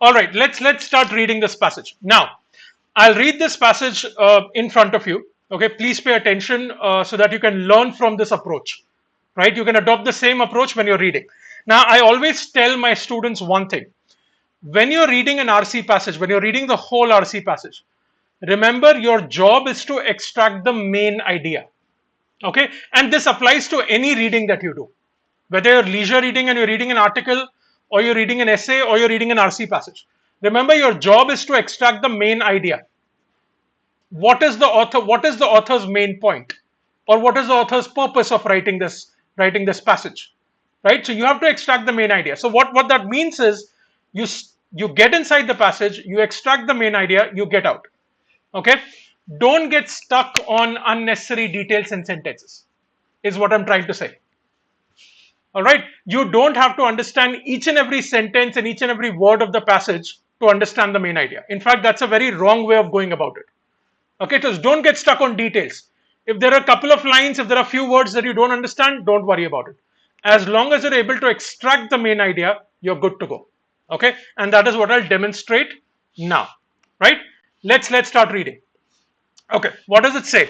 All right, let's start reading this passage. Now, I'll read this passage in front of you. Okay, please pay attention so that you can learn from this approach. Right, you can adopt the same approach when you're reading. Now, I always tell my students one thing: when you're reading an RC passage, when you're reading the whole RC passage, remember your job is to extract the main idea. Okay, and this applies to any reading that you do, whether you're leisure reading and you're reading an article, or you're reading an essay, or you're reading an RC passage. Remember, your job is to extract the main idea. What is the author's main point, or what is the author's purpose of writing this passage, right? So you have to extract the main idea. So what that means is you get inside the passage, you extract the main idea, you get out. Okay, don't get stuck on unnecessary details and sentences, is what I'm trying to say. All right, you don't have to understand each and every sentence and each and every word of the passage to understand the main idea. In fact, that's a very wrong way of going about it. Okay, so don't get stuck on details. If there are a couple of lines, if there are a few words that you don't understand, don't worry about it. As long as you're able to extract the main idea, you're good to go. Okay, and that is what I'll demonstrate now. Right? Let's start reading. Okay, what does it say?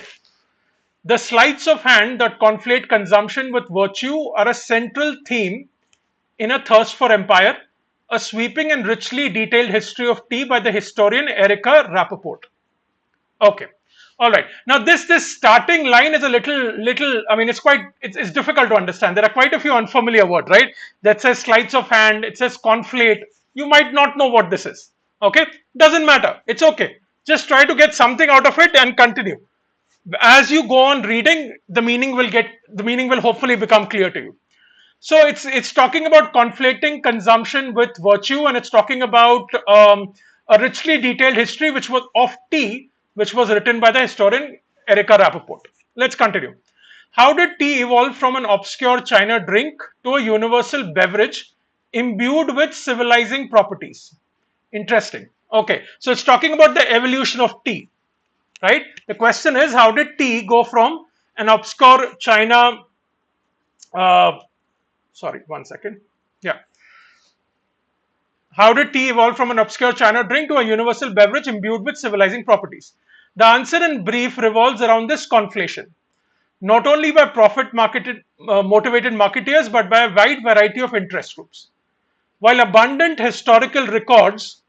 The sleights of hand that conflate consumption with virtue are a central theme in A Thirst for Empire, a sweeping and richly detailed history of tea by the historian Erica Rappaport. Okay, all right. Now this starting line is a little. I mean, it's difficult to understand. There are quite a few unfamiliar words, right? That says sleights of hand. It says conflate. You might not know what this is. Okay, doesn't matter. It's okay. Just try to get something out of it and continue. As you go on reading, the meaning will hopefully become clear to you. So it's talking about conflating consumption with virtue, and it's talking about a richly detailed history which was of tea, which was written by the historian Erica Rappaport. Let's continue. How did tea evolve from an obscure China drink to a universal beverage imbued with civilizing properties? Interesting. Okay, so it's talking about the evolution of tea. Right? The question is, how did tea go from an obscure China? Sorry, 1 second. Yeah. How did tea evolve from an obscure China drink to a universal beverage imbued with civilizing properties? The answer in brief revolves around this conflation, not only by motivated marketeers, but by a wide variety of interest groups. While abundant historical records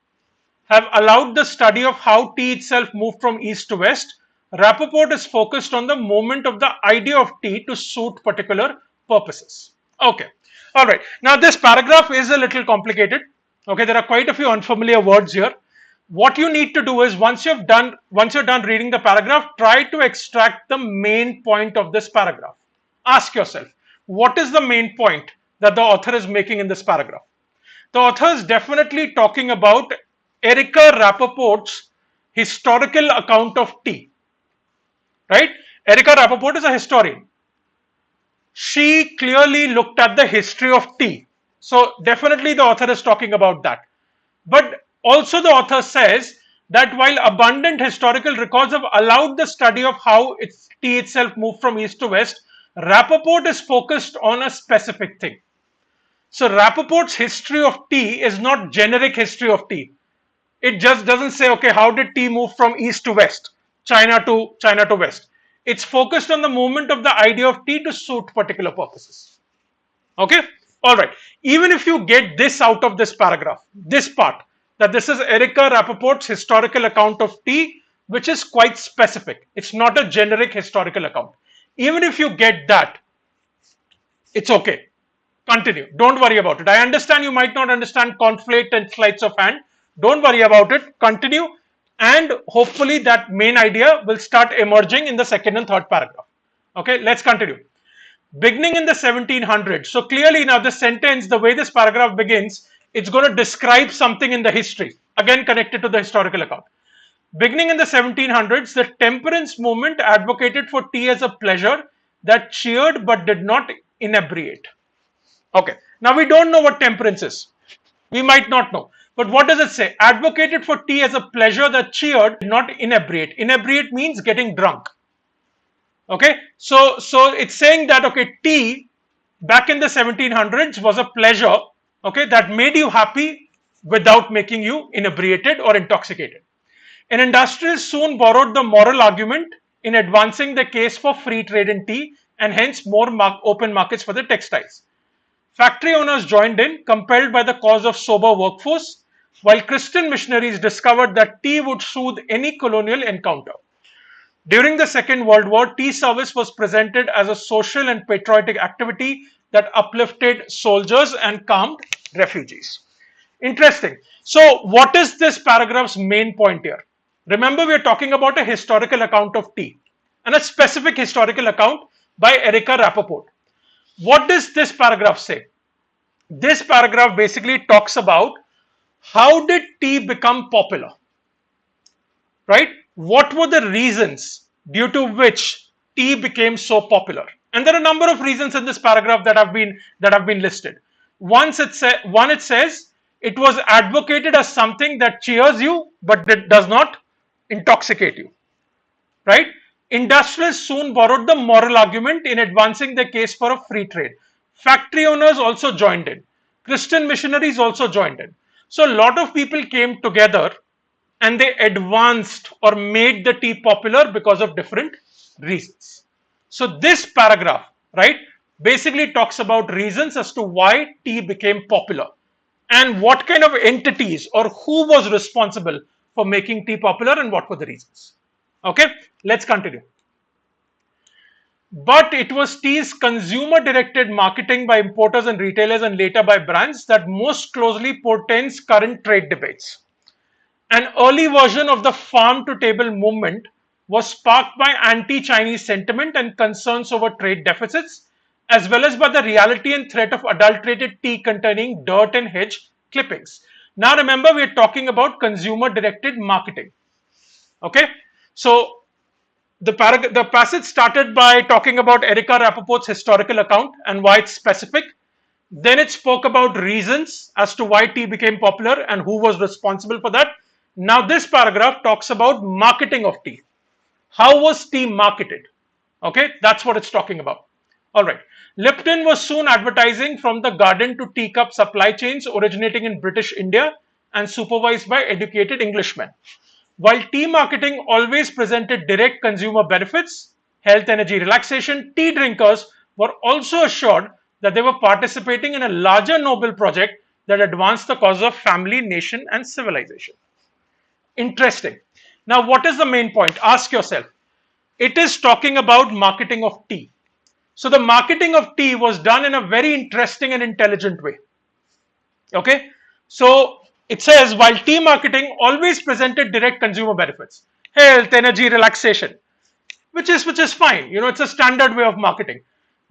have allowed the study of how tea itself moved from east to west, Rappaport is focused on the movement of the idea of tea to suit particular purposes. Okay, all right. Now this paragraph is a little complicated. Okay, there are quite a few unfamiliar words here. What you need to do is once you're done reading the paragraph, try to extract the main point of this paragraph. Ask yourself, what is the main point that the author is making in this paragraph? The author is definitely talking about Erica Rappaport's historical account of tea. Right? Erica Rappaport is a historian. She clearly looked at the history of tea. So definitely the author is talking about that. But also the author says that while abundant historical records have allowed the study of how tea itself moved from east to west, Rappaport is focused on a specific thing. So Rappaport's history of tea is not generic history of tea. It just doesn't say, okay, how did tea move from east to west, China to west. It's focused on the movement of the idea of tea to suit particular purposes. Okay, all right. Even if you get this out of this paragraph, this part, that this is Erica Rappaport's historical account of tea, which is quite specific. It's not a generic historical account. Even if you get that, it's okay. Continue. Don't worry about it. I understand you might not understand conflate and sleights of hand. Don't worry about it. Continue, and hopefully that main idea will start emerging in the second and third paragraph. Okay, let's continue. Beginning in the 1700s. So clearly now the sentence, the way this paragraph begins, it's going to describe something in the history, again connected to the historical account. Beginning in the 1700s, the temperance movement advocated for tea as a pleasure that cheered but did not inebriate. Okay, now we don't know what temperance is. We might not know. But what does it say? Advocated for tea as a pleasure that cheered, not inebriate. Inebriate means getting drunk. Okay, so it's saying that, okay, tea back in the 1700s was a pleasure, okay, that made you happy without making you inebriated or intoxicated. And industrialists soon borrowed the moral argument in advancing the case for free trade in tea and hence more open markets for the textiles. Factory owners joined in, compelled by the cause of sober workforce, while Christian missionaries discovered that tea would soothe any colonial encounter. During the Second World War, tea service was presented as a social and patriotic activity that uplifted soldiers and calmed refugees. Interesting. So, what is this paragraph's main point here? Remember, we are talking about a historical account of tea and a specific historical account by Erica Rappaport. What does this paragraph say? This paragraph basically talks about how did tea become popular, right? What were the reasons due to which tea became so popular? And there are a number of reasons in this paragraph that have been listed. One, it says it was advocated as something that cheers you but that does not intoxicate you, right? Industrialists soon borrowed the moral argument in advancing the case for a free trade. Factory owners also joined in. Christian missionaries also joined in. So a lot of people came together and they advanced or made the tea popular because of different reasons. So this paragraph, right, basically talks about reasons as to why tea became popular and what kind of entities or who was responsible for making tea popular and what were the reasons. Okay, let's continue. But it was tea's consumer directed marketing by importers and retailers and later by brands that most closely portends current trade debates. An early version of the farm to table movement was sparked by anti-Chinese sentiment and concerns over trade deficits, as well as by the reality and threat of adulterated tea containing dirt and hedge clippings. Now remember, we are talking about consumer directed marketing. Okay, so the passage started by talking about Erica Rappaport's historical account and why it's specific. Then it spoke about reasons as to why tea became popular and who was responsible for that. Now this paragraph talks about marketing of tea. How was tea marketed? Okay, that's what it's talking about. All right. Lipton was soon advertising from the garden to teacup supply chains originating in British India and supervised by educated Englishmen. While tea marketing always presented direct consumer benefits, health, energy, relaxation, tea drinkers were also assured that they were participating in a larger noble project that advanced the cause of family, nation, and civilization. Interesting. Now, what is the main point? Ask yourself. It is talking about marketing of tea. So, the marketing of tea was done in a very interesting and intelligent way. Okay. So, it says while tea marketing always presented direct consumer benefits, health, energy, relaxation, which is fine. You know, it's a standard way of marketing.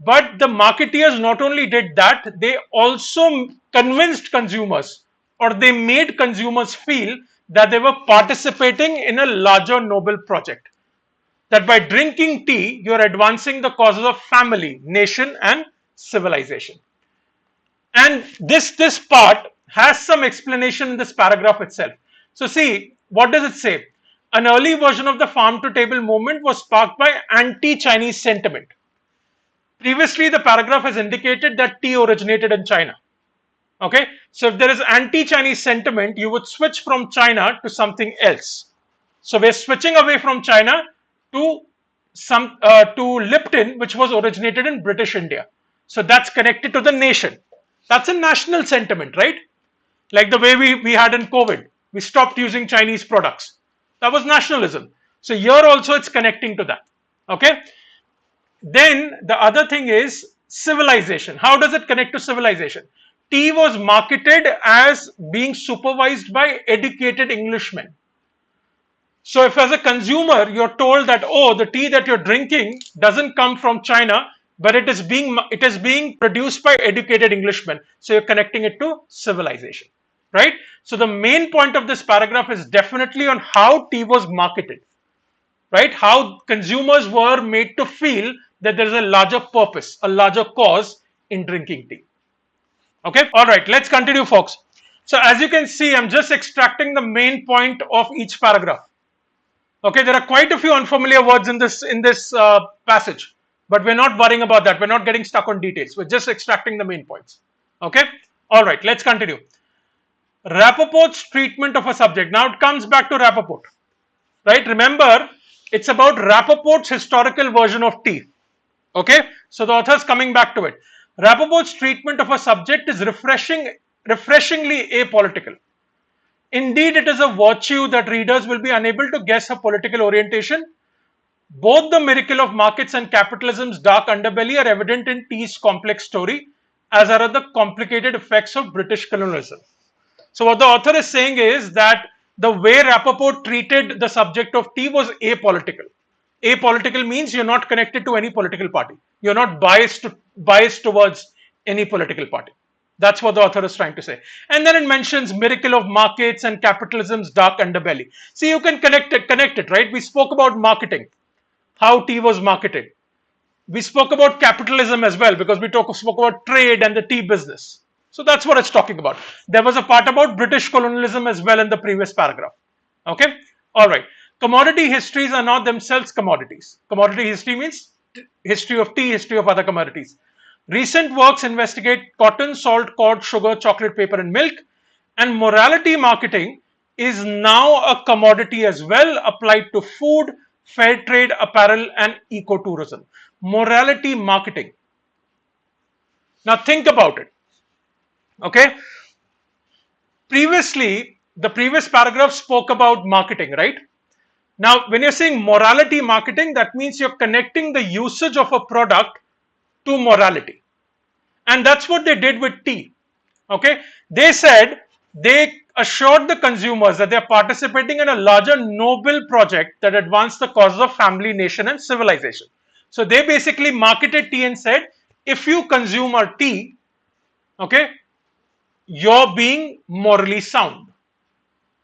But the marketeers not only did that, they also convinced consumers or they made consumers feel that they were participating in a larger noble project. That by drinking tea, you're advancing the causes of family, nation, and civilization. And this part has some explanation in this paragraph itself. So see, what does it say? An early version of the farm to table movement was sparked by anti-Chinese sentiment. Previously, the paragraph has indicated that tea originated in China. Okay, so if there is anti-Chinese sentiment, you would switch from China to something else. So we're switching away from China to Lipton, which was originated in British India. So that's connected to the nation. That's a national sentiment, right? Like the way we had in COVID, we stopped using Chinese products. That was nationalism. So here also it's connecting to that. Okay. Then the other thing is civilization. How does it connect to civilization? Tea was marketed as being supervised by educated Englishmen. So if as a consumer you're told that, oh, the tea that you're drinking doesn't come from China, but it is being produced by educated Englishmen. So you're connecting it to civilization, right? So the main point of this paragraph is definitely on how tea was marketed, right? How consumers were made to feel that there is a larger purpose, a larger cause in drinking tea. Okay, all right, let's continue, folks. So as you can see, I'm just extracting the main point of each paragraph. Okay, there are quite a few unfamiliar words in this passage. But we're not worrying about that. We're not getting stuck on details. We're just extracting the main points. Okay? All right, let's continue. Rappaport's treatment of a subject. Now it comes back to Rappaport, right? Remember, it's about Rappaport's historical version of tea. Okay, so the author is coming back to it. Rappaport's treatment of a subject is refreshingly apolitical. Indeed, it is a virtue that readers will be unable to guess her political orientation. Both the miracle of markets and capitalism's dark underbelly are evident in Tea's complex story, as are the complicated effects of British colonialism. So, what the author is saying is that the way Rappaport treated the subject of tea was apolitical. Apolitical means you're not connected to any political party. You're not biased towards any political party. That's what the author is trying to say. And then it mentions miracle of markets and capitalism's dark underbelly. See, you can connect it, right? We spoke about marketing, how tea was marketed. We spoke about capitalism as well because we spoke about trade and the tea business. So that's what it's talking about. There was a part about British colonialism as well in the previous paragraph. Okay, all right. Commodity histories are not themselves commodities. Commodity history means history of tea, history of other commodities. Recent works investigate cotton, salt, cord, sugar, chocolate, paper, and milk. And morality marketing is now a commodity as well, applied to food, fair trade, apparel, and ecotourism. Morality marketing. Now think about it. Okay. Previously, the previous paragraph spoke about marketing, right? Now, when you're saying morality marketing, that means you're connecting the usage of a product to morality. And that's what they did with tea. Okay. They said they assured the consumers that they're participating in a larger noble project that advanced the causes of family, nation, and civilization. So they basically marketed tea and said, if you consume our tea, okay, you're being morally sound.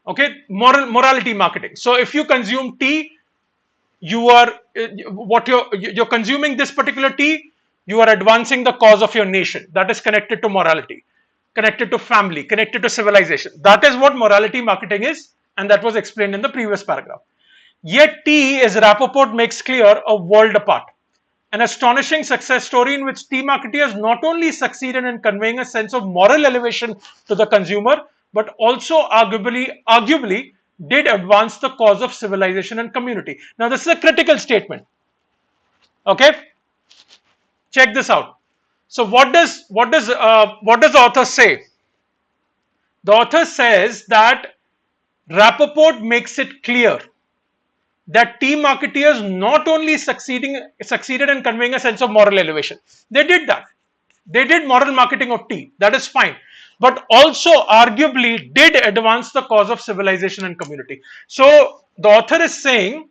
Okay, morality marketing. So if you consume tea, you are what you're consuming this particular tea, you are advancing the cause of your nation. That is connected to morality, connected to family, connected to civilization. That is what morality marketing is, and that was explained in the previous paragraph. Yet tea, as Rappaport makes clear, a world apart. An astonishing success story in which tea marketeers not only succeeded in conveying a sense of moral elevation to the consumer, but also arguably did advance the cause of civilization and community. Now, this is a critical statement. Okay, check this out. So, what does the author say? The author says that Rappaport makes it clear that tea marketeers not only succeeded in conveying a sense of moral elevation. They did that. They did moral marketing of tea. That is fine. But also arguably did advance the cause of civilization and community. So the author is saying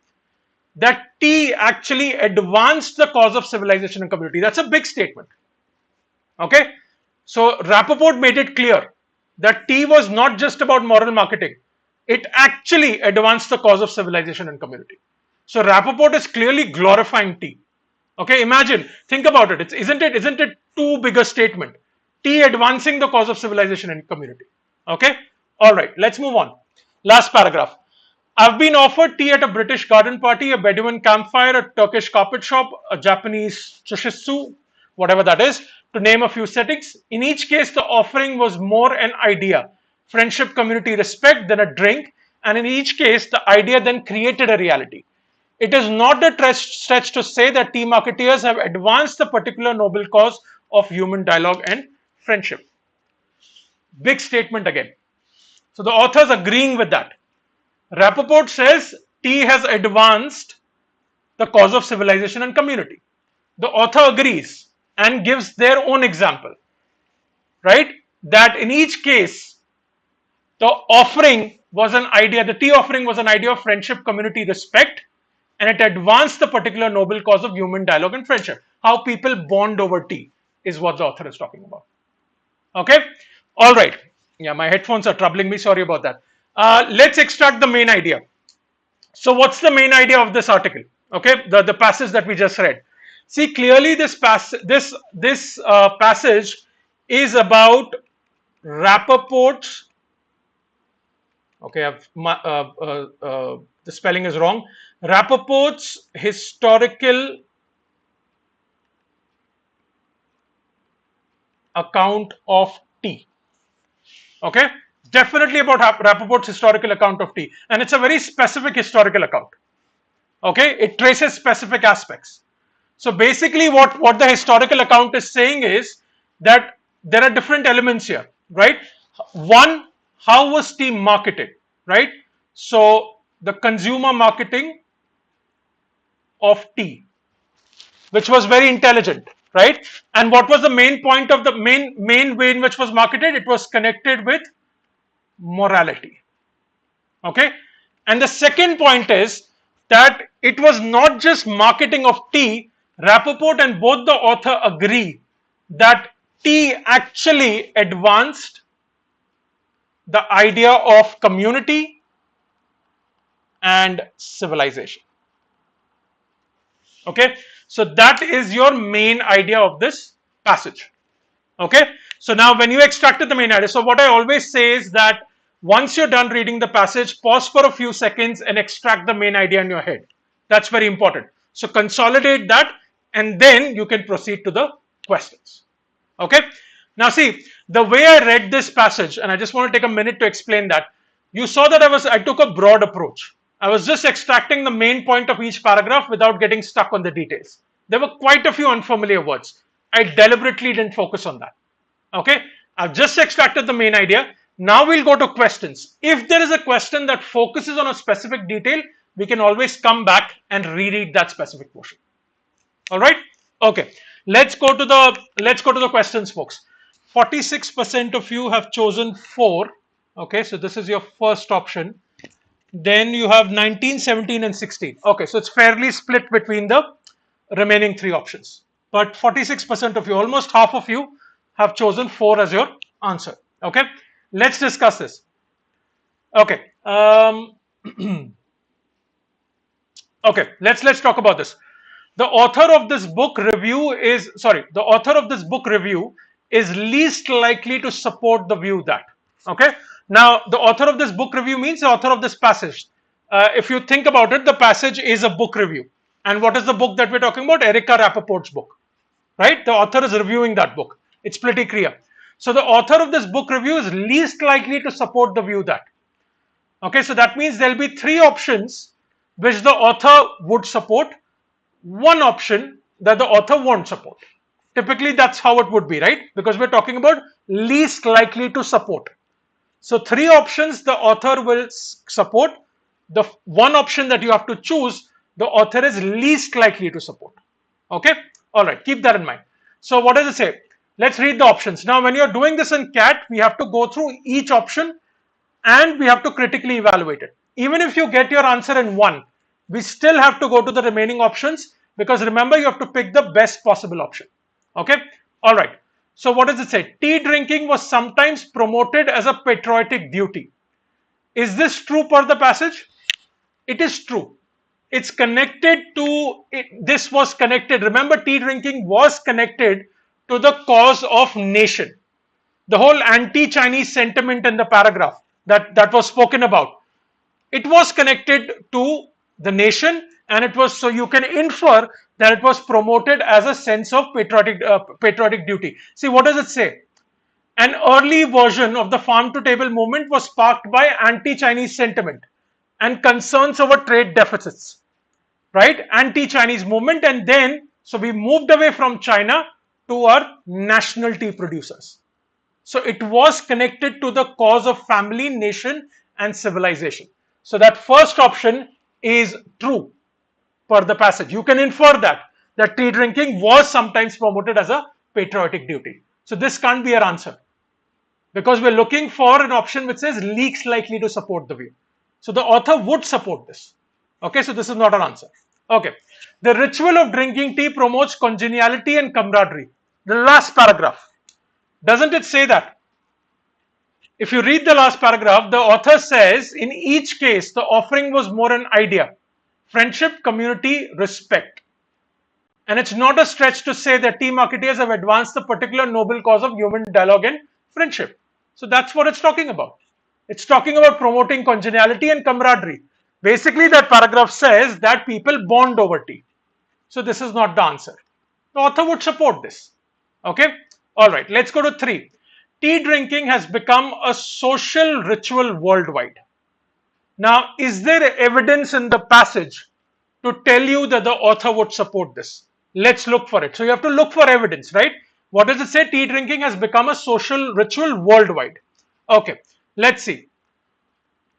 that tea actually advanced the cause of civilization and community. That's a big statement. Okay. So Rappaport made it clear that tea was not just about moral marketing. It actually advanced the cause of civilization and community. So Rappaport is clearly glorifying tea. Okay, imagine, think about it. Isn't it too big a statement? Tea advancing the cause of civilization and community. Okay, all right, let's move on. Last paragraph. I've been offered tea at a British garden party, a Bedouin campfire, a Turkish carpet shop, a Japanese chushisu, whatever that is, to name a few settings. In each case, the offering was more an idea, friendship, community, respect, than a drink, and in each case, the idea then created a reality. It is not a stretch to say that tea marketeers have advanced the particular noble cause of human dialogue and friendship. Big statement again. So the authors agreeing with that. Rappaport says tea has advanced the cause of civilization and community. The author agrees and gives their own example, right? That in each case, the offering was an idea, the tea offering was an idea of friendship, community, respect, and it advanced the particular noble cause of human dialogue and friendship. How people bond over tea is what the author is talking about. Okay, all right. Yeah, my headphones are troubling me. Sorry about that. Let's extract the main idea. So, what's the main idea of this article? Okay, the passage that we just read. See, clearly this passage is about Rappaport's. Okay, the spelling is wrong. Rappaport's historical account of tea. Okay, definitely about Rappaport's historical account of tea, and it's a very specific historical account. Okay, it traces specific aspects. So basically, what the historical account is saying is that there are different elements here, right? One, how was tea marketed, right? So the consumer marketing of tea, which was very intelligent, right? And what was the main point of the main way in which was marketed? It was connected with morality. Okay, and the second point is that it was not just marketing of tea. Rappaport and both the author agree that tea actually advanced the idea of community and civilization. Okay, so that is your main idea of this passage. Okay, so now when you extracted the main idea, so what I always say is that once you're done reading the passage, pause for a few seconds and extract the main idea in your head. That's very important. So consolidate that and then you can proceed to the questions. Okay, now see, the way I read this passage, and I just want to take a minute to explain that. You saw that I took a broad approach. I was just extracting the main point of each paragraph without getting stuck on the details. There were quite a few unfamiliar words. I deliberately didn't focus on that. Okay, I've just extracted the main idea. Now we'll go to questions. If there is a question that focuses on a specific detail, we can always come back and reread that specific portion. All right. Okay. Let's go to the questions, folks. 46% of you have chosen 4. Okay, so this is your first option. Then you have 19, 17, and 16. Okay, so it's fairly split between the remaining 3 options. But 46% of you, almost half of you, have chosen 4 as your answer. Okay, let's discuss this. Okay, okay, let's talk about this. The author of this book review is least likely to support the view that. Okay, now the author of this book review means the author of this passage. If you think about it, the passage is a book review. And what is the book that we're talking about? Erika Rappaport's book, right? The author is reviewing that book. It's pretty clear. So the author of this book review is least likely to support the view that. Okay, so that means there'll be 3 options which the author would support, 1 option that the author won't support. Typically, that's how it would be, right? Because we're talking about least likely to support. So 3 options the author will support. The 1 option that you have to choose, the author is least likely to support. Okay, all right, keep that in mind. So what does it say? Let's read the options. Now, when you're doing this in CAT, we have to go through each option and we have to critically evaluate it. Even if you get your answer in 1, we still have to go to the remaining options because remember, you have to pick the best possible option. Okay, all right. So what does it say? Tea drinking was sometimes promoted as a patriotic duty. Is this true per the passage? It is true. It's connected to, this was connected. Remember, tea drinking was connected to the cause of nation. The whole anti-Chinese sentiment in the paragraph that was spoken about, it was connected to the nation, and it was, so you can infer that it was promoted as a sense of patriotic duty. See, what does it say? An early version of the farm to table movement was sparked by anti-Chinese sentiment and concerns over trade deficits, right? Anti-Chinese movement, and then so we moved away from China to our national tea producers. So it was connected to the cause of family, nation, and civilization. So that first option is true per the passage. You can infer that tea drinking was sometimes promoted as a patriotic duty. So this can't be our answer because we're looking for an option which says least likely to support the view. So the author would support this. Okay, so this is not an answer. Okay, the ritual of drinking tea promotes congeniality and camaraderie. The last paragraph, doesn't it say that? If you read the last paragraph, the author says in each case the offering was more an idea: friendship, community, respect. And it's not a stretch to say that tea marketeers have advanced the particular noble cause of human dialogue and friendship. So that's what it's talking about. It's talking about promoting congeniality and camaraderie. Basically, that paragraph says that people bond over tea. So this is not the answer. The author would support this. Okay, all right, let's go to 3. tea drinking has become a social ritual worldwide. Now, is there evidence in the passage to tell you that the author would support this? Let's look for it. So you have to look for evidence, right? What does it say? Tea drinking has become a social ritual worldwide. Okay, let's see.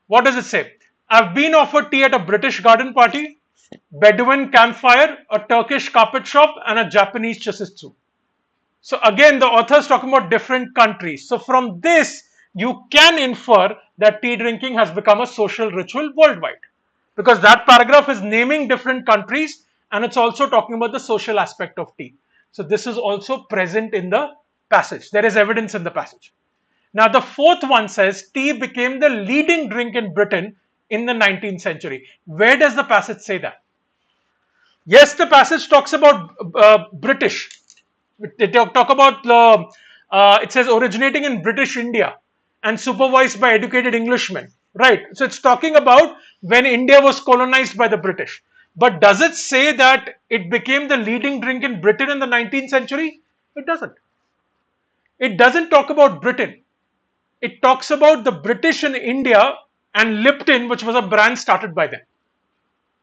What does it say? I've been offered tea at a British garden party, Bedouin campfire, a Turkish carpet shop, and a Japanese chasitsu. So again, the author is talking about different countries. So from this, you can infer that tea drinking has become a social ritual worldwide, because that paragraph is naming different countries and it's also talking about the social aspect of tea. So this is also present in the passage. There is evidence in the passage. Now the fourth one says tea became the leading drink in Britain in the 19th century. Where does the passage say that? Yes, the passage talks about British. They talk about it says originating in British India and supervised by educated Englishmen. Right. So it's talking about when India was colonized by the British. But does it say that it became the leading drink in Britain in the 19th century? It doesn't. It doesn't talk about Britain. It talks about the British in India and Lipton, which was a brand started by them.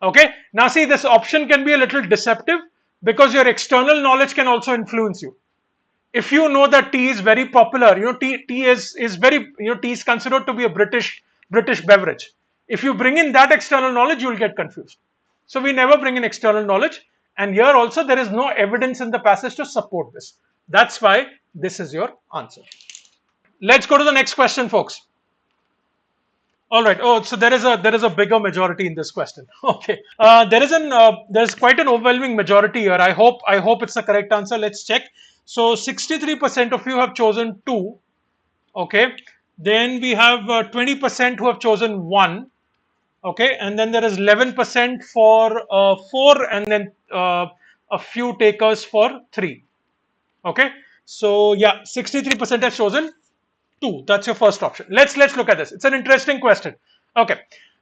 Okay. Now see, this option can be a little deceptive because your external knowledge can also influence you. If you know that tea is very popular, tea is very, tea is considered to be a British beverage. If you bring in that external knowledge, you will get confused. So we never bring in external knowledge. And here also there is no evidence in the passage to support this. That's why this is your answer. Let's go to the next question, folks. All right. Oh, so there is a bigger majority in this question. Okay. There's quite an overwhelming majority here. I hope it's the correct answer. Let's check. So 63% of you have chosen 2. Okay. Then we have 20% who have chosen 1. Okay. And then there is 11% for 4, and then a few takers for 3. Okay. So yeah, 63% have chosen 2. That's your first option. Let's look at this. It's an interesting question. Okay.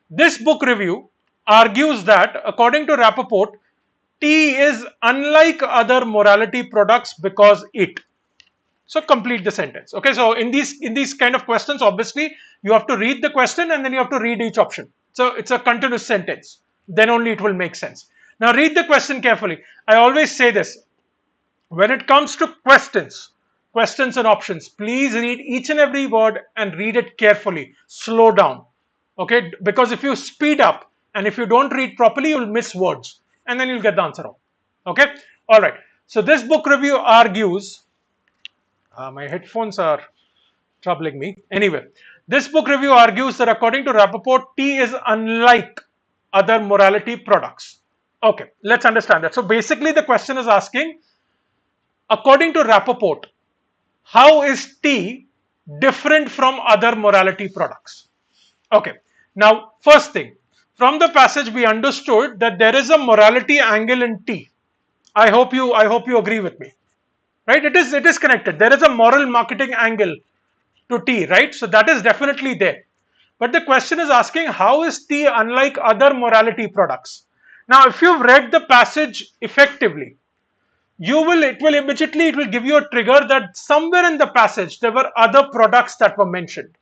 This book review argues that according to Rappaport, tea is unlike other morality products because it. So complete the sentence. Okay. So in these kind of questions, obviously you have to read the question and then you have to read each option. So it's a continuous sentence. Then only it will make sense. Now read the question carefully. I always say this. When it comes to questions and options, please read each and every word and read it carefully. Slow down. Okay. Because if you speed up and if you don't read properly, you'll miss words and then you'll get the answer wrong. Okay. All right. So this book review argues, my headphones are troubling me. Anyway, this book review argues that according to Rappaport, tea is unlike other morality products. Okay. Let's understand that. So basically the question is asking, according to Rappaport, how is tea different from other morality products? Okay. Now, first thing, from the passage we understood that there is a morality angle in tea. I hope you agree with me. Right? It is connected. There is a moral marketing angle to tea, right? So that is definitely there. But the question is asking, how is tea unlike other morality products? Now, if you've read the passage effectively, it will give you a trigger that somewhere in the passage there were other products that were mentioned,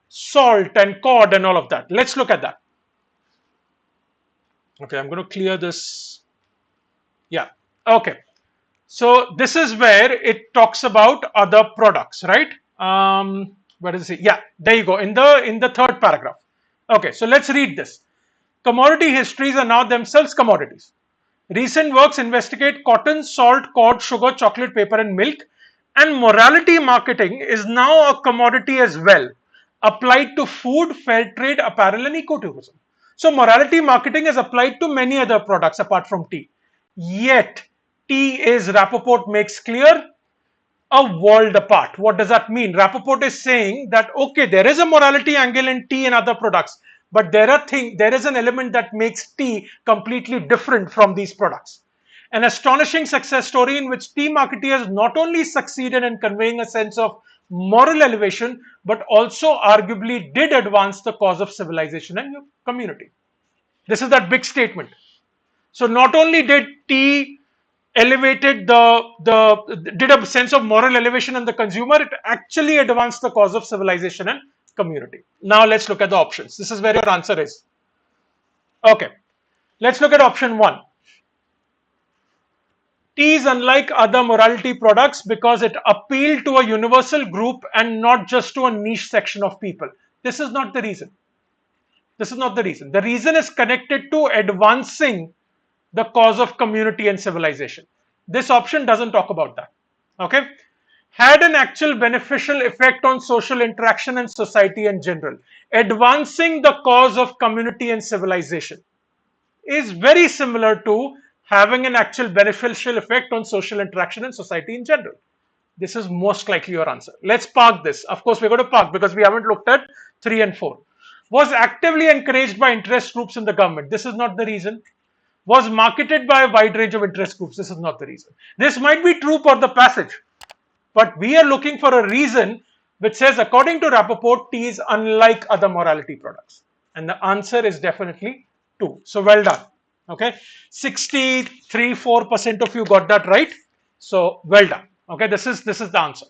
salt and cod and all of that. Let's look at that. Okay, I'm going to clear this. Yeah. Okay. So this is where it talks about other products, right? Where is it? Yeah, there you go. In the third paragraph. Okay, so let's read this. Commodity histories are now themselves commodities. Recent works investigate cotton, salt, cod, sugar, chocolate, paper, and milk. And morality marketing is now a commodity as well, applied to food, fair trade, apparel, and ecotourism. So morality marketing is applied to many other products apart from tea. Yet, tea is, Rappaport makes clear, a world apart. What does that mean? Rappaport is saying that, okay, there is a morality angle in tea and other products, but there is an element that makes tea completely different from these products. An astonishing success story in which tea marketeers not only succeeded in conveying a sense of moral elevation, but also arguably did advance the cause of civilization and community. This is that big statement. So not only did tea elevated did a sense of moral elevation in the consumer. It actually advanced the cause of civilization and community. Now let's look at the options. This is where your answer is. Okay, let's look at option 1. Tea is unlike other morality products because it appealed to a universal group and not just to a niche section of people. This is not the reason. This is not the reason. The reason is connected to advancing the cause of community and civilization. This option doesn't talk about that. Okay. Had an actual beneficial effect on social interaction and society in general. Advancing the cause of community and civilization is very similar to having an actual beneficial effect on social interaction and society in general. This is most likely your answer. Let's park this. Of course, we're going to park because we haven't looked at 3 and 4. Was actively encouraged by interest groups in the government. This is not the reason. Was marketed by a wide range of interest groups. This is not the reason. This might be true for the passage, but we are looking for a reason which says, according to Rappaport, tea is unlike other morality products. And the answer is definitely 2. So well done. Okay, 63-4% of you got that right. So well done. Okay, this is the answer.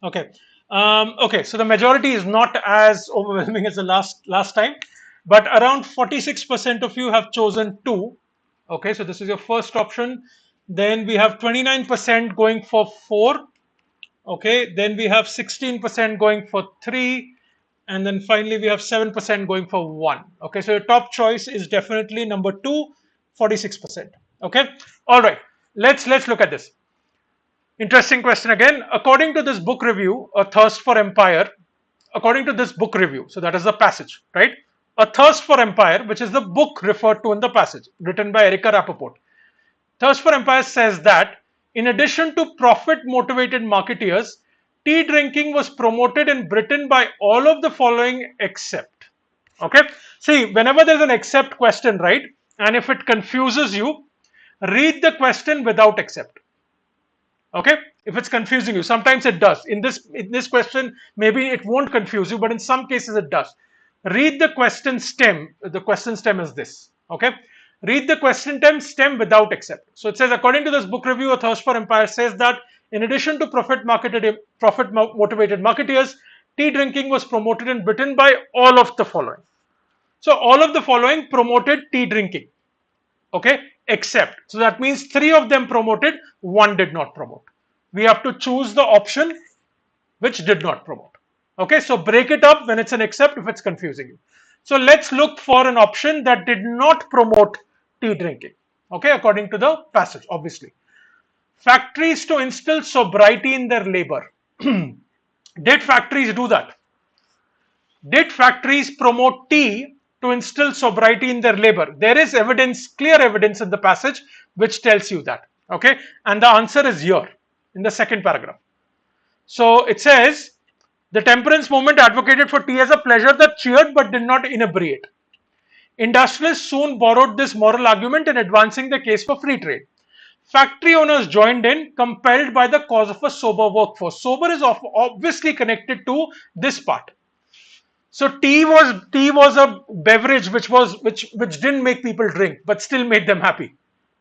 Okay. Okay, so the majority is not as overwhelming as the last time, but around 46% of you have chosen 2. Okay, so this is your first option. Then we have 29% going for 4. Okay, then we have 16% going for 3, and then finally we have 7% going for 1. Okay, so your top choice is definitely number 2, 46%. Okay, all right, let's look at this. Interesting question again. According to this book review, A Thirst for Empire, according to this book review, so that is the passage, right? A Thirst for Empire, which is the book referred to in the passage, written by Erica Rappaport. Thirst for Empire says that in addition to profit-motivated marketeers, tea drinking was promoted in Britain by all of the following except. Okay? See, whenever there's an except question, right? And if it confuses you, read the question without except. Okay, if it's confusing you, sometimes it does. In this question, maybe it won't confuse you, but in some cases it does. Read the question stem. The question stem is this. Okay, read the question stem without except. So it says, according to this book review, A Thirst for Empire says that in addition to profit-motivated marketeers, tea drinking was promoted in Britain by all of the following. So all of the following promoted tea drinking. Okay, except. So that means 3 of them promoted, 1 did not promote. We have to choose the option which did not promote. Okay, so break it up when it's an except if it's confusing you. So let's look for an option that did not promote tea drinking. Okay, according to the passage, obviously. Factories to instill sobriety in their labor. Did factories do that? Did factories promote tea to instill sobriety in their labor? There is evidence, clear evidence in the passage which tells you that. Okay, and the answer is here in the second paragraph. So it says, the temperance movement advocated for tea as a pleasure that cheered but did not inebriate. Industrialists soon borrowed this moral argument in advancing the case for free trade. Factory owners joined in, compelled by the cause of a sober workforce. Sober is obviously connected to this part. So tea was a beverage which didn't make people drink but still made them happy,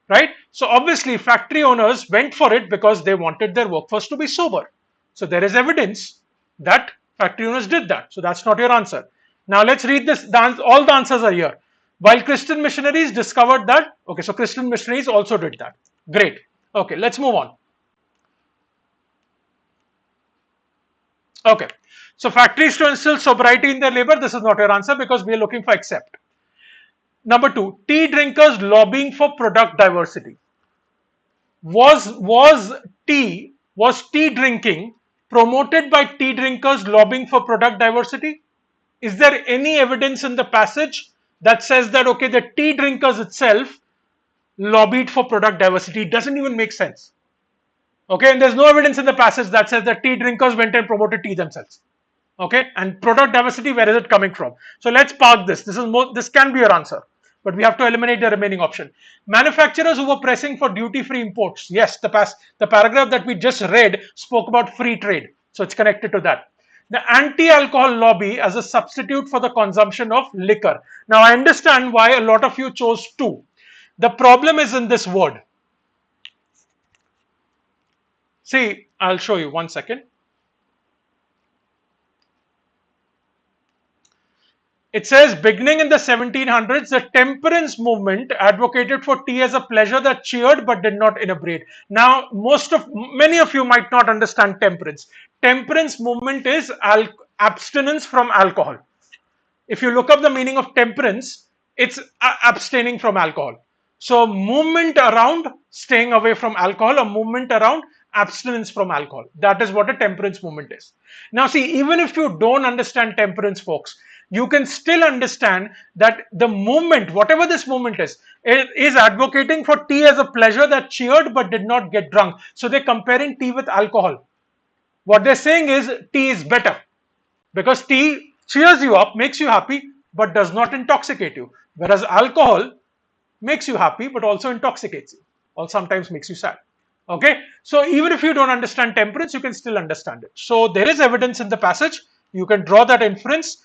right? So obviously factory owners went for it because they wanted their workforce to be sober. So there is evidence that factory owners did that. So that's not your answer. Now let's read this. All the answers are here. While Christian missionaries discovered that, okay, so Christian missionaries also did that. Great. Okay, let's move on. Okay, so factories to instill sobriety in their labor, this is not your answer because we are looking for except. Number 2, tea drinkers lobbying for product diversity. Was tea drinking promoted by tea drinkers lobbying for product diversity? Is there any evidence in the passage that says that, okay, the tea drinkers itself lobbied for product diversity? It doesn't even make sense. Okay, and there's no evidence in the passage that says that tea drinkers went and promoted tea themselves. Okay, and product diversity, where is it coming from? So let's park this. This can be your answer, but we have to eliminate the remaining option. Manufacturers who were pressing for duty-free imports. Yes, the paragraph that we just read spoke about free trade, so it's connected to that. The anti-alcohol lobby as a substitute for the consumption of liquor. Now I understand why a lot of you chose 2. The problem is in this word. See, I'll show you 1 second. It says, beginning in the 1700s, the temperance movement advocated for tea as a pleasure that cheered but did not inebriate. Now, many of you might not understand temperance. Temperance movement is abstinence from alcohol. If you look up the meaning of temperance, it's abstaining from alcohol. So, movement around staying away from alcohol, or movement around abstinence from alcohol. That is what a temperance movement is. Now, see, even if you don't understand temperance, folks, you can still understand that the movement, whatever this movement is advocating for tea as a pleasure that cheered but did not get drunk. So, they're comparing tea with alcohol. What they're saying is tea is better because tea cheers you up, makes you happy, but does not intoxicate you. Whereas alcohol makes you happy, but also intoxicates you, or sometimes makes you sad. Okay, so even if you don't understand temperance, you can still understand it. So there is evidence in the passage. You can draw that inference.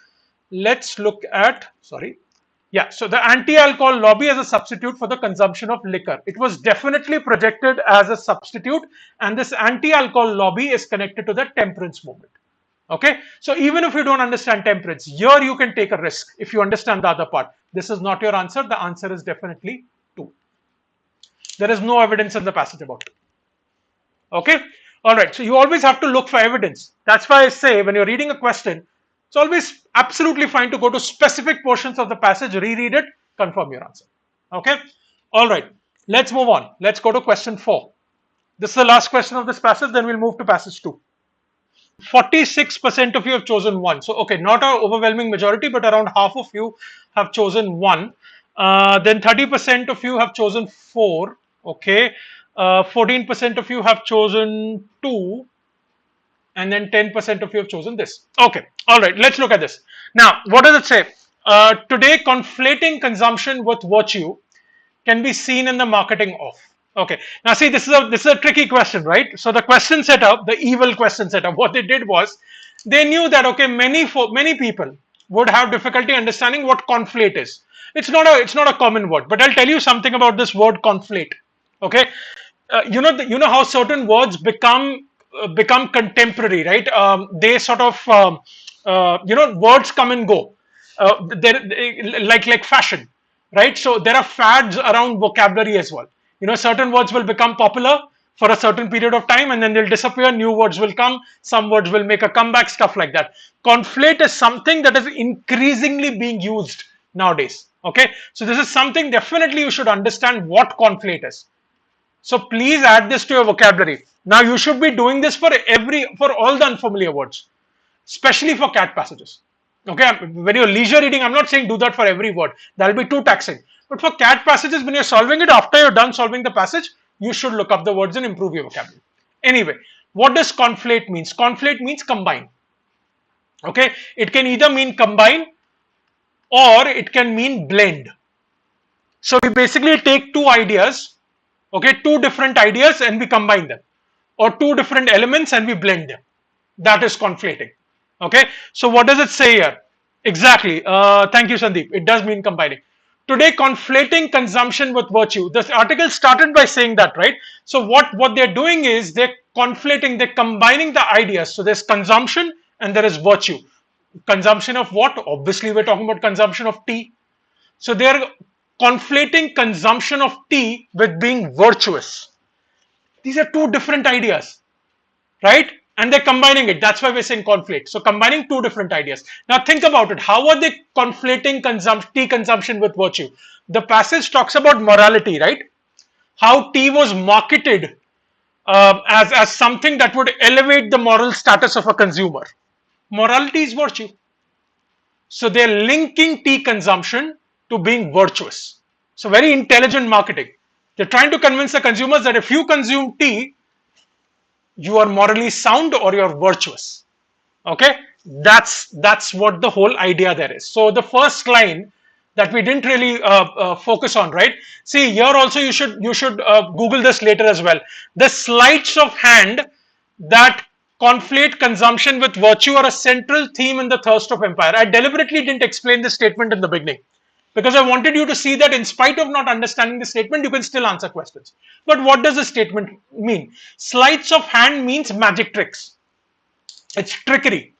Let's look at, so the anti-alcohol lobby as a substitute for the consumption of liquor. It was definitely projected as a substitute, and this anti-alcohol lobby is connected to the temperance movement. Okay, so even if you don't understand temperance, here you can take a risk if you understand the other part. This is not your answer. The answer is definitely 2. There is no evidence in the passage about it. Okay, all right. So you always have to look for evidence. That's why I say when you're reading a question, it's always absolutely fine to go to specific portions of the passage, reread it, confirm your answer. Okay, all right. Let's move on. Let's go to question 4. This is the last question of this passage. Then we'll move to passage 2. 46% of you have chosen 1. So, okay, not an overwhelming majority, but around half of you have chosen 1. Then 30% of you have chosen 4. Okay. 14% of you have chosen 2. And then 10% of you have chosen this. Okay. All right. Let's look at this. Now, what does it say? Today, conflating consumption with virtue can be seen in the marketing of. Okay. Now see, this is a tricky question, right? So the question setup, the evil question setup, what they did was they knew that okay, many people would have difficulty understanding what conflate is. It's not a common word, but I'll tell you something about this word conflate. Okay, you know how certain words become contemporary, right? They sort of words come and go. Like fashion, right? So there are fads around vocabulary as well. Certain words will become popular for a certain period of time and then they'll disappear. New words will come. Some words will make a comeback, stuff like that. Conflate is something that is increasingly being used nowadays. Okay, so this is something definitely you should understand what conflate is. So please add this to your vocabulary. Now you should be doing this for all the unfamiliar words, especially for CAT passages. Okay, when you're leisure reading, I'm not saying do that for every word. That'll be too taxing. But for CAT passages, when you're solving it, after you're done solving the passage, you should look up the words and improve your vocabulary. Anyway, what does conflate means? Conflate means combine. Okay, it can either mean combine or it can mean blend. So we basically take two ideas, okay, two different ideas and we combine them, or two different elements and we blend them. That is conflating. Okay, so what does it say here? Exactly. Thank you, Sandeep. It does mean combining. Today, conflating consumption with virtue. This article started by saying that, right? So what they're doing is they're conflating, they're combining the ideas. So there's consumption and there is virtue. Consumption of what? Obviously, we're talking about consumption of tea. So they're conflating consumption of tea with being virtuous. These are two different ideas, right? And they're combining it. That's why we're saying conflate. So combining two different ideas. Now think about it. How are they conflating tea consumption with virtue? The passage talks about morality, right? How tea was marketed as something that would elevate the moral status of a consumer. Morality is virtue. So they're linking tea consumption to being virtuous. So very intelligent marketing. They're trying to convince the consumers that if you consume tea, you are morally sound or you're virtuous. Okay, that's what the whole idea there is. So the first line that we didn't really focus on, right? See, here also you should Google this later as well. The sleights of hand that conflate consumption with virtue are a central theme in the thirst of empire. I deliberately didn't explain this statement in the beginning because I wanted you to see that in spite of not understanding the statement, you can still answer questions. But what does the statement mean? Sleights of hand means magic tricks. It's trickery.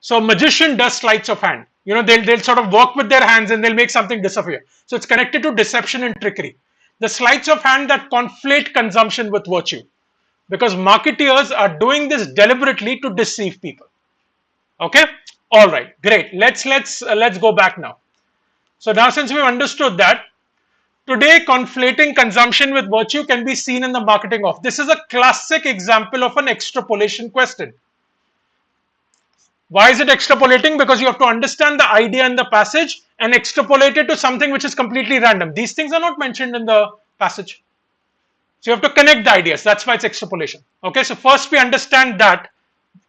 So a magician does sleights of hand. You know, they'll sort of work with their hands and they'll make something disappear. So it's connected to deception and trickery. The sleights of hand that conflate consumption with virtue, because marketeers are doing this deliberately to deceive people. Okay, all right, great. Let's go back now. So now, since we've understood that, today conflating consumption with virtue can be seen in the marketing of. This is a classic example of an extrapolation question. Why is it extrapolating? Because you have to understand the idea in the passage and extrapolate it to something which is completely random. These things are not mentioned in the passage. So you have to connect the ideas. That's why it's extrapolation. Okay, so first we understand that.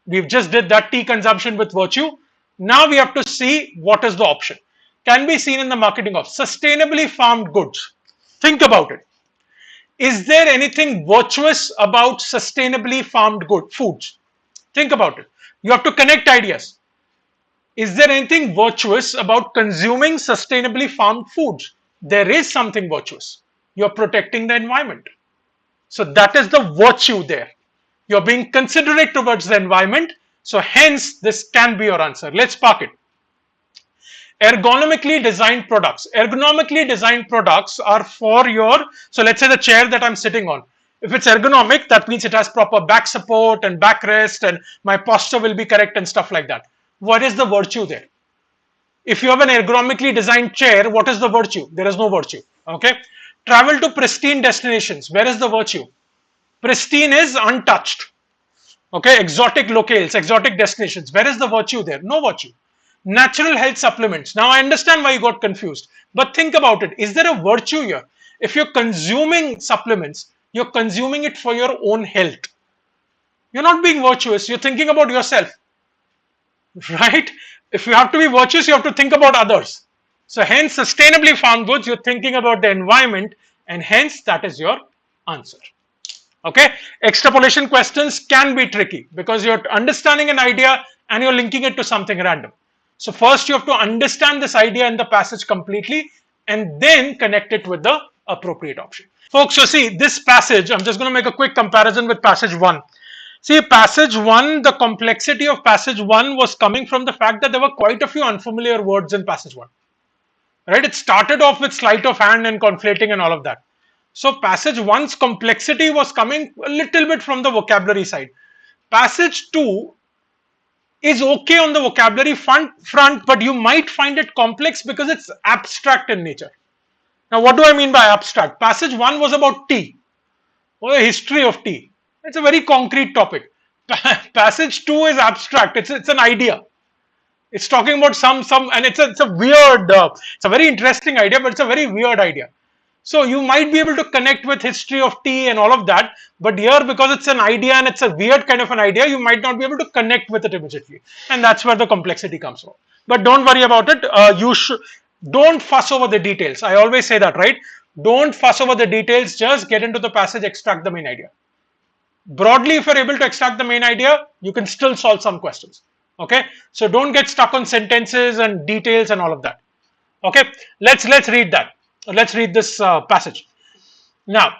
We've just did that, tea consumption with virtue. Now we have to see what is the option. Can be seen in the marketing of sustainably farmed goods. Think about it. Is there anything virtuous about sustainably farmed foods? Think about it. You have to connect ideas. Is there anything virtuous about consuming sustainably farmed foods? There is something virtuous. You're protecting the environment. So that is the virtue there. You're being considerate towards the environment. So hence this can be your answer. Let's park it. Ergonomically designed products. Ergonomically designed products are for your, so let's say the chair that I'm sitting on. If it's ergonomic, that means it has proper back support and backrest and my posture will be correct and stuff like that. What is the virtue there? If you have an ergonomically designed chair, what is the virtue? There is no virtue. Okay. Travel to pristine destinations. Where is the virtue? Pristine is untouched. Okay. Exotic locales, exotic destinations. Where is the virtue there? No virtue. Natural health supplements. Now I understand why you got confused. But think about it. Is there a virtue here? If you're consuming supplements, you're consuming it for your own health. You're not being virtuous. You're thinking about yourself. Right? If you have to be virtuous, you have to think about others. So hence sustainably farmed goods, you're thinking about the environment and hence that is your answer. Okay? Extrapolation questions can be tricky because you're understanding an idea and you're linking it to something random. So first you have to understand this idea in the passage completely and then connect it with the appropriate option. Folks, so see this passage, I'm just going to make a quick comparison with passage 1. See, passage 1, the complexity of passage 1 was coming from the fact that there were quite a few unfamiliar words in passage 1. Right? It started off with sleight of hand and conflating and all of that. So passage 1's complexity was coming a little bit from the vocabulary side. Passage 2 is okay on the vocabulary front, but you might find it complex because it's abstract in nature. Now, what do I mean by abstract? Passage 1 was about tea, or the history of tea. It's a very concrete topic. Passage 2 is abstract. It's an idea. It's talking about some, and it's a weird, it's a very interesting idea, but it's a very weird idea. So you might be able to connect with history of tea and all of that, but here because it's an idea and it's a weird kind of an idea, you might not be able to connect with it immediately, and that's where the complexity comes from. But don't worry about it. Don't fuss over the details. I always say that, right? Don't fuss over the details. Just get into the passage, extract the main idea. Broadly, if you're able to extract the main idea, you can still solve some questions. Okay, so don't get stuck on sentences and details and all of that. Okay, let's read that. Let's read this passage. Now,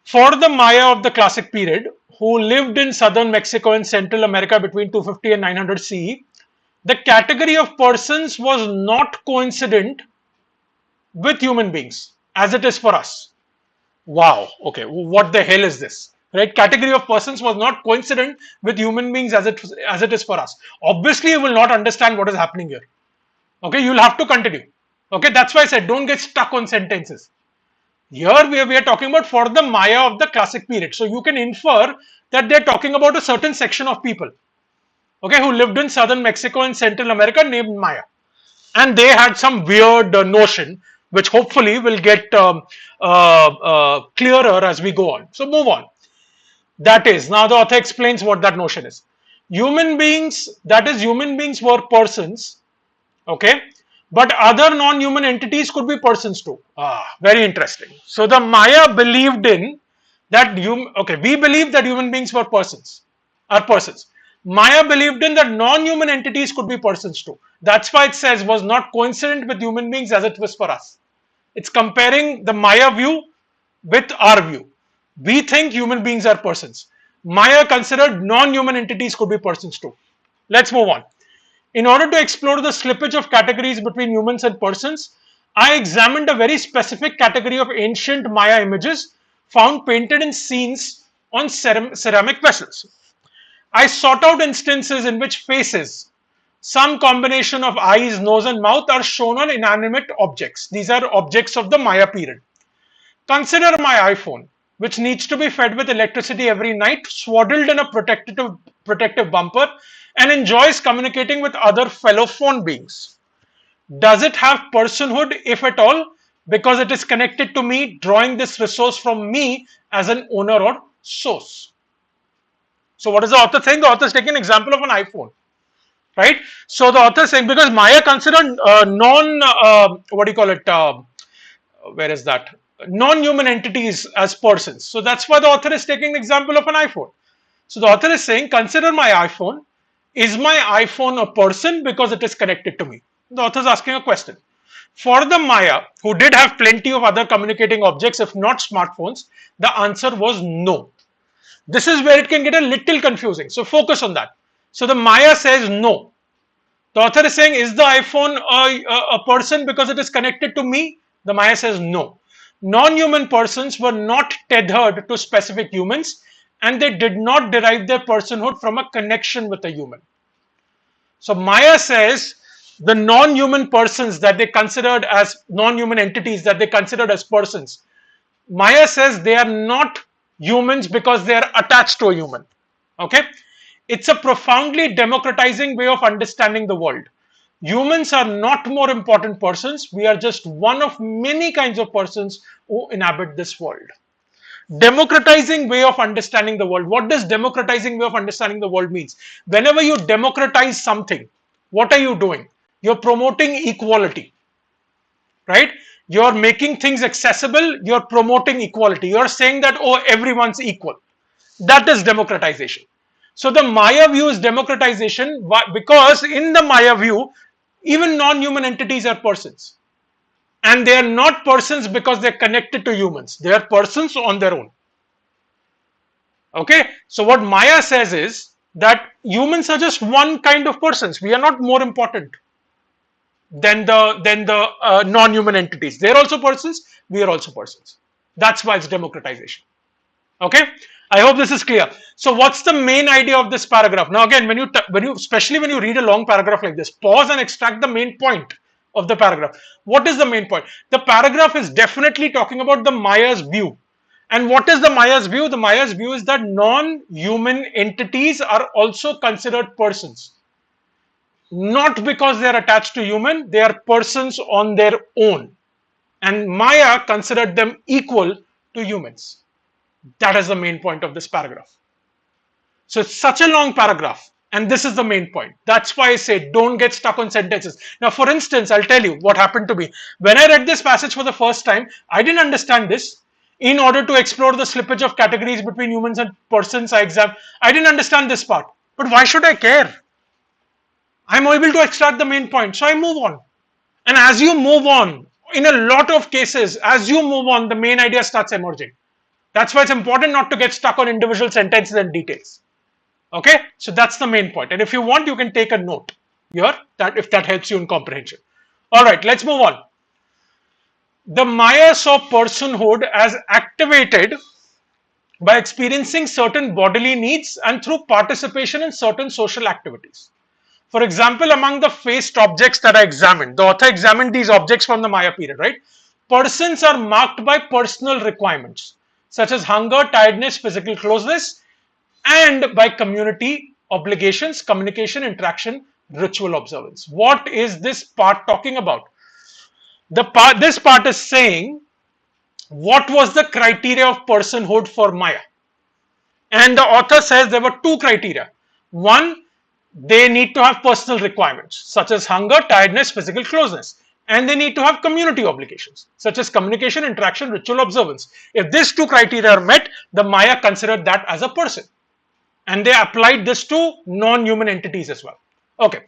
for the Maya of the classic period, who lived in southern Mexico and Central America between 250 and 900 CE, the category of persons was not coincident with human beings as it is for us. Wow, okay, what the hell is this? Right, category of persons was not coincident with human beings as it is for us. Obviously, you will not understand what is happening here. Okay, you'll have to continue. Okay, that's why I said don't get stuck on sentences. Here we are talking about for the Maya of the classic period. So you can infer that they're talking about a certain section of people, okay, who lived in southern Mexico and Central America named Maya. And they had some weird notion, which hopefully will get clearer as we go on. So move on. That is, now the author explains what that notion is. Human beings, that is, human beings were persons, okay, but other non-human entities could be persons too. Very interesting. So the Maya believed in that, we believe that human beings were persons, are persons. Maya believed in that non-human entities could be persons too. That's why it says was not coincident with human beings as it was for us. It's comparing the Maya view with our view. We think human beings are persons. Maya considered non-human entities could be persons too. Let's move on. In order to explore the slippage of categories between humans and persons, I examined a very specific category of ancient Maya images found painted in scenes on ceramic vessels. I sought out instances in which faces, some combination of eyes, nose, and mouth, are shown on inanimate objects. These are objects of the Maya period. Consider my iPhone, which needs to be fed with electricity every night, swaddled in a protective bumper, and enjoys communicating with other fellow phone beings. Does it have personhood, if at all, because it is connected to me, drawing this resource from me as an owner or source? So, what is the author saying? The author is taking an example of an iPhone, right? So, the author is saying because Maya considered what do you call it? Where is that? Non-human entities as persons. So, that's why the author is taking an example of an iPhone. So, the author is saying, consider my iPhone. Is my iPhone a person because it is connected to me? The author is asking a question. For the Maya, who did have plenty of other communicating objects, if not smartphones, the answer was no. This is where it can get a little confusing. So focus on that. So the Maya says no. The author is saying, is the iPhone a person because it is connected to me? The Maya says no. Non-human persons were not tethered to specific humans, and they did not derive their personhood from a connection with a human. So Maya says the non-human persons that they considered as non-human entities that they considered as persons, Maya says they are not humans because they are attached to a human. Okay? It's a profoundly democratizing way of understanding the world. Humans are not more important persons. We are just one of many kinds of persons who inhabit this world. Democratizing way of understanding the world. What does democratizing way of understanding the world means? Whenever you democratize something, what are you doing? You're promoting equality, right? You're making things accessible. You're promoting equality. You're saying that, oh, everyone's equal. That is democratization. So the Maya view is democratization because in the Maya view, even non-human entities are persons. And they are not persons because they're connected to humans. They are persons on their own. Okay, so what Maya says is that humans are just one kind of persons. We are not more important than the non-human entities. They're also persons. We are also persons. That's why it's democratization. Okay, I hope this is clear. So, what's the main idea of this paragraph? Now, again, when you especially when you read a long paragraph like this, pause and extract the main point of the paragraph. What is the main point? The paragraph is definitely talking about the Maya's view. And what is the Maya's view? The Maya's view is that non-human entities are also considered persons. Not because they are attached to human, they are persons on their own. And Maya considered them equal to humans. That is the main point of this paragraph. So it's such a long paragraph. And this is the main point. That's why I say don't get stuck on sentences. Now, for instance, I'll tell you what happened to me. When I read this passage for the first time, I didn't understand this. In order to explore the slippage of categories between humans and persons, I didn't understand this part. But why should I care? I'm able to extract the main point. So I move on. And as you move on, in a lot of cases, as you move on, the main idea starts emerging. That's why it's important not to get stuck on individual sentences and details. Okay, so that's the main point. And if you want, you can take a note here that if that helps you in comprehension. All right, let's move on. The Maya saw personhood as activated by experiencing certain bodily needs and through participation in certain social activities. For example, among the faced objects that I examined, the author examined these objects from the Maya period, right? Persons are marked by personal requirements such as hunger, tiredness, physical closeness, and by community obligations, communication, interaction, ritual observance. What is this part talking about? This part is saying what was the criteria of personhood for Maya. And the author says there were two criteria. One, they need to have personal requirements such as hunger, tiredness, physical closeness. And they need to have community obligations such as communication, interaction, ritual observance. If these two criteria are met, the Maya considered that as a person. And they applied this to non-human entities as well. Okay.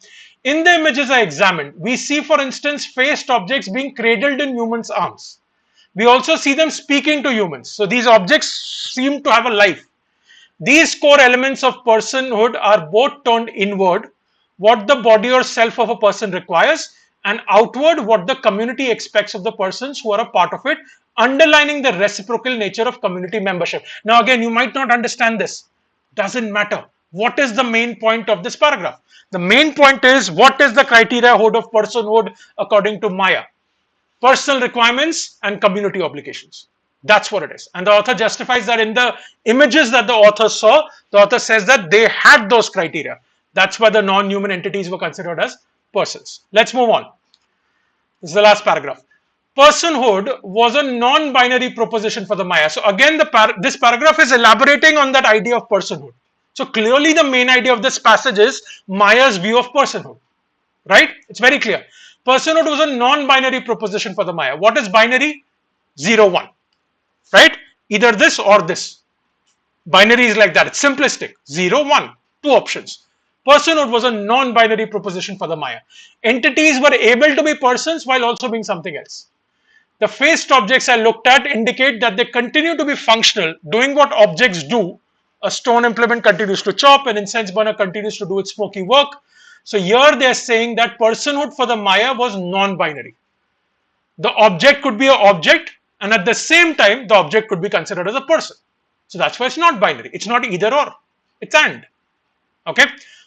In the images I examined, we see, for instance, faced objects being cradled in humans' arms. We also see them speaking to humans. So these objects seem to have a life. These core elements of personhood are both turned inward, what the body or self of a person requires, and outward, what the community expects of the persons who are a part of it, underlining the reciprocal nature of community membership. Now, again, you might not understand this. Doesn't matter. What is the main point of this paragraph? The main point is, what is the criteria of personhood according to Maya? Personal requirements and community obligations. That's what it is. And the author justifies that in the images that the author saw, the author says that they had those criteria. That's why the non-human entities were considered as persons. Let's move on. This is the last paragraph. Personhood was a non-binary proposition for the Maya. So again, this paragraph is elaborating on that idea of personhood. So clearly the main idea of this passage is Maya's view of personhood. Right? It's very clear. Personhood was a non-binary proposition for the Maya. What is binary? 0, 1. Right? Either this or this. Binary is like that. It's simplistic. 0, 1. Two options. Personhood was a non-binary proposition for the Maya. Entities were able to be persons while also being something else. The faced objects I looked at indicate that they continue to be functional, doing what objects do. A stone implement continues to chop, an incense burner continues to do its smoky work. So here they are saying that personhood for the Maya was non-binary. The object could be an object, and at the same time, the object could be considered as a person. So that's why it's not binary. It's not either or. It's and. Okay.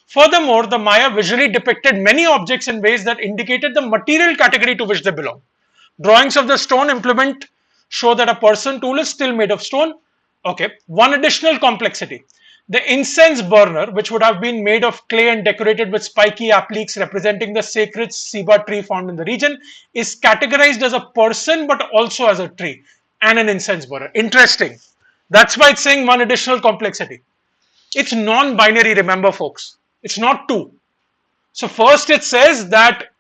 Furthermore, the Maya visually depicted many objects in ways that indicated the material category to which they belong. Drawings of the stone implement show that a person tool is still made of stone. Okay. One additional complexity. The incense burner, which would have been made of clay and decorated with spiky appliques representing the sacred ceiba tree found in the region, is categorized as a person but also as a tree and an incense burner. Interesting. That's why it's saying one additional complexity. It's non-binary, remember folks. It's not two. So first it says that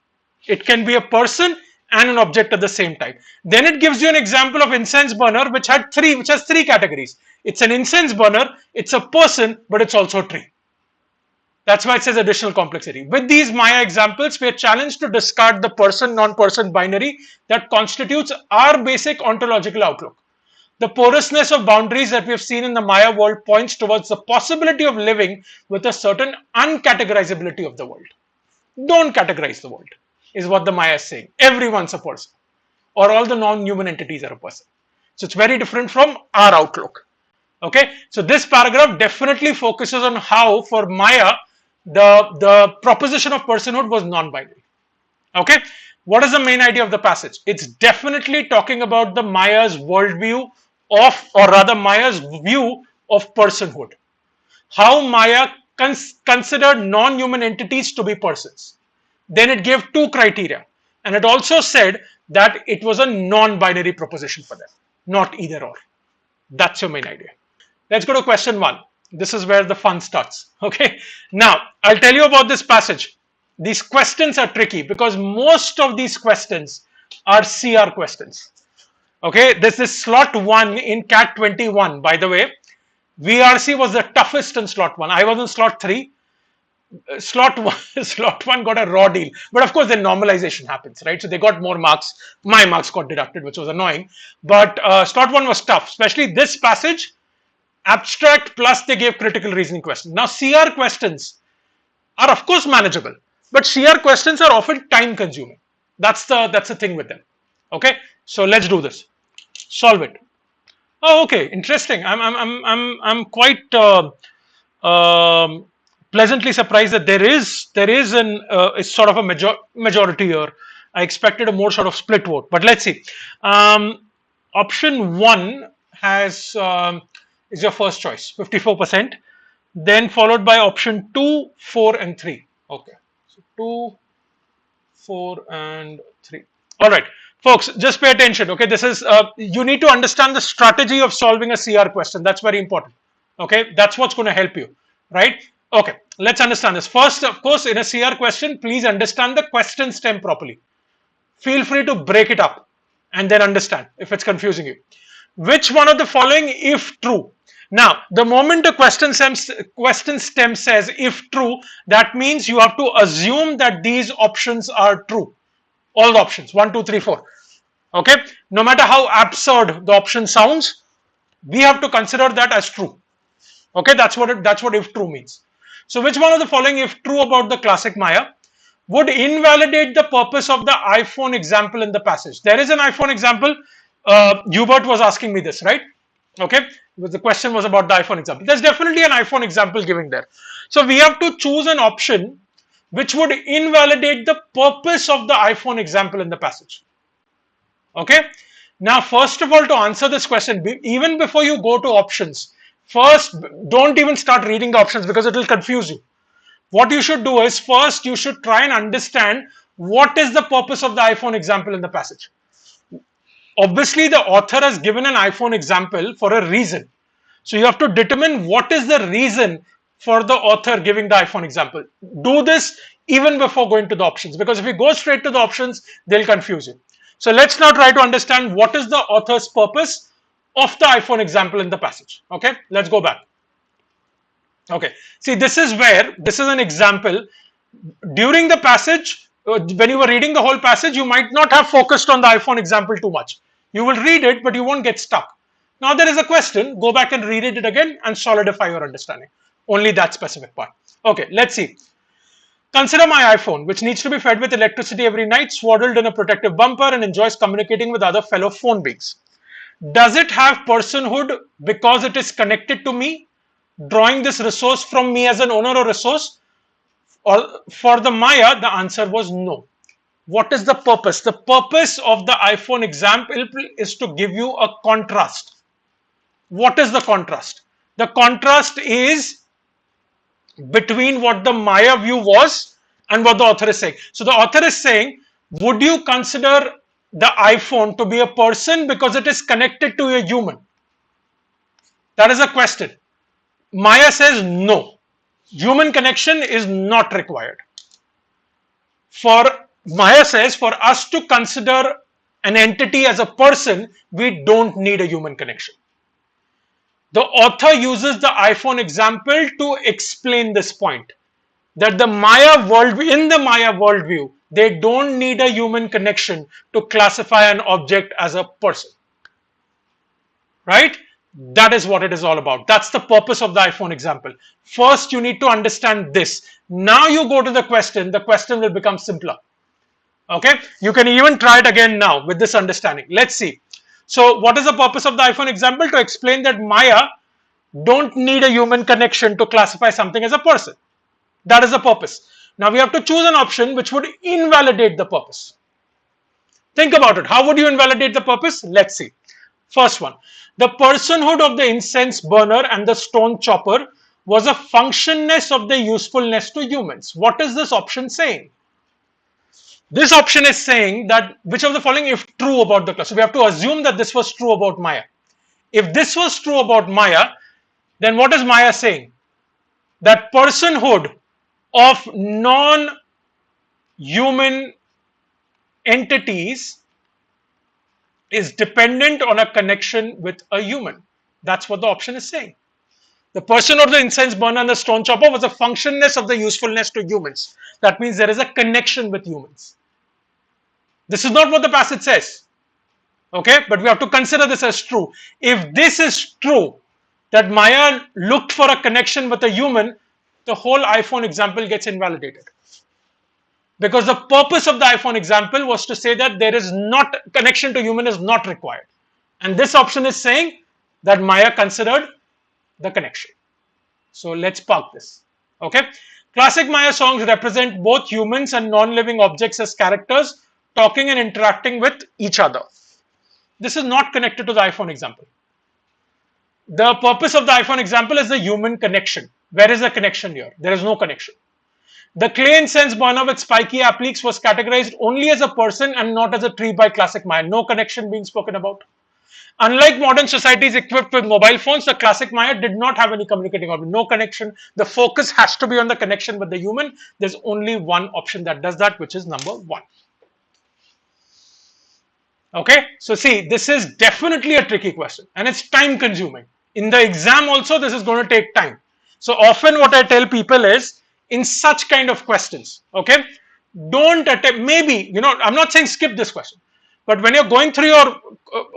it can be a person and an object at the same time. Then it gives you an example of incense burner which has three categories. It's an incense burner, it's a person, but it's also a tree. That's why it says additional complexity. With these Maya examples, we are challenged to discard the person, non-person binary that constitutes our basic ontological outlook. The porousness of boundaries that we have seen in the Maya world points towards the possibility of living with a certain uncategorizability of the world. Don't categorize the world, is what the Maya is saying. Everyone's a person, or all the non-human entities are a person. So it's very different from our outlook. Okay, so this paragraph definitely focuses on how, for Maya, the proposition of personhood was non-binary. Okay, what is the main idea of the passage? It's definitely talking about the Maya's worldview of, or rather Maya's view of personhood. How Maya considered non-human entities to be persons. Then it gave two criteria, and it also said that it was a non-binary proposition for them, not either or. That's your main idea. Let's go to question 1. This is where the fun starts. Okay. Now, I'll tell you about this passage. These questions are tricky because most of these questions are CR questions. Okay. This is slot 1 in CAT 21. By the way, VRC was the toughest in slot 1. I was in slot 3. Slot 1 got a raw deal. But of course, then normalization happens, right? So they got more marks. My marks got deducted, which was annoying. But slot 1 was tough, especially this passage. Abstract plus they gave critical reasoning questions. Now CR questions are of course manageable, but CR questions are often time consuming. That's the thing with them. Okay, so let's do this. Solve it. Oh, okay, interesting. I'm quite pleasantly surprised that there is it's sort of a majority here. I expected a more sort of split vote, but let's see. Option 1 has is your first choice, 54%. Then followed by option 2, 4, and 3. Okay, so 2, 4, and 3. All right, folks, just pay attention. Okay, this is you need to understand the strategy of solving a CR question. That's very important. Okay, that's what's going to help you, right? Okay, let's understand this. First, of course, in a CR question, please understand the question stem properly. Feel free to break it up and then understand if it's confusing you. Which one of the following, if true? Now, the moment the question stem says if true, that means you have to assume that these options are true. All the options, 1, 2, 3, 4. Okay, no matter how absurd the option sounds, we have to consider that as true. Okay, that's what if true means. So which one of the following, if true about the classic Maya, would invalidate the purpose of the iPhone example in the passage? There is an iPhone example. Hubert was asking me this, right? Okay, the question was about the iPhone example. There's definitely an iPhone example giving there. So we have to choose an option which would invalidate the purpose of the iPhone example in the passage. Okay. Now, first of all, to answer this question, even before you go to options, first, don't even start reading the options because it will confuse you. What you should do is first you should try and understand what is the purpose of the iPhone example in the passage. Obviously, the author has given an iPhone example for a reason. So you have to determine what is the reason for the author giving the iPhone example. Do this even before going to the options, because if you go straight to the options, they'll confuse you. So let's now try to understand what is the author's purpose of the iPhone example in the passage. Okay, let's go back. Okay, see, this is an example. During the passage, when you were reading the whole passage, you might not have focused on the iPhone example too much. You will read it, but you won't get stuck. Now there is a question, go back and read it again and solidify your understanding. Only that specific part. Okay, let's see. Consider my iPhone, which needs to be fed with electricity every night, swaddled in a protective bumper, and enjoys communicating with other fellow phone beings. Does it have personhood because it is connected to me, drawing this resource from me as an owner or resource? Or for the Maya, the answer was no. What is the purpose? The purpose of the iPhone example is to give you a contrast. What is the contrast? The contrast is between what the Maya view was and what the author is saying. So the author is saying, would you consider the iPhone to be a person because it is connected to a human? That is a question. Maya says no. Human connection is not required. Maya says for us to consider an entity as a person, we don't need a human connection. The author uses the iPhone example to explain this point, that in the Maya worldview, they don't need a human connection to classify an object as a person. Right? That is what it is all about. That's the purpose of the iPhone example. First, you need to understand this. Now you go to the question will become simpler. Okay? You can even try it again now with this understanding. Let's see. So what is the purpose of the iPhone example? To explain that Maya don't need a human connection to classify something as a person. That is the purpose. Now we have to choose an option which would invalidate the purpose. Think about it. How would you invalidate the purpose? Let's see. First one. The personhood of the incense burner and the stone chopper was a functionness of the usefulness to humans. What is this option saying? This option is saying that which of the following if true about the class. So we have to assume that this was true about Maya. If this was true about Maya, then what is Maya saying? That personhood of non-human entities is dependent on a connection with a human. That's what the option is saying. The person of the incense burner and the stone chopper was a functionness of the usefulness to humans. That means there is a connection with humans. This is not what the passage says. Okay, but we have to consider this as true. If this is true, that Maya looked for a connection with a human, the whole iPhone example gets invalidated. Because the purpose of the iPhone example was to say that there is not connection to human is not required. And this option is saying that Maya considered the connection. So let's park this. Okay. Classic Maya songs represent both humans and non-living objects as characters talking and interacting with each other. This is not connected to the iPhone example. The purpose of the iPhone example is the human connection. Where is the connection here? There is no connection. The clay incense burner with spiky appliques was categorized only as a person and not as a tree by classic Maya. No connection being spoken about. Unlike modern societies equipped with mobile phones, the classic Maya did not have any communicating object. No connection. The focus has to be on the connection with the human. There's only one option that does that, which is number 1. Okay, so see, this is definitely a tricky question and it's time consuming. In the exam also, this is going to take time. So often what I tell people is, in such kind of questions, okay, don't attempt, maybe, I'm not saying skip this question, but when you're going through your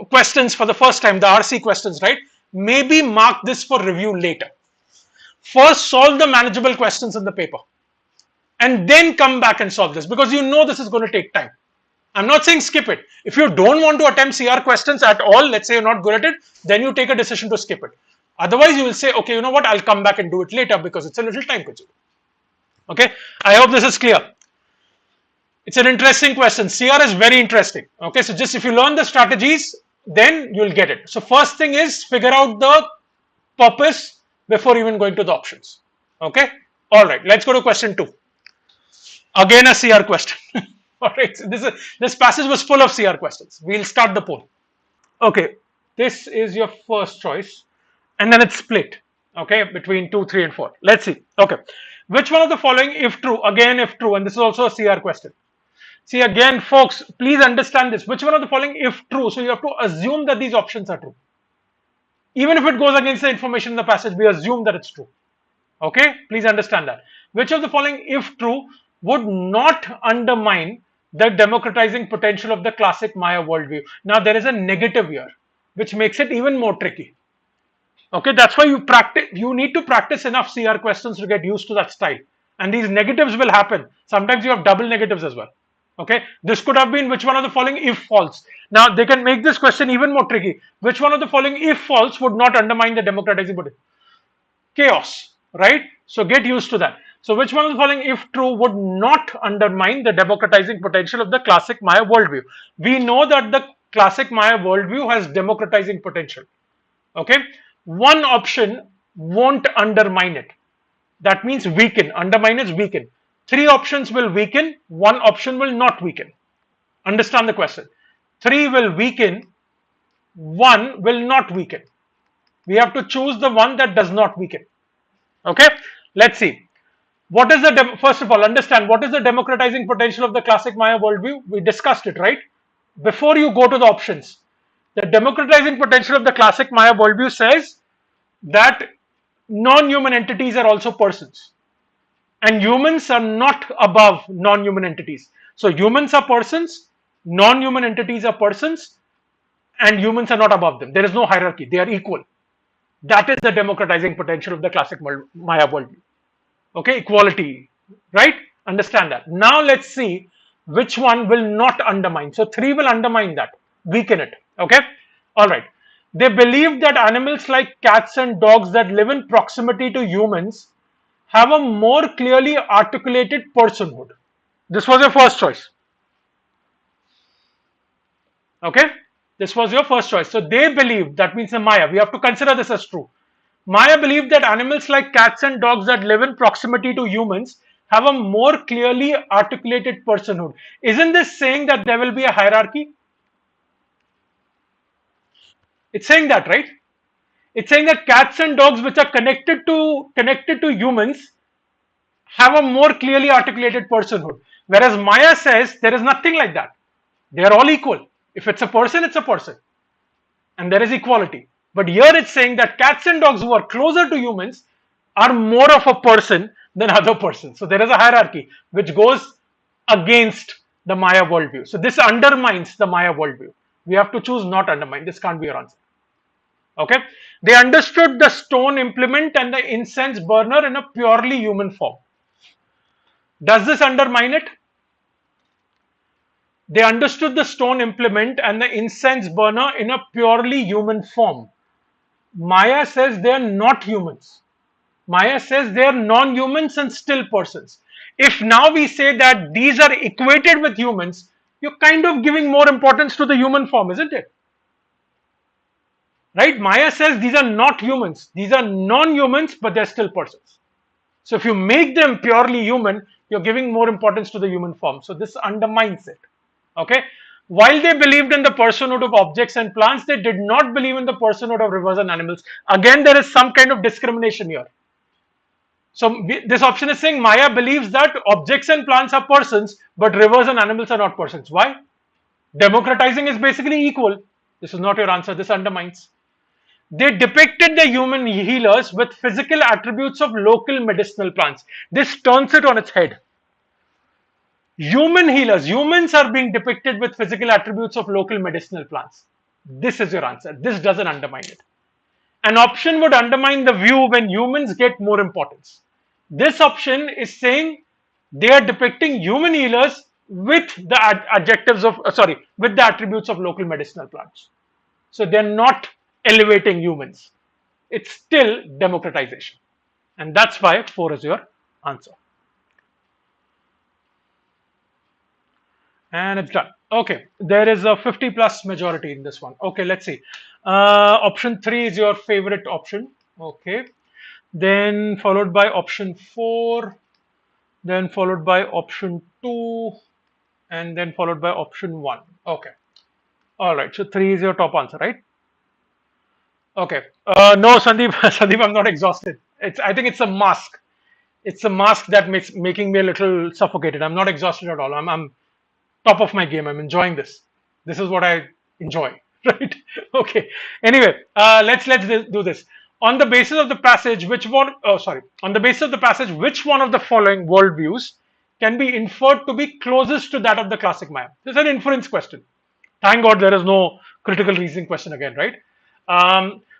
questions for the first time, the RC questions, right, maybe mark this for review later. First, solve the manageable questions in the paper and then come back and solve this, because this is going to take time. I'm not saying skip it. If you don't want to attempt CR questions at all, let's say you're not good at it, then you take a decision to skip it. Otherwise, you will say, okay, you know what, I'll come back and do it later because it's a little time consuming. Okay, I hope this is clear. It's an interesting question. CR is very interesting. Okay, so just if you learn the strategies, then you'll get it. So first thing is figure out the purpose before even going to the options. Okay, all right, let's go to question 2. Again, a CR question. All right, so this passage was full of CR questions. We'll start the poll. Okay, this is your first choice, and then it's split, okay, between 2, 3, and 4. Let's see. Okay, which one of the following, if true, again, if true, and this is also a CR question. See, again, folks, please understand this. Which one of the following, if true? So you have to assume that these options are true. Even if it goes against the information in the passage, we assume that it's true. Okay, please understand that. Which of the following, if true, would not undermine the democratizing potential of the classic Maya worldview? Now, there is a negative here, which makes it even more tricky. Okay, that's why you need to practice enough CR questions to get used to that style. And these negatives will happen. Sometimes you have double negatives as well. Okay, this could have been which one of the following if false. Now, they can make this question even more tricky. Which one of the following if false would not undermine the democratizing potential? Chaos, right? So get used to that. So which one of the following, if true, would not undermine the democratizing potential of the classic Maya worldview? We know that the classic Maya worldview has democratizing potential. Okay, one option won't undermine it. That means weaken. Undermine is weaken. 3 options will weaken. 1 option will not weaken. Understand the question. 3 will weaken. 1 will not weaken. We have to choose the one that does not weaken. Okay, let's see. What is the first of all, understand what is the democratizing potential of the classic Maya worldview? We discussed it, right? Before you go to the options, the democratizing potential of the classic Maya worldview says that non-human entities are also persons, and humans are not above non-human entities. So humans are persons, non-human entities are persons, and humans are not above them. There is no hierarchy. They are equal. That is the democratizing potential of the classic Maya worldview. Okay, equality, right? Understand that. Now let's see which one will not undermine. So 3 will undermine that, weaken it. Okay, all right. They believe that animals like cats and dogs that live in proximity to humans have a more clearly articulated personhood. This was your first choice. Okay, this was your first choice. So they believe, that means the Maya, we have to consider this as true. Maya believed that animals like cats and dogs that live in proximity to humans have a more clearly articulated personhood. Isn't this saying that there will be a hierarchy? It's saying that, right? It's saying that cats and dogs which are connected to humans have a more clearly articulated personhood. Whereas Maya says there is nothing like that. They are all equal. If it's a person, it's a person. And there is equality. But here it's saying that cats and dogs who are closer to humans are more of a person than other persons. So there is a hierarchy which goes against the Maya worldview. So this undermines the Maya worldview. We have to choose not undermine. This can't be your answer. Okay. They understood the stone implement and the incense burner in a purely human form. Does this undermine it? They understood the stone implement and the incense burner in a purely human form. Maya says they are not humans. Maya says they are non-humans and still persons. If now we say that these are equated with humans, you're kind of giving more importance to the human form, isn't it? Right? Maya says these are not humans. These are non-humans, but they're still persons. So if you make them purely human, you're giving more importance to the human form. So this undermines it. Okay? While they believed in the personhood of objects and plants, they did not believe in the personhood of rivers and animals. Again, there is some kind of discrimination here. So this option is saying Maya believes that objects and plants are persons, but rivers and animals are not persons. Why? Democratizing is basically equal. This is not your answer. This undermines. They depicted the human healers with physical attributes of local medicinal plants. This turns it on its head. Human healers, humans are being depicted with physical attributes of local medicinal plants. This is your answer. This doesn't undermine it. An option would undermine the view when humans get more importance. This option is saying they are depicting human healers with the adjectives of, with the attributes of local medicinal plants. So they're not elevating humans. It's still democratization. And that's why 4 is your answer. And it's done. Okay, there is a 50 plus majority in this one. Okay, let's see. Option 3 is your favorite option. Okay, then followed by option 4, then followed by option 2, and then followed by option 1. Okay, all right, so 3 is your top answer, right? Okay, no, Sandeep, Sandeep, I'm not exhausted. I think it's a mask. It's a mask that makes making me a little suffocated. I'm not exhausted at all. I'm top of my game. I'm enjoying this. This is what I enjoy, right? Okay. Anyway, let's do this. On the basis of the passage, on the basis of the passage, which one of the following worldviews can be inferred to be closest to that of the classic Maya? This is an inference question. Thank God there is no critical reasoning question again, right?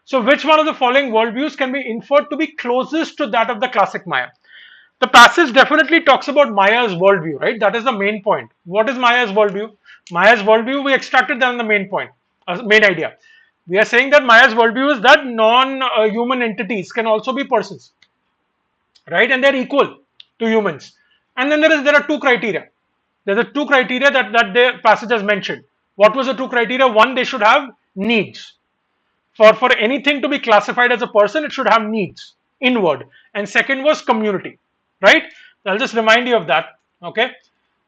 So which one of the following worldviews can be inferred to be closest to that of the classic Maya? The passage definitely talks about Maya's worldview, right? That is the main point. What is Maya's worldview? Maya's worldview, we extracted that in the main point, main idea. We are saying that Maya's worldview is that non-human entities can also be persons, right? And they're equal to humans. And then there are two criteria. There are two criteria that the passage has mentioned. What was the two criteria? One, they should have needs. For anything to be classified as a person, it should have needs, inward. And second was community, right? I'll just remind you of that. Okay.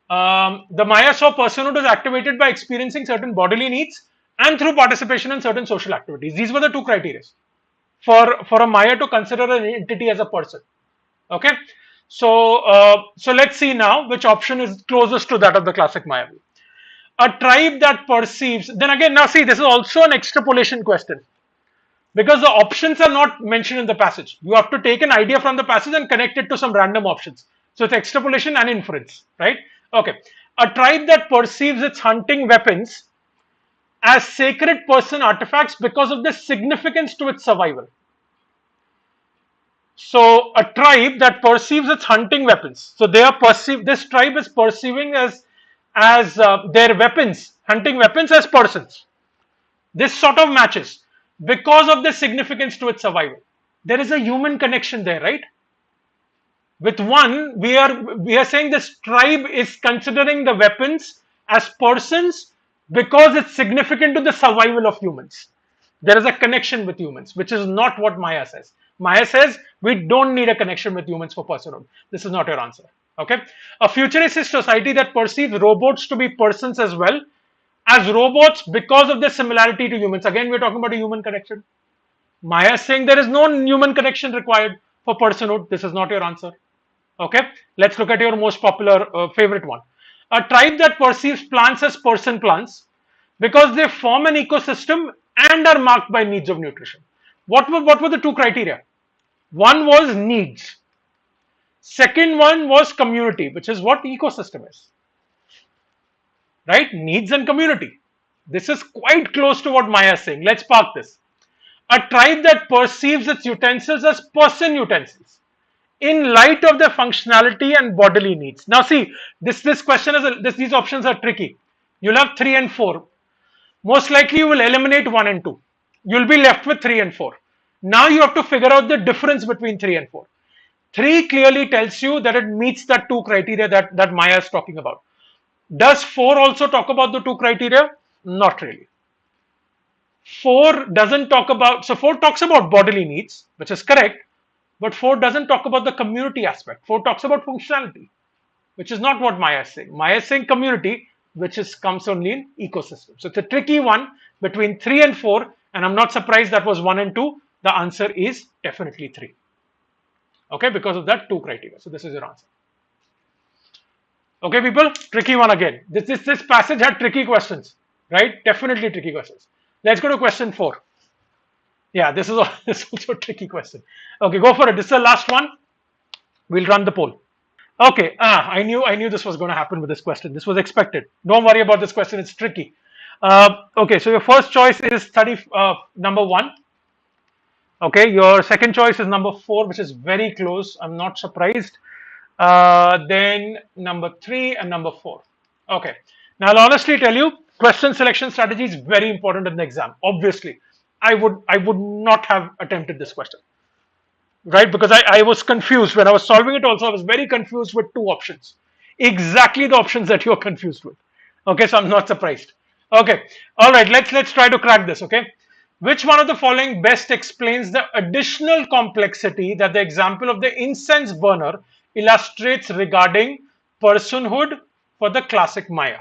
The Maya saw personhood was activated by experiencing certain bodily needs and through participation in certain social activities. These were the two criteria for a Maya to consider an entity as a person. Okay. So let's see now which option is closest to that of the classic Maya view. A tribe that perceives, then again, now see, this is also an extrapolation question because the options are not mentioned in the passage. You have to take an idea from the passage and connect it to some random options. So it's extrapolation and inference, right? Okay. A tribe that perceives its hunting weapons as sacred person artifacts because of the significance to its survival. So a tribe that perceives its hunting weapons. So this tribe is perceiving as their weapons, hunting weapons, as persons. This sort of matches because of the significance to its survival. There is a human connection there, right? With one, we are saying this tribe is considering the weapons as persons because it's significant to the survival of humans. There is a connection with humans, which is not what Maya says. Maya says we don't need a connection with humans for personhood. This is not your answer. Okay. A futuristic society that perceives robots to be persons as well as robots because of their similarity to humans. Again, we're talking about a human connection. Maya is saying there is no human connection required for personhood. This is not your answer. Okay. Let's look at your most popular favorite one. A tribe that perceives plants as person plants because they form an ecosystem and are marked by needs of nutrition. What were the two criteria? One was needs. Second one was community, which is what ecosystem is. Right? Needs and community. This is quite close to what Maya is saying. Let's park this. A tribe that perceives its utensils as person utensils in light of their functionality and bodily needs. Now see, this question is these options are tricky. You'll have 3 and 4. Most likely you will eliminate 1 and 2. You'll be left with 3 and 4. Now you have to figure out the difference between 3 and 4. 3 clearly tells you that it meets the two criteria that Maya is talking about. Does 4 also talk about the two criteria? Not really. 4 doesn't talk about, so 4 talks about bodily needs, which is correct, but 4 doesn't talk about the community aspect. 4 talks about functionality, which is not what Maya is saying. Maya is saying community, which comes only in ecosystem. So it's a tricky one between 3 and 4, and I'm not surprised that was 1 and 2. The answer is definitely 3. Okay, because of that two criteria. So this is your answer. Okay, people, tricky one again. This passage had tricky questions, right? Definitely tricky questions. Let's go to question 4. Yeah, this is this is also a tricky question. Okay, go for it. This is the last one. We'll run the poll. Okay, I knew this was going to happen with this question. This was expected. Don't worry about this question. It's tricky. Okay, so your first choice is study number 1. Okay, your second choice is number 4, which is very close. I'm not surprised. Then number 3 and number 4. Okay, now I'll honestly tell you, question selection strategy is very important in the exam. Obviously, I would not have attempted this question, right? Because I was confused when I was solving it. Also, I was very confused with 2 options, exactly the options that you're confused with. Okay, so I'm not surprised. Okay, all right. Let's try to crack this. Okay, which one of the following best explains the additional complexity that the example of the incense burner illustrates regarding personhood for the classic Maya?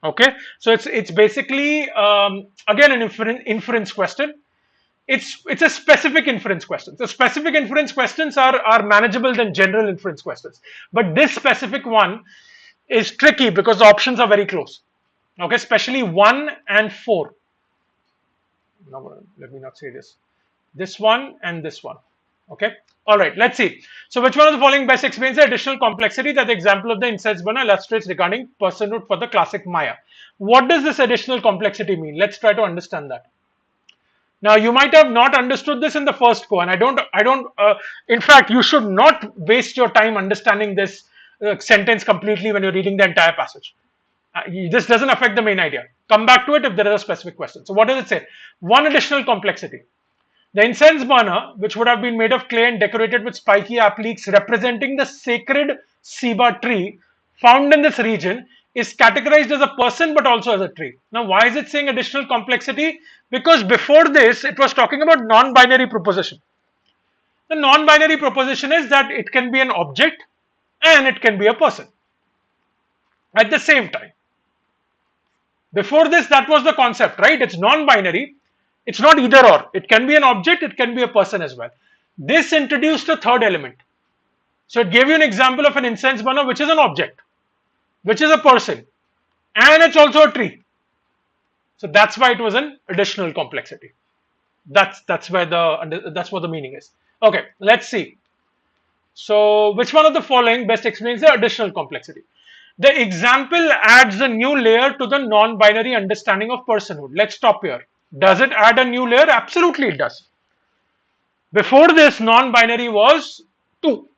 Okay, so it's basically again an inference question. It's a specific inference question. So specific inference questions are manageable than general inference questions, but this specific one is tricky because the options are very close. Okay, especially 1 and 4. No, let me not say this one and this one. Okay, all right, let's see. So which one of the following best explains the additional complexity that the example of the incense burner illustrates regarding personhood for the classic Maya? What does this additional complexity mean? Let's try to understand that. Now you might have not understood this in the first go, and in fact, you should not waste your time understanding this sentence completely when you're reading the entire passage. This doesn't affect the main idea. Come back to it if there is a specific question. So what does it say? One additional complexity. The incense burner, which would have been made of clay and decorated with spiky appliques representing the sacred ceiba tree found in this region, is categorized as a person but also as a tree. Now, why is it saying additional complexity? Because before this, it was talking about non-binary proposition. The non-binary proposition is that it can be an object and it can be a person at the same time. Before this, that was the concept, right? It's non-binary. It's not either or. It can be an object, it can be a person as well. This introduced a third element. So it gave you an example of an incense burner, which is an object, which is a person, and it's also a tree. So that's why it was an additional complexity. That's what the meaning is. Okay, let's see. So which one of the following best explains the additional complexity? The example adds a new layer to the non-binary understanding of personhood. Let's stop here. Does it add a new layer? Absolutely it does. Before this, non-binary was 2.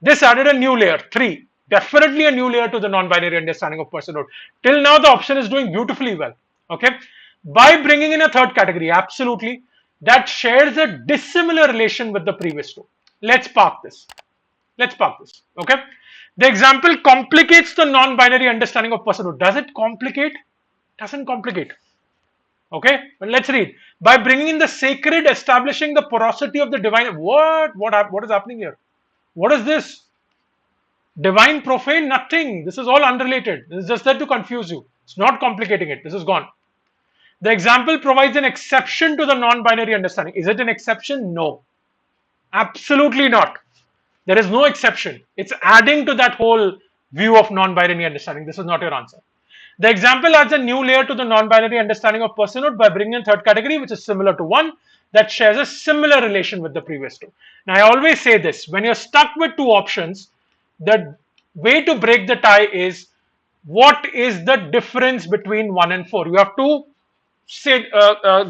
This added a new layer, 3. Definitely a new layer to the non-binary understanding of personhood. Till now, the option is doing beautifully well. Okay. By bringing in a third category, absolutely, that shares a dissimilar relation with the previous 2. Let's park this. Okay. The example complicates the non-binary understanding of personhood. Does it complicate? Doesn't complicate. Okay, but let's read. By bringing in the sacred, establishing the porosity of the divine. What is happening here? What is this? Divine, profane, nothing. This is all unrelated. This is just there to confuse you. It's not complicating it. This is gone. The example provides an exception to the non-binary understanding. Is it an exception? No. Absolutely not. There is no exception. It's adding to that whole view of non-binary understanding. This is not your answer. The example adds a new layer to the non-binary understanding of personhood by bringing in third category, which is similar to 1, that shares a similar relation with the previous 2. Now, I always say this, when you're stuck with 2 options, the way to break the tie is, what is the difference between 1 and 4? You have to say,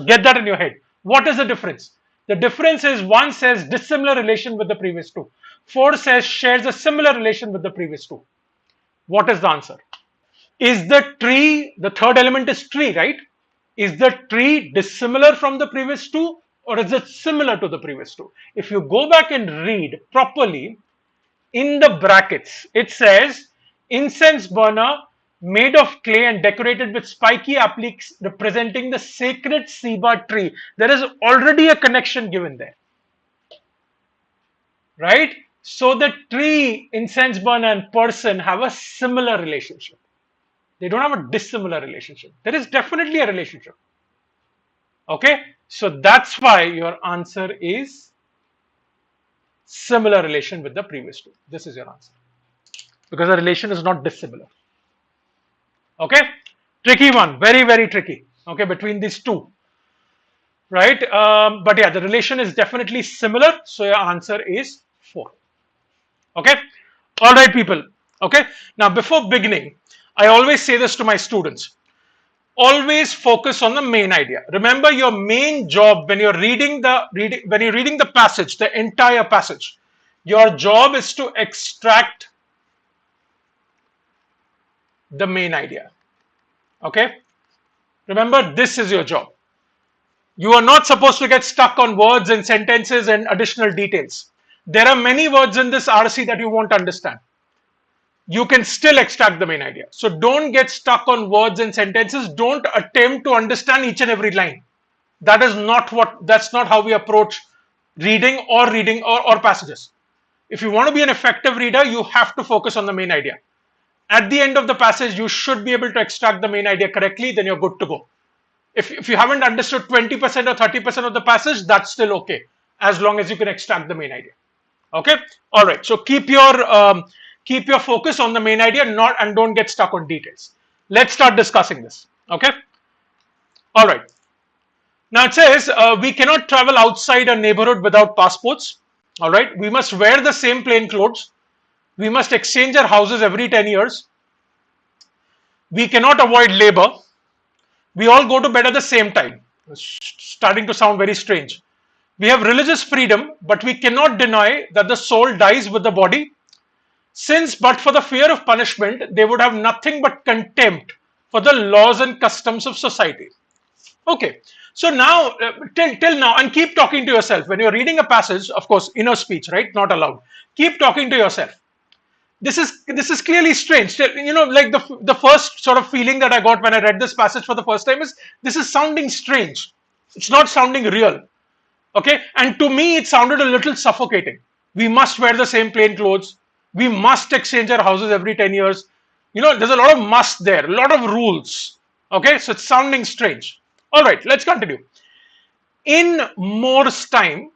get that in your head. What is the difference? The difference is 1 says dissimilar relation with the previous 2. 4 says shares a similar relation with the previous 2. What is the answer? Is the tree, the third element is tree, right? Is the tree dissimilar from the previous 2 or is it similar to the previous 2? If you go back and read properly, in the brackets, it says incense burner made of clay and decorated with spiky appliques representing the sacred ceiba tree. There is already a connection given there, right? So the tree, incense burner and person have a similar relationship. They don't have a dissimilar relationship. There is definitely a relationship. Okay, so that's why your answer is similar relation with the previous 2. This is your answer, because the relation is not dissimilar. Okay, tricky one, very, very tricky. Okay, between these 2. right? But yeah, the relation is definitely similar. So your answer is 4. Okay. All right, people. Okay. Now, before beginning, I always say this to my students. Always focus on the main idea. Remember, your main job when you're reading the passage, the entire passage, your job is to extract the main idea. Okay. Remember, this is your job. You are not supposed to get stuck on words and sentences and additional details. There are many words in this RC that you won't understand. You can still extract the main idea. So don't get stuck on words and sentences. Don't attempt to understand each and every line. That's not how we approach reading or passages. If you want to be an effective reader, you have to focus on the main idea. At the end of the passage, you should be able to extract the main idea correctly, then you're good to go. If you haven't understood 20% or 30% of the passage, that's still okay, as long as you can extract the main idea. Okay. All right. So keep your focus on the main idea, and don't get stuck on details. Let's start discussing this. Okay. All right. Now it says we cannot travel outside a neighborhood without passports. All right. We must wear the same plain clothes. We must exchange our houses every 10 years. We cannot avoid labor. We all go to bed at the same time. It's starting to sound very strange. We have religious freedom, but we cannot deny that the soul dies with the body. Since, but for the fear of punishment, they would have nothing but contempt for the laws and customs of society. Okay, so now, till now, and keep talking to yourself. When you're reading a passage, of course, inner speech, right? Not aloud. Keep talking to yourself. This is clearly strange. You know, like the first sort of feeling that I got when I read this passage for the first time is this is sounding strange. It's not sounding real. Okay, and to me it sounded a little suffocating. We must wear the same plain clothes. We must exchange our houses every 10 years. You know, there's a lot of must there, a lot of rules. Okay, so it's sounding strange. All right, let's continue. In Moore's time,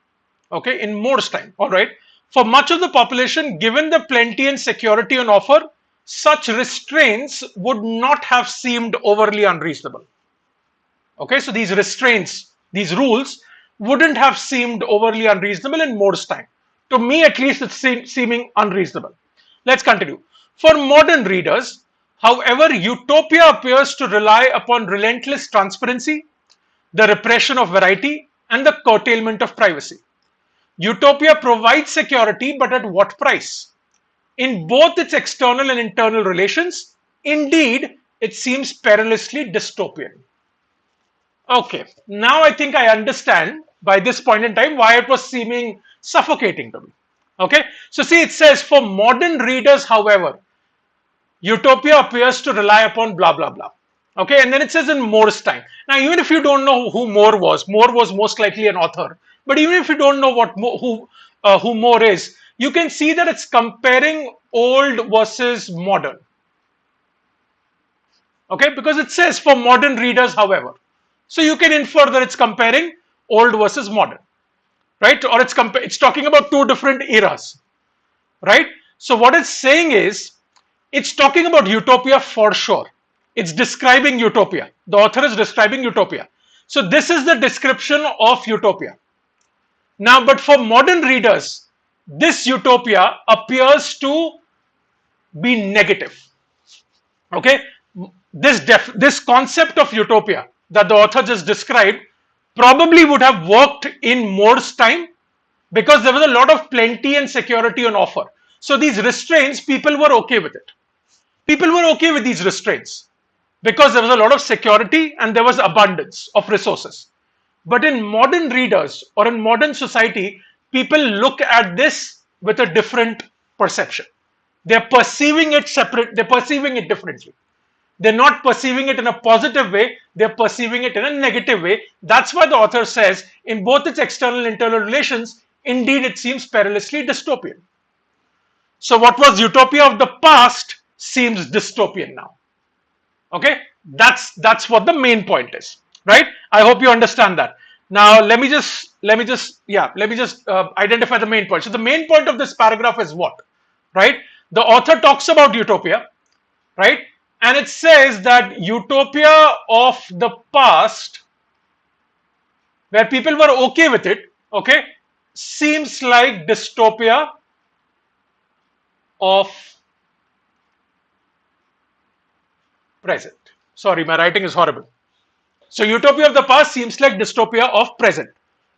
okay, in Moore's time, all right, for much of the population, given the plenty and security on offer, such restraints would not have seemed overly unreasonable. Okay, so these restraints, these rules, wouldn't have seemed overly unreasonable in Moore's time. To me, at least, it's seeming unreasonable. Let's continue. For modern readers, however, Utopia appears to rely upon relentless transparency, the repression of variety, and the curtailment of privacy. Utopia provides security, but at what price? In both its external and internal relations, indeed, it seems perilously dystopian. Okay, now I think I understand by this point in time why it was seeming suffocating to me. Okay, so see, it says for modern readers, however, Utopia appears to rely upon blah blah blah. Okay, and then it says in Moore's time. Now, even if you don't know who Moore was most likely an author. But even if you don't know who Moore is, you can see that it's comparing old versus modern. Okay, because it says for modern readers, however. So you can infer that it's comparing old versus modern, right? Or it's talking about two different eras, right? So what it's saying is, it's talking about Utopia for sure. It's describing Utopia. The author is describing Utopia. So this is the description of Utopia. Now, but for modern readers, this Utopia appears to be negative. Okay, this concept of Utopia that the author just described probably would have worked in Moore's time because there was a lot of plenty and security on offer. So these restraints, people were okay with it. People were okay with these restraints because there was a lot of security and there was abundance of resources. But in modern readers or in modern society, people look at this with a different perception. They're perceiving it separate, they're perceiving it differently. They're not perceiving it in a positive way, they're perceiving it in a negative way. That's why the author says, in both its external and internal relations, indeed it seems perilously dystopian. So what was Utopia of the past seems dystopian now. Okay, that's what the main point is, right? I hope you understand that. Now let me just identify the main point. So the main point of this paragraph is what, right? The author talks about Utopia, right? And it says that Utopia of the past, where people were okay with it, okay, seems like dystopia of present. Sorry, my writing is horrible. So utopia of the past seems like dystopia of present,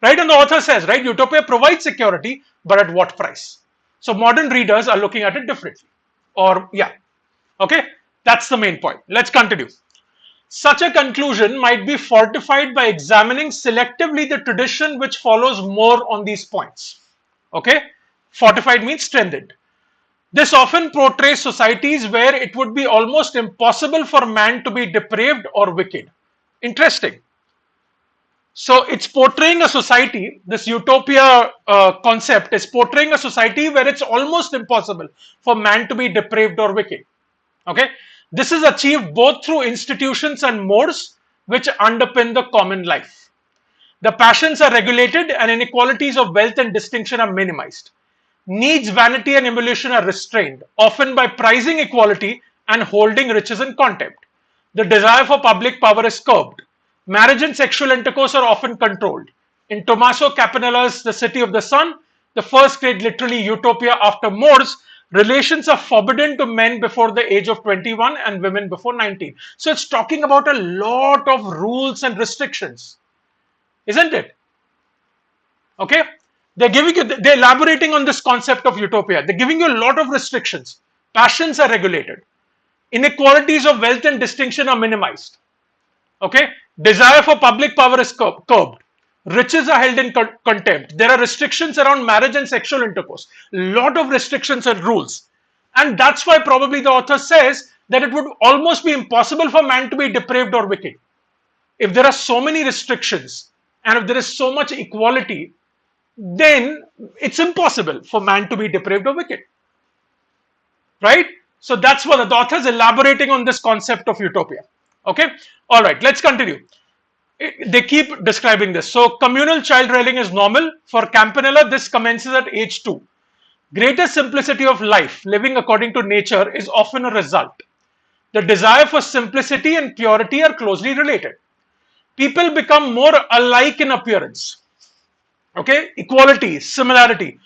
right? And the author says, right, utopia provides security, but at what price? So modern readers are looking at it differently. Or, yeah, okay, that's the main point. Let's continue. Such a conclusion might be fortified by examining selectively the tradition which follows more on these points. Okay, fortified means strengthened. This often portrays societies where it would be almost impossible for man to be depraved or wicked. Interesting. So it's portraying a society, this utopia concept is portraying a society where it's almost impossible for man to be depraved or wicked. Okay, this is achieved both through institutions and modes which underpin the common life. The passions are regulated and inequalities of wealth and distinction are minimized. Needs, vanity, and emulation are restrained, often by prizing equality and holding riches in contempt. The desire for public power is curbed. Marriage and sexual intercourse are often controlled. In Tommaso Campanella's The City of the Sun, the first great literary utopia after More's, relations are forbidden to men before the age of 21 and women before 19. So it's talking about a lot of rules and restrictions, isn't it? Okay, they're elaborating on this concept of utopia. They're giving you a lot of restrictions. Passions are regulated. Inequalities of wealth and distinction are minimized. Okay, desire for public power is curbed. Riches are held in contempt. There are restrictions around marriage and sexual intercourse. Lot of restrictions and rules. And that's why probably the author says that it would almost be impossible for man to be depraved or wicked. If there are so many restrictions and if there is so much equality, then it's impossible for man to be depraved or wicked. Right? So that's what the author is elaborating on this concept of utopia. Okay? All right, let's continue. They keep describing this. So communal child rearing is normal. For Campanella, this commences at age 2. Greater simplicity of life, living according to nature, is often a result. The desire for simplicity and purity are closely related. People become more alike in appearance. Okay, equality, similarity.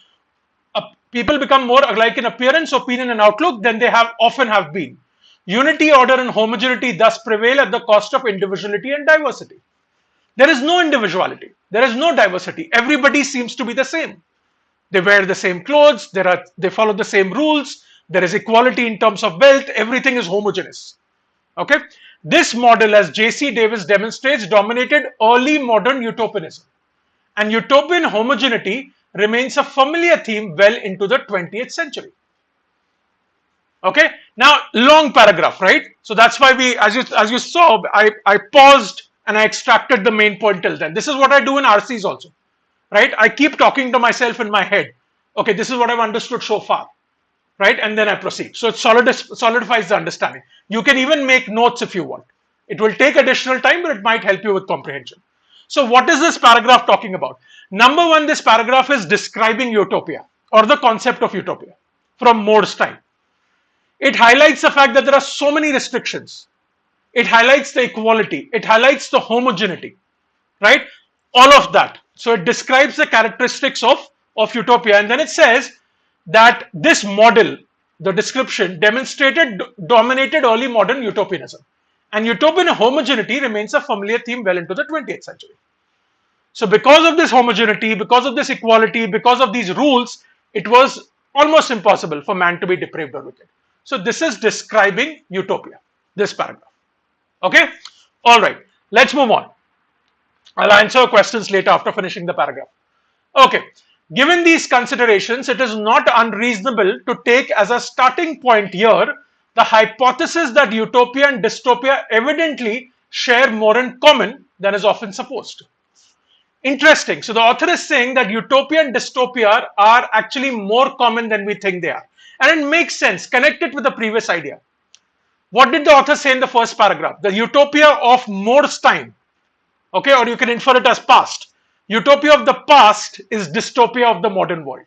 People become more alike in appearance, opinion, and outlook than they often have been. Unity, order, and homogeneity thus prevail at the cost of individuality and diversity. There is no individuality. There is no diversity. Everybody seems to be the same. They wear the same clothes. They follow the same rules. There is equality in terms of wealth. Everything is homogeneous. Okay. This model, as J.C. Davis demonstrates, dominated early modern utopianism. And utopian homogeneity remains a familiar theme well into the 20th century. Okay. Now, long paragraph, right? So that's why as you saw, I paused and I extracted the main point till then. This is what I do in RCs also, right? I keep talking to myself in my head. Okay, this is what I've understood so far, right? And then I proceed. So it solidifies the understanding. You can even make notes if you want. It will take additional time, but it might help you with comprehension. So what is this paragraph talking about? Number one, this paragraph is describing utopia or the concept of utopia from More's time. It highlights the fact that there are so many restrictions. It highlights the equality. It highlights the homogeneity, right? All of that. So it describes the characteristics of utopia. And then it says that this model, the description, dominated early modern utopianism. And utopian homogeneity remains a familiar theme well into the 20th century. So because of this homogeneity, because of this equality, because of these rules, it was almost impossible for man to be depraved or wicked. So this is describing utopia, this paragraph. Okay? All right. Let's move on. I'll answer questions later after finishing the paragraph. Okay. Given these considerations, it is not unreasonable to take as a starting point here the hypothesis that utopia and dystopia evidently share more in common than is often supposed. Interesting. So the author is saying that utopia and dystopia are actually more common than we think they are. And it makes sense. Connect it with the previous idea. What did the author say in the first paragraph? The utopia of More's time. Okay, or you can infer it as past. Utopia of the past is dystopia of the modern world.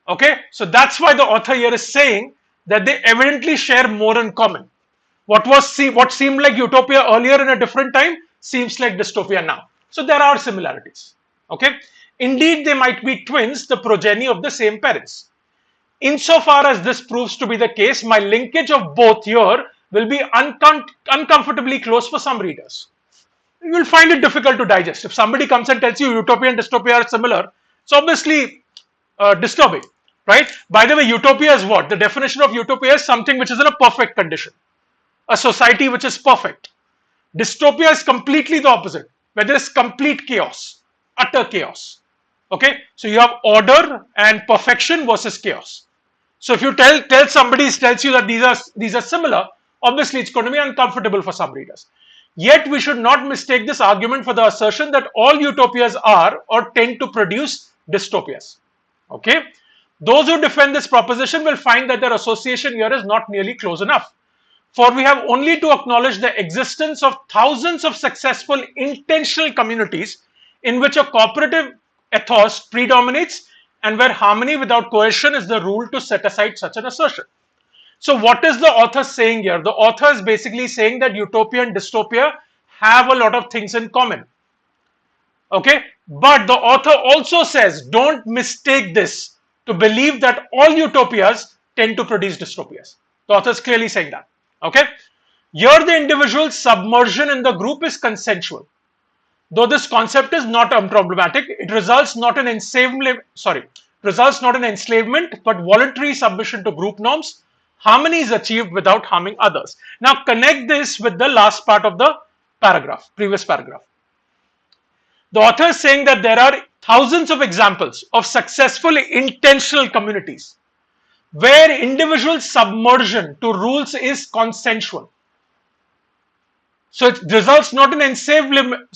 Okay, so that's why the author here is saying that they evidently share more in common. What seemed like utopia earlier in a different time seems like dystopia now. So there are similarities. Okay. Indeed, they might be twins, the progeny of the same parents. Insofar as this proves to be the case, my linkage of both here will be uncomfortably close for some readers. You will find it difficult to digest. If somebody comes and tells you utopia and dystopia are similar, it's obviously disturbing, right? By the way, utopia is what? The definition of utopia is something which is in a perfect condition, a society which is perfect. Dystopia is completely the opposite, where there is complete chaos, utter chaos. Okay, so you have order and perfection versus chaos. So if you tell somebody tells you that these are similar, obviously it's going to be uncomfortable for some readers. Yet we should not mistake this argument for the assertion that all utopias are or tend to produce dystopias. Okay, those who defend this proposition will find that their association here is not nearly close enough. For we have only to acknowledge the existence of thousands of successful intentional communities in which a cooperative ethos predominates and where harmony without coercion is the rule to set aside such an assertion. So what is the author saying here? The author is basically saying that utopia and dystopia have a lot of things in common. Okay, but the author also says don't mistake this to believe that all utopias tend to produce dystopias. The author is clearly saying that. Okay, here the individual submersion in the group is consensual. Though this concept is not unproblematic, it results not in enslavement, but voluntary submission to group norms. Harmony is achieved without harming others. Now connect this with the last part of the paragraph, previous paragraph. The author is saying that there are thousands of examples of successful intentional communities where individual submersion to rules is consensual. So it results not in enslavement,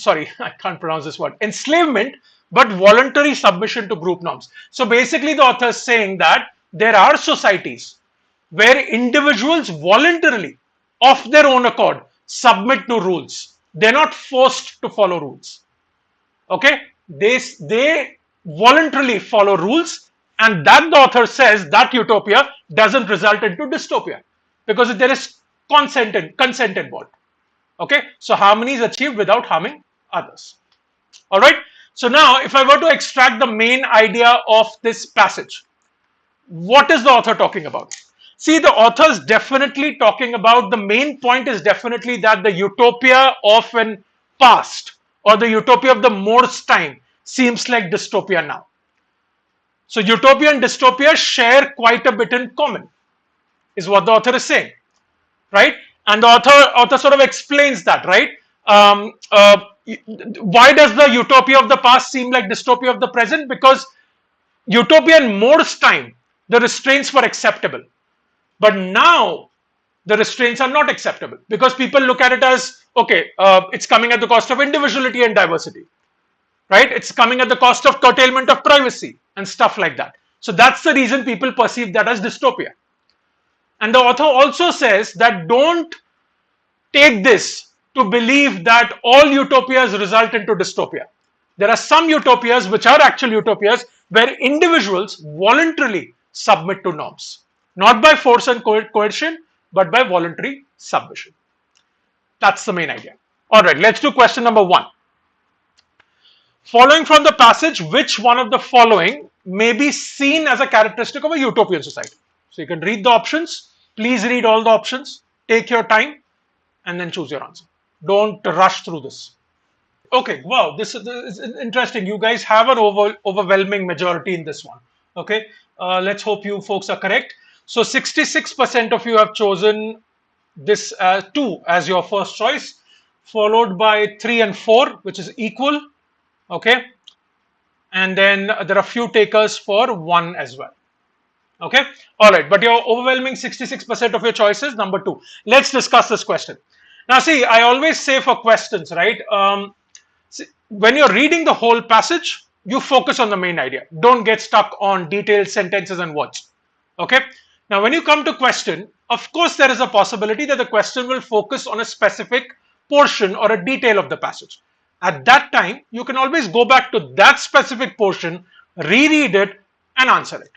but voluntary submission to group norms. So basically the author is saying that there are societies where individuals voluntarily, of their own accord, submit to rules. They're not forced to follow rules. Okay? They voluntarily follow rules, and that the author says that utopia doesn't result into dystopia because there is consent involved. Okay, so harmony is achieved without harming others. All right, so now if I were to extract the main idea of this passage, what is the author talking about? See, the author is definitely talking about, the main point is definitely that the utopia of an past or the utopia of the Moore's time seems like dystopia now. So utopia and dystopia share quite a bit in common, is what the author is saying, right? And the author sort of explains that, right? Why does the utopia of the past seem like dystopia of the present? Because utopia in Moore's time, the restraints were acceptable. But now, the restraints are not acceptable because people look at it as, okay, it's coming at the cost of individuality and diversity, right? It's coming at the cost of curtailment of privacy and stuff like that. So that's the reason people perceive that as dystopia. And the author also says that don't take this to believe that all utopias result into dystopia. There are some utopias which are actual utopias where individuals voluntarily submit to norms. Not by force and coercion, but by voluntary submission. That's the main idea. All right, let's do question number 1. Following from the passage, which one of the following may be seen as a characteristic of a utopian society? So you can read the options. Please read all the options. Take your time and then choose your answer. Don't rush through this. Okay, wow, this is interesting. You guys have an overwhelming majority in this one. Okay, let's hope you folks are correct. So 66% of you have chosen this 2 as your first choice, followed by 3 and 4, which is equal. Okay, and then there are a few takers for 1 as well. Okay, all right, but your overwhelming 66% of your choices number 2. Let's discuss this question. Now see, I always say for questions, right, when you're reading the whole passage, you focus on the main idea. Don't get stuck on detailed sentences and words. Okay, now when you come to question, of course there is a possibility that the question will focus on a specific portion or a detail of the passage. At that time, you can always go back to that specific portion, reread it and answer it.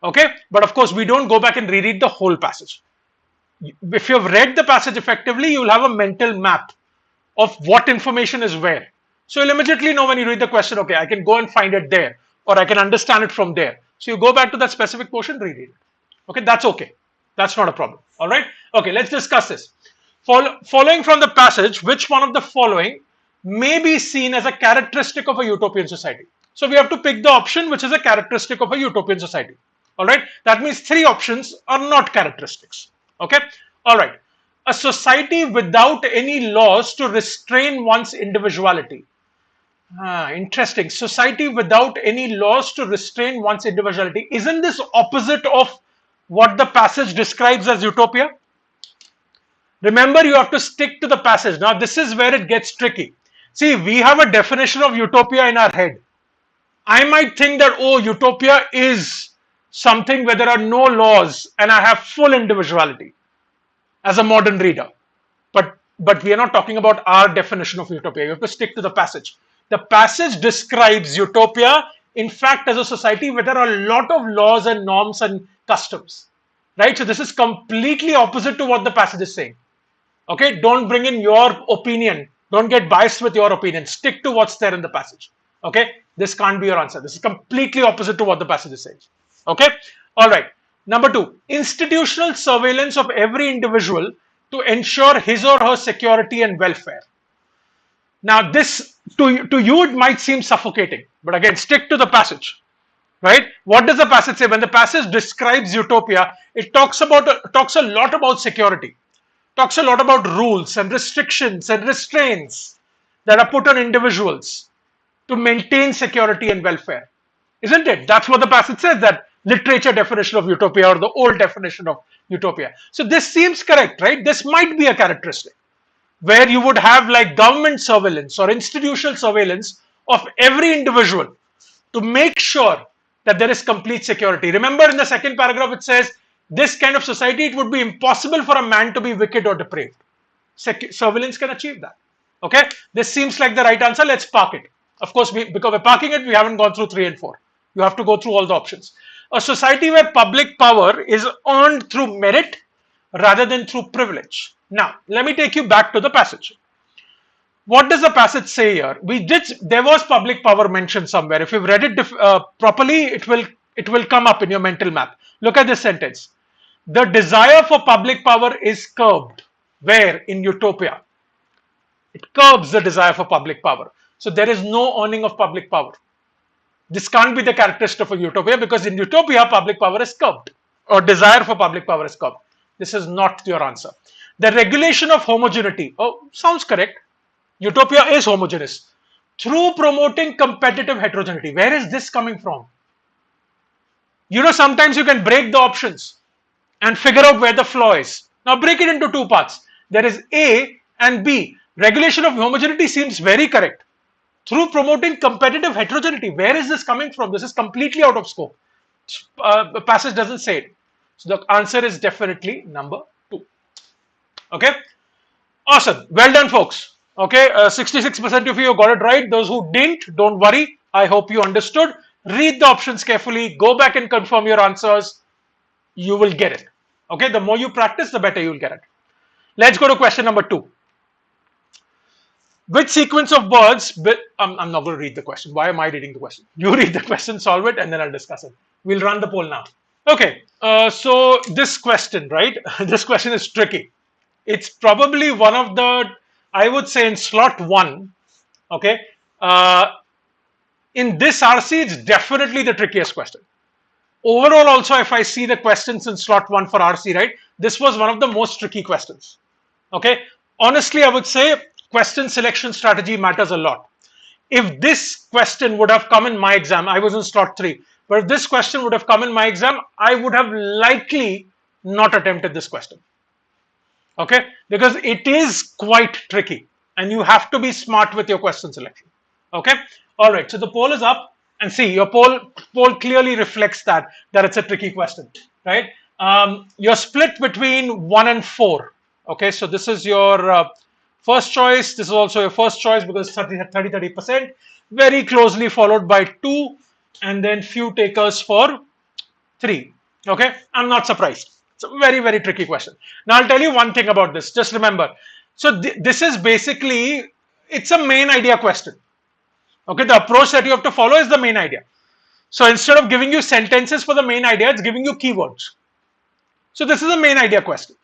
Okay, but of course we don't go back and reread the whole passage. If you have read the passage effectively, you will have a mental map of what information is where. So you'll immediately know when you read the question, okay, I can go and find it there, or I can understand it from there. So you go back to that specific portion, read it. Okay, that's okay. That's not a problem. All right. Okay, let's discuss this. Following from the passage, which one of the following may be seen as a characteristic of a utopian society? So we have to pick the option which is a characteristic of a utopian society. All right. That means three options are not characteristics. Okay. All right. A society without any laws to restrain one's individuality. Interesting. Society without any laws to restrain one's individuality. Isn't this opposite of what the passage describes as utopia? Remember, you have to stick to the passage. Now, this is where it gets tricky. See, we have a definition of utopia in our head. I might think that, oh, utopia is something where there are no laws and I have full individuality as a modern reader. But we are not talking about our definition of utopia. You have to stick to the passage. The passage describes utopia, in fact, as a society where there are a lot of laws and norms and customs. Right? So this is completely opposite to what the passage is saying. Okay, don't bring in your opinion. Don't get biased with your opinion. Stick to what's there in the passage. Okay, this can't be your answer. This is completely opposite to what the passage is saying. Okay, all right. Number two, institutional surveillance of every individual to ensure his or her security and welfare. Now, this to you it might seem suffocating, but again, stick to the passage. Right? What does the passage say? When the passage describes utopia, it talks a lot about security. Talks a lot about rules and restrictions and restraints that are put on individuals to maintain security and welfare. Isn't it? That's what the passage says, that literature definition of utopia or the old definition of utopia. So this seems correct, right? This might be a characteristic where you would have like government surveillance or institutional surveillance of every individual to make sure that there is complete security. Remember in the second paragraph it says, this kind of society, it would be impossible for a man to be wicked or depraved. Surveillance can achieve that. Okay, this seems like the right answer. Let's park it. Of course, because we're parking it, we haven't gone through 3 and 4. You have to go through all the options. A society where public power is earned through merit rather than through privilege. Now, let me take you back to the passage. What does the passage say here? There was public power mentioned somewhere. If you've read it properly, it will come up in your mental map. Look at this sentence. The desire for public power is curbed. Where? In utopia. It curbs the desire for public power. So there is no earning of public power. This can't be the characteristic of a utopia, because in utopia, public power is curbed, or desire for public power is curbed. This is not your answer. The regulation of homogeneity. Oh, sounds correct. Utopia is homogeneous. Through promoting competitive heterogeneity. Where is this coming from? You know, sometimes you can break the options and figure out where the flaw is. Now break it into two parts. There is A and B. Regulation of homogeneity seems very correct. Through promoting competitive heterogeneity. Where is this coming from? This is completely out of scope. The passage doesn't say it. So the answer is definitely number 2. Okay. Awesome. Well done, folks. Okay. 66% of you got it right. Those who didn't, don't worry. I hope you understood. Read the options carefully. Go back and confirm your answers. You will get it. Okay. The more you practice, the better you will get it. Let's go to question number 2. Which sequence of words, I'm not going to read the question. Why am I reading the question? You read the question, solve it, and then I'll discuss it. We'll run the poll now. Okay, so this question, right? This question is tricky. It's probably one of the, I would say in slot 1, okay? In this RC, it's definitely the trickiest question. Overall also, if I see the questions in slot 1 for RC, right? This was one of the most tricky questions, okay? Honestly, I would say question selection strategy matters a lot. If this question would have come in my exam, I was in slot 3, but if this question would have come in my exam, I would have likely not attempted this question. Okay, because it is quite tricky and you have to be smart with your question selection. Okay, all right, so the poll is up, and see, your poll clearly reflects that it's a tricky question, right? You're split between 1 and 4. Okay, so this is your first choice. This is also your first choice because 30%, very closely followed by 2, and then few takers for 3. Okay, I'm not surprised. It's a very, very tricky question. Now I'll tell you one thing about this. Just remember. So this is basically, it's a main idea question. Okay, the approach that you have to follow is the main idea. So instead of giving you sentences for the main idea, it's giving you keywords. So this is a main idea question.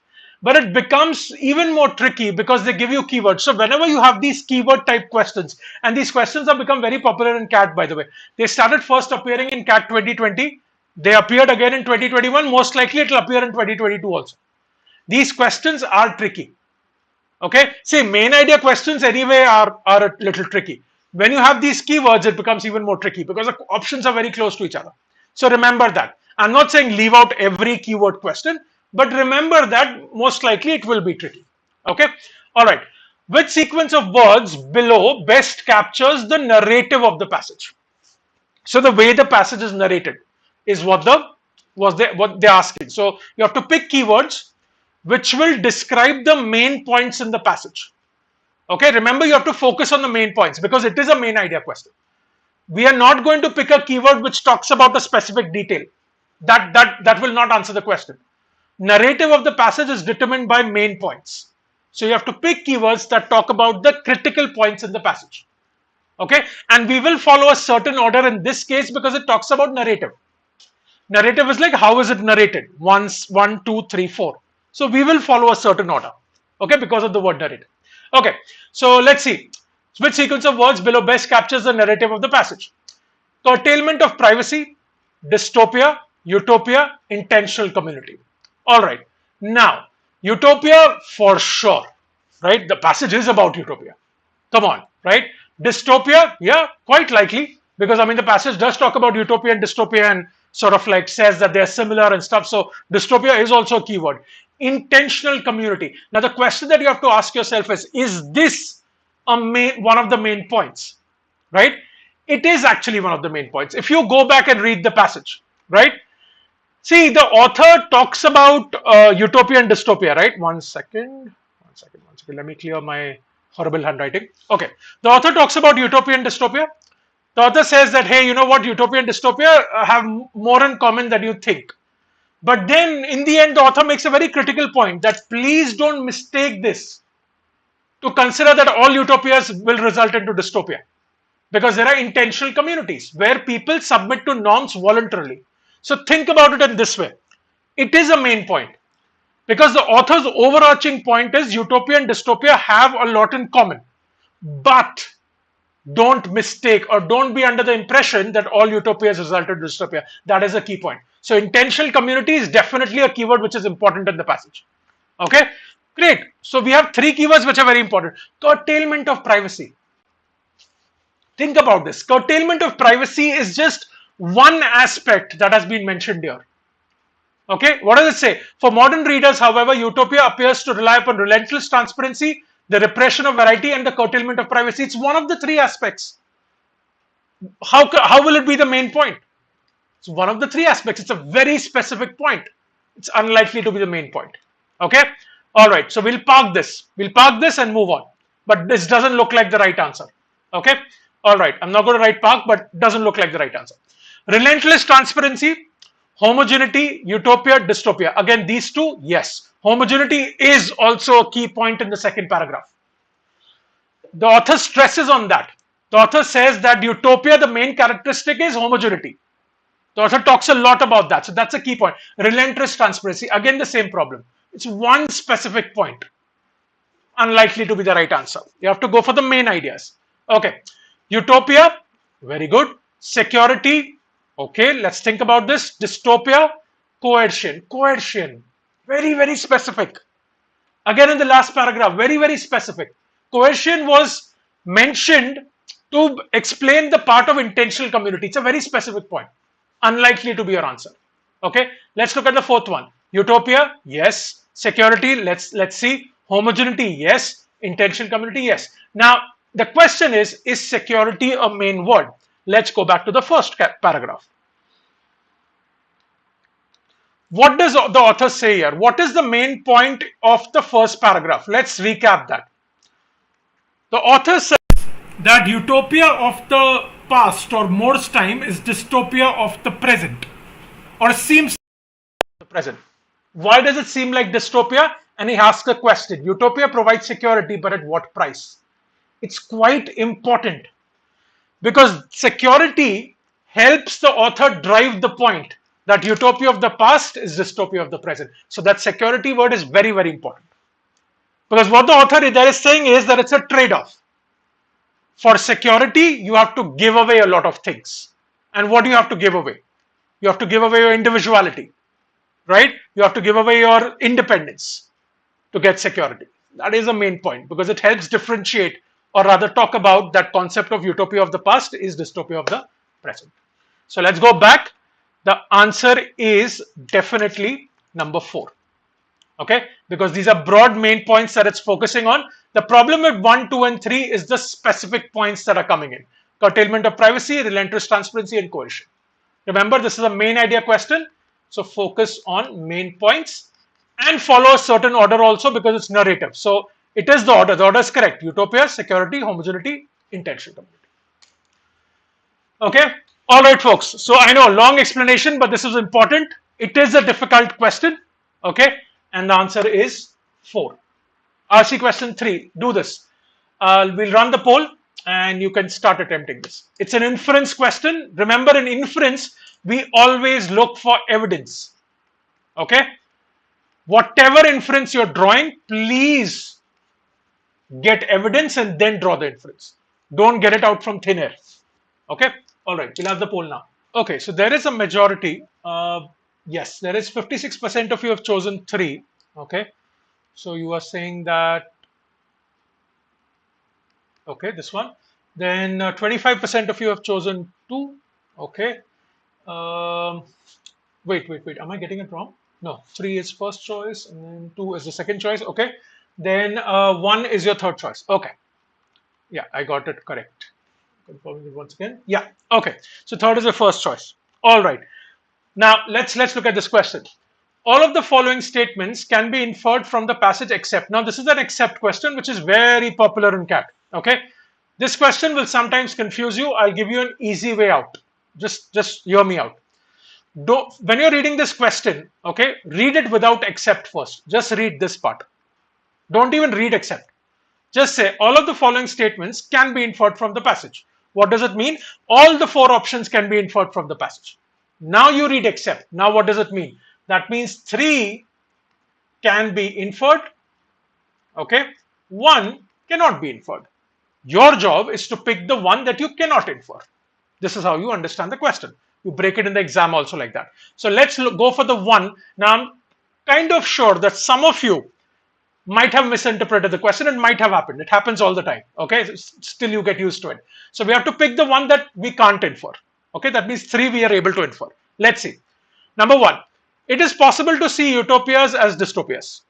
But it becomes even more tricky because they give you keywords. So whenever you have these keyword type questions, and these questions have become very popular in CAT, by the way. They started first appearing in CAT 2020. They appeared again in 2021. Most likely it will appear in 2022 also. These questions are tricky. Okay. See, main idea questions anyway are a little tricky. When you have these keywords, it becomes even more tricky because the options are very close to each other. So remember that. I'm not saying leave out every keyword question, but remember that most likely it will be tricky. Okay. All right. Which sequence of words below best captures the narrative of the passage? So the way the passage is narrated is what they're asking. So you have to pick keywords which will describe the main points in the passage. Okay, remember you have to focus on the main points because it is a main idea question. We are not going to pick a keyword which talks about a specific detail. That will not answer the question. Narrative of the passage is determined by main points. So you have to pick keywords that talk about the critical points in the passage. Okay, and we will follow a certain order in this case because it talks about narrative. Narrative is like how is it narrated? One, two, three, four. So we will follow a certain order. Okay, because of the word narrative. Okay, so let's see. Which sequence of words below best captures the narrative of the passage? Curtailment of privacy, dystopia, utopia, intentional community. All right. Now, utopia for sure, right? The passage is about utopia. Come on, right? Dystopia, yeah, quite likely because I mean the passage does talk about utopia and dystopia and sort of like says that they're similar and stuff. So dystopia is also a keyword. Intentional community. Now the question that you have to ask yourself is this one of the main points, right? It is actually one of the main points. If you go back and read the passage, right? See, the author talks about utopia and dystopia, right? One second. Let me clear my horrible handwriting. Okay. The author talks about utopia and dystopia. The author says that, hey, you know what? Utopia and dystopia have more in common than you think. But then in the end, the author makes a very critical point that please don't mistake this to consider that all utopias will result into dystopia. Because there are intentional communities where people submit to norms voluntarily. So think about it in this way. It is a main point. Because the author's overarching point is utopia and dystopia have a lot in common. But don't mistake or don't be under the impression that all utopias result in dystopia. That is a key point. So intentional community is definitely a keyword which is important in the passage. Okay, great. So we have three keywords which are very important. Curtailment of privacy. Think about this. Curtailment of privacy is just one aspect that has been mentioned here. Okay, what does it say? For modern readers, however, utopia appears to rely upon relentless transparency, the repression of variety, and the curtailment of privacy. It's one of the three aspects. How will it be the main point? It's one of the three aspects. It's a very specific point. It's unlikely to be the main point. Okay, all right. So we'll park this. We'll park this and move on. But this doesn't look like the right answer. Okay, all right. I'm not going to write park, but it doesn't look like the right answer. Relentless transparency. Homogeneity, utopia, dystopia. Again, these two, yes. Homogeneity is also a key point in the second paragraph. The author stresses on that. The author says that utopia, the main characteristic is homogeneity. The author talks a lot about that. So that's a key point. Relentless transparency, again, the same problem. It's one specific point. Unlikely to be the right answer. You have to go for the main ideas. Okay. Utopia, very good. Security, okay, let's think about this. Dystopia, coercion. Coercion, very, very specific. Again, in the last paragraph, very, very specific. Coercion was mentioned to explain the part of intentional community. It's a very specific point. Unlikely to be your answer. Okay, let's look at the fourth one. Utopia, yes. Security, let's see. Homogeneity, yes. Intentional community, yes. Now, the question is security a main word? Let's go back to the first paragraph. What does the author say here? What is the main point of the first paragraph? Let's recap that. The author says that utopia of the past or Moore's time is dystopia of the present, or seems the present. Why does it seem like dystopia? And he asks a question. Utopia provides security, but at what price? It's quite important. because security helps the author drive the point that utopia of the past is dystopia of the present. So that security word is very, very important, because what the author there is saying is that it's a trade-off. For security, you have to give away a lot of things. And what do you have to give away? You have to give away your individuality, right? You have to give away your independence to get security. That is the main point, because it helps differentiate, or rather talk about that concept of utopia of the past is dystopia of the present. So let's go back. The answer is definitely number 4. Okay, because these are broad main points that it's focusing on. The problem with 1, 2 and 3 is the specific points that are coming in: curtailment of privacy, relentless transparency, and coercion. Remember, this is a main idea question, so focus on main points and follow a certain order also, because it's narrative. So it is the order is correct: utopia, security, homogeneity, intention, community. Okay, all right folks, so I know long explanation, but this is important. It is a difficult question. Okay, and the answer is 4. RC question 3, do this. We'll run the poll and you can start attempting this. It's an inference question. Remember, in inference, we always look for evidence. Okay? Whatever inference you're drawing, please get evidence and then draw the inference. Don't get it out from thin air. Okay? All right, we'll have the poll now. Okay, so there is a majority. Yes, there is 56% of you have chosen 3. Okay, so you are saying that, okay, this one. Then 25% of you have chosen 2. Okay. Wait. Am I getting it wrong? No, 3 is first choice and then 2 is the second choice. Okay. Then 1 is your third choice. Okay. Yeah, I got it correct. Confirming it once again. Yeah. Okay. So third is the first choice. All right. Now let's look at this question. All of the following statements can be inferred from the passage except. Now this is an except question, which is very popular in CAT. Okay. This question will sometimes confuse you. I'll give you an easy way out. Just hear me out. When you're reading this question, okay, read it without except first. Just read this part. Don't even read except. Just say all of the following statements can be inferred from the passage. What does it mean? All the 4 options can be inferred from the passage. Now you read except. Now what does it mean? That means 3 can be inferred. Okay. 1 cannot be inferred. Your job is to pick the one that you cannot infer. This is how you understand the question. You break it in the exam also like that. So let's go for the 1. Now I'm kind of sure that some of you might have misinterpreted the question. It might have happened. It happens all the time. Okay. Still you get used to it. So we have to pick the one that we can't infer. Okay. That means 3 we are able to infer. Let's see. Number 1. It is possible to see utopias as dystopias.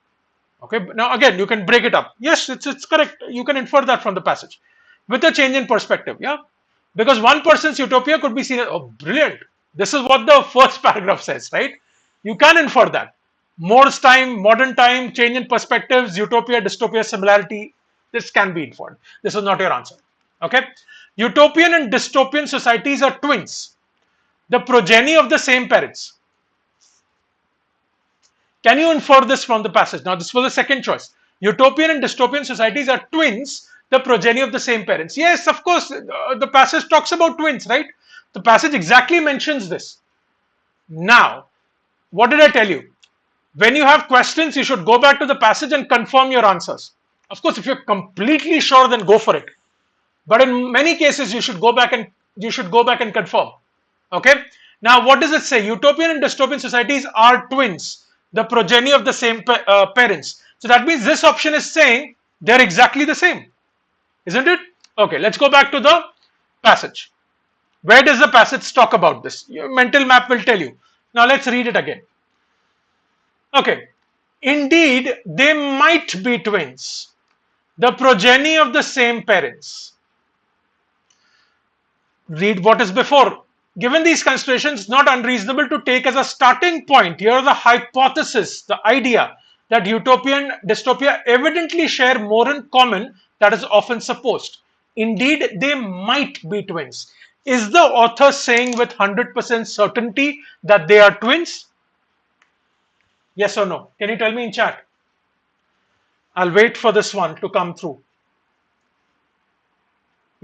Okay, now again, you can break it up. Yes, it's correct. You can infer that from the passage with a change in perspective. Yeah, because one person's utopia could be seen as, oh, brilliant. This is what the first paragraph says, right? You can infer that. Moore's time, modern time, change in perspectives, utopia, dystopia, similarity. This can be inferred. This is not your answer. Okay, utopian and dystopian societies are twins, the progeny of the same parents. Can you infer this from the passage? Now, this was the second choice. Utopian and dystopian societies are twins, the progeny of the same parents. Yes, of course, the passage talks about twins, right? The passage exactly mentions this. Now, what did I tell you? When you have questions, you should go back to the passage and confirm your answers. Of course, if you're completely sure, then go for it. But in many cases, you should go back and confirm. Okay. Now, what does it say? Utopian and dystopian societies are twins, the progeny of the same parents. So that means this option is saying they're exactly the same, isn't it? Okay, let's go back to the passage. Where does the passage talk about this? Your mental map will tell you. Now let's read it again. Okay, indeed, they might be twins, the progeny of the same parents. Read what is before. Given these considerations, it's not unreasonable to take as a starting point here the hypothesis, the idea that utopia and dystopia evidently share more in common that is often supposed. Indeed, they might be twins. Is the author saying with 100% certainty that they are twins? Yes or no? Can you tell me in chat? I'll wait for this one to come through.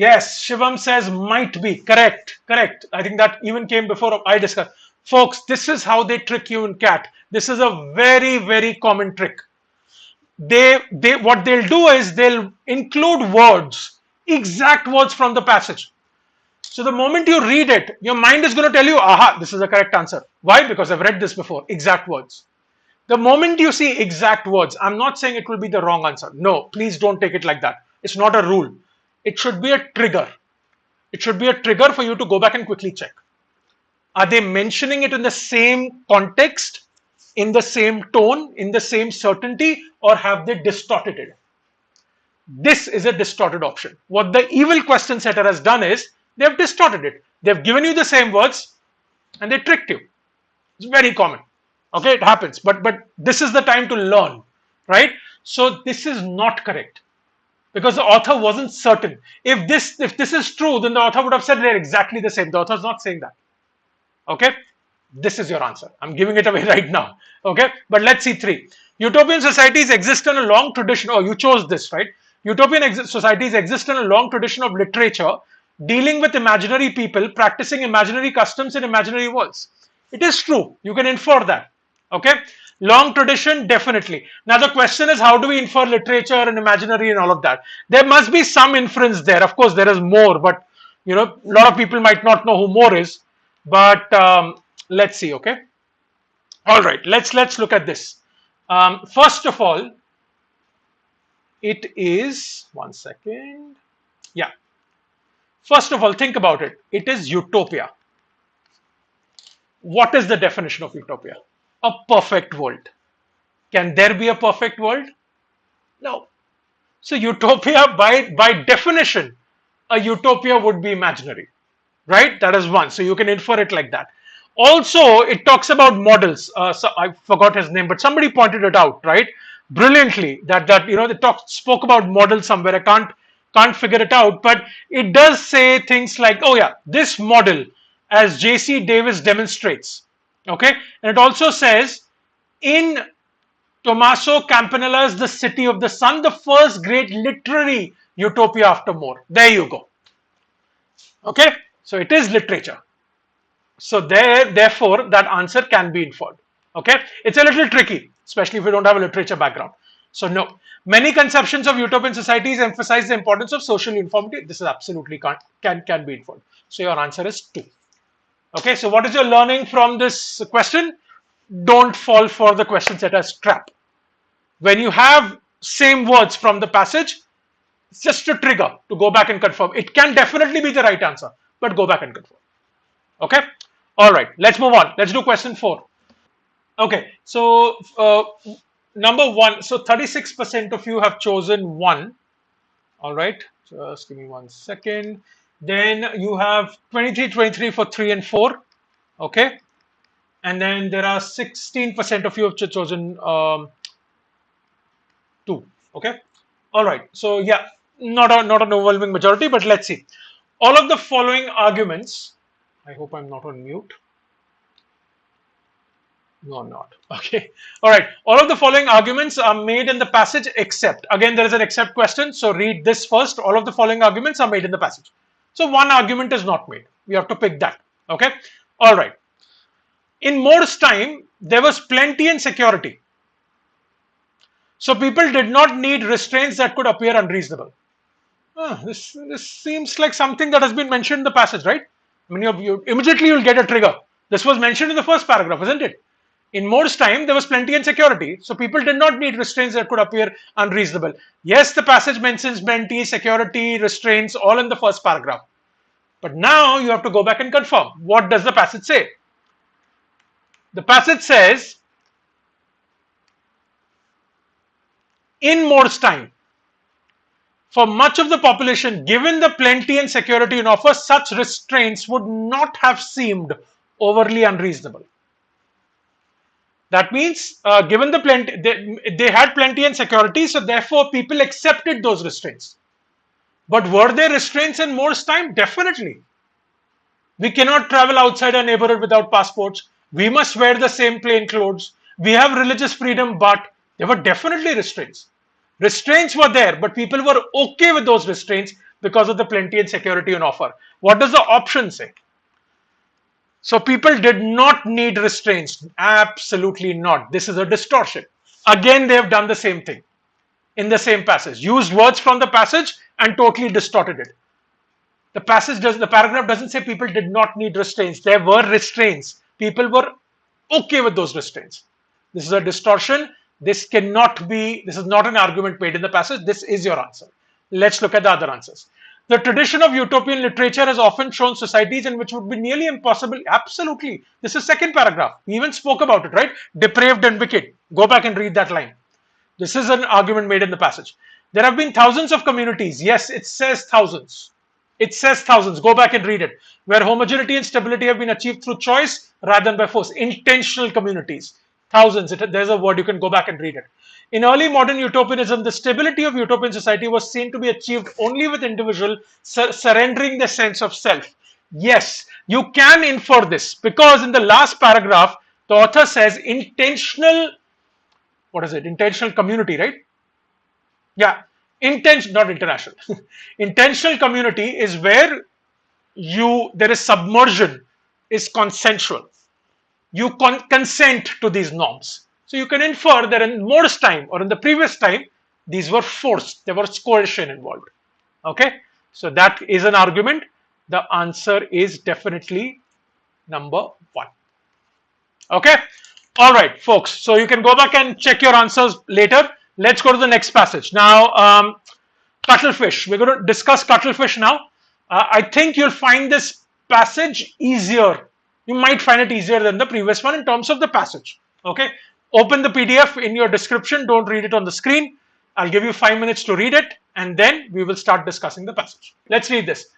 Yes, Shivam says might be. Correct, correct. I think that even came before I discussed. Folks, this is how they trick you in CAT. This is a very, very common trick. They what they'll do is they'll include words, exact words from the passage. So the moment you read it, your mind is going to tell you, aha, this is the correct answer. Why? Because I've read this before. Exact words. The moment you see exact words, I'm not saying it will be the wrong answer. No, please don't take it like that. It's not a rule. It should be a trigger. It should be a trigger for you to go back and quickly check. Are they mentioning it in the same context, in the same tone, in the same certainty, or have they distorted it? This is a distorted option. What the evil question setter has done is they've distorted it. They've given you the same words and they tricked you. It's very common. Okay, it happens, but this is the time to learn, right? So this is not correct because the author wasn't certain. If this is true, then the author would have said they're exactly the same. The author is not saying that. Okay, this is your answer. I'm giving it away right now. Okay, but let's see 3. Utopian societies exist in a long tradition. Oh, you chose this, right? Utopian societies exist in a long tradition of literature dealing with imaginary people, practicing imaginary customs in imaginary worlds. It is true. You can infer that. Okay, long tradition, definitely. Now the question is, how do we infer literature and imaginary and all of that? There must be some inference there. Of course, there is more, but a lot of people might not know who more is. But let's see. Okay, all right. Let's look at this. First of all, it is 1 second. Yeah. First of all, think about it. It is utopia. What is the definition of utopia? A perfect world. Can there be a perfect world? No. So utopia, by definition, a utopia would be imaginary, right? That is one. So you can infer it like that. Also, it talks about models. So I forgot his name, but somebody pointed it out, right? Brilliantly. That they spoke about models somewhere. I can't figure it out, but it does say things like, oh yeah, this model, as J.C. Davis demonstrates. Okay, and it also says in Tommaso Campanella's The City of the Sun, the first great literary utopia after More. There you go. Okay, so it is literature. So therefore, that answer can be inferred. Okay, it's a little tricky, especially if you don't have a literature background. So no, many conceptions of utopian societies emphasize the importance of social uniformity. This is absolutely can be inferred. So your answer is 2. Okay, so what is your learning from this question? Don't fall for the question setter's trap. When you have same words from the passage, it's just a trigger to go back and confirm. It can definitely be the right answer, but go back and confirm. Okay, all right, let's move on. Let's do question 4. Okay, so number 1. So 36% of you have chosen 1. All right, just give me 1 second. Then you have 23 for 3 and 4. Okay, and then there are 16% of you have chosen 2. Okay, all right. So yeah, not an overwhelming majority, but let's see. All of the following arguments. I hope I'm not on mute. No, I'm not. Okay. All right. All of the following arguments are made in the passage except. Again, there is an except question. So read this first. All of the following arguments are made in the passage. So one argument is not made. We have to pick that. Okay. All right. In More's time, there was plenty and security. So people did not need restraints that could appear unreasonable. This seems like something that has been mentioned in the passage, right? I mean, you immediately you'll get a trigger. This was mentioned in the first paragraph, isn't it? In More's time, there was plenty and security. So people did not need restraints that could appear unreasonable. Yes, the passage mentions plenty, security, restraints, all in the first paragraph. But now you have to go back and confirm. What does the passage say? The passage says, in More's time, for much of the population, given the plenty and security in offer, such restraints would not have seemed overly unreasonable. That means, given the plenty, they had plenty and security, so therefore people accepted those restraints. But were there restraints in More's time? Definitely. We cannot travel outside our neighborhood without passports. We must wear the same plain clothes. We have religious freedom, but there were definitely restraints. Restraints were there, but people were okay with those restraints because of the plenty and security on offer. What does the option say? So people did not need restraints. Absolutely not. This is a distortion. Again, they have done the same thing in the same passage. Used words from the passage and totally distorted it. The paragraph doesn't say people did not need restraints. There were restraints. People were okay with those restraints. This is a distortion. This is not an argument made in the passage. This is your answer. Let's look at the other answers. The tradition of utopian literature has often shown societies in which would be nearly impossible. Absolutely. This is second paragraph. We even spoke about it, right? Depraved and wicked. Go back and read that line. This is an argument made in the passage. There have been thousands of communities. Yes, it says thousands. It says thousands. Go back and read it. Where homogeneity and stability have been achieved through choice rather than by force. Intentional communities. Thousands. There's a word. You can go back and read it. In early modern utopianism, the stability of utopian society was seen to be achieved only with individual surrendering the sense of self. Yes, you can infer this because in the last paragraph, the author says intentional, intentional community, right? Yeah, not international. Intentional community is where there is submersion, is consensual. You consent to these norms. So you can infer that in Moore's time or in the previous time, these were forced. There was coercion involved. Okay, so that is an argument. The answer is definitely number 1. Okay, all right, folks. So you can go back and check your answers later. Let's go to the next passage. Now, Cuttlefish. We're going to discuss Cuttlefish now. I think you'll find this passage easier. You might find it easier than the previous one in terms of the passage. Okay. Open the PDF in your description. Don't read it on the screen. I'll give you 5 minutes to read it and then we will start discussing the passage. Let's read this.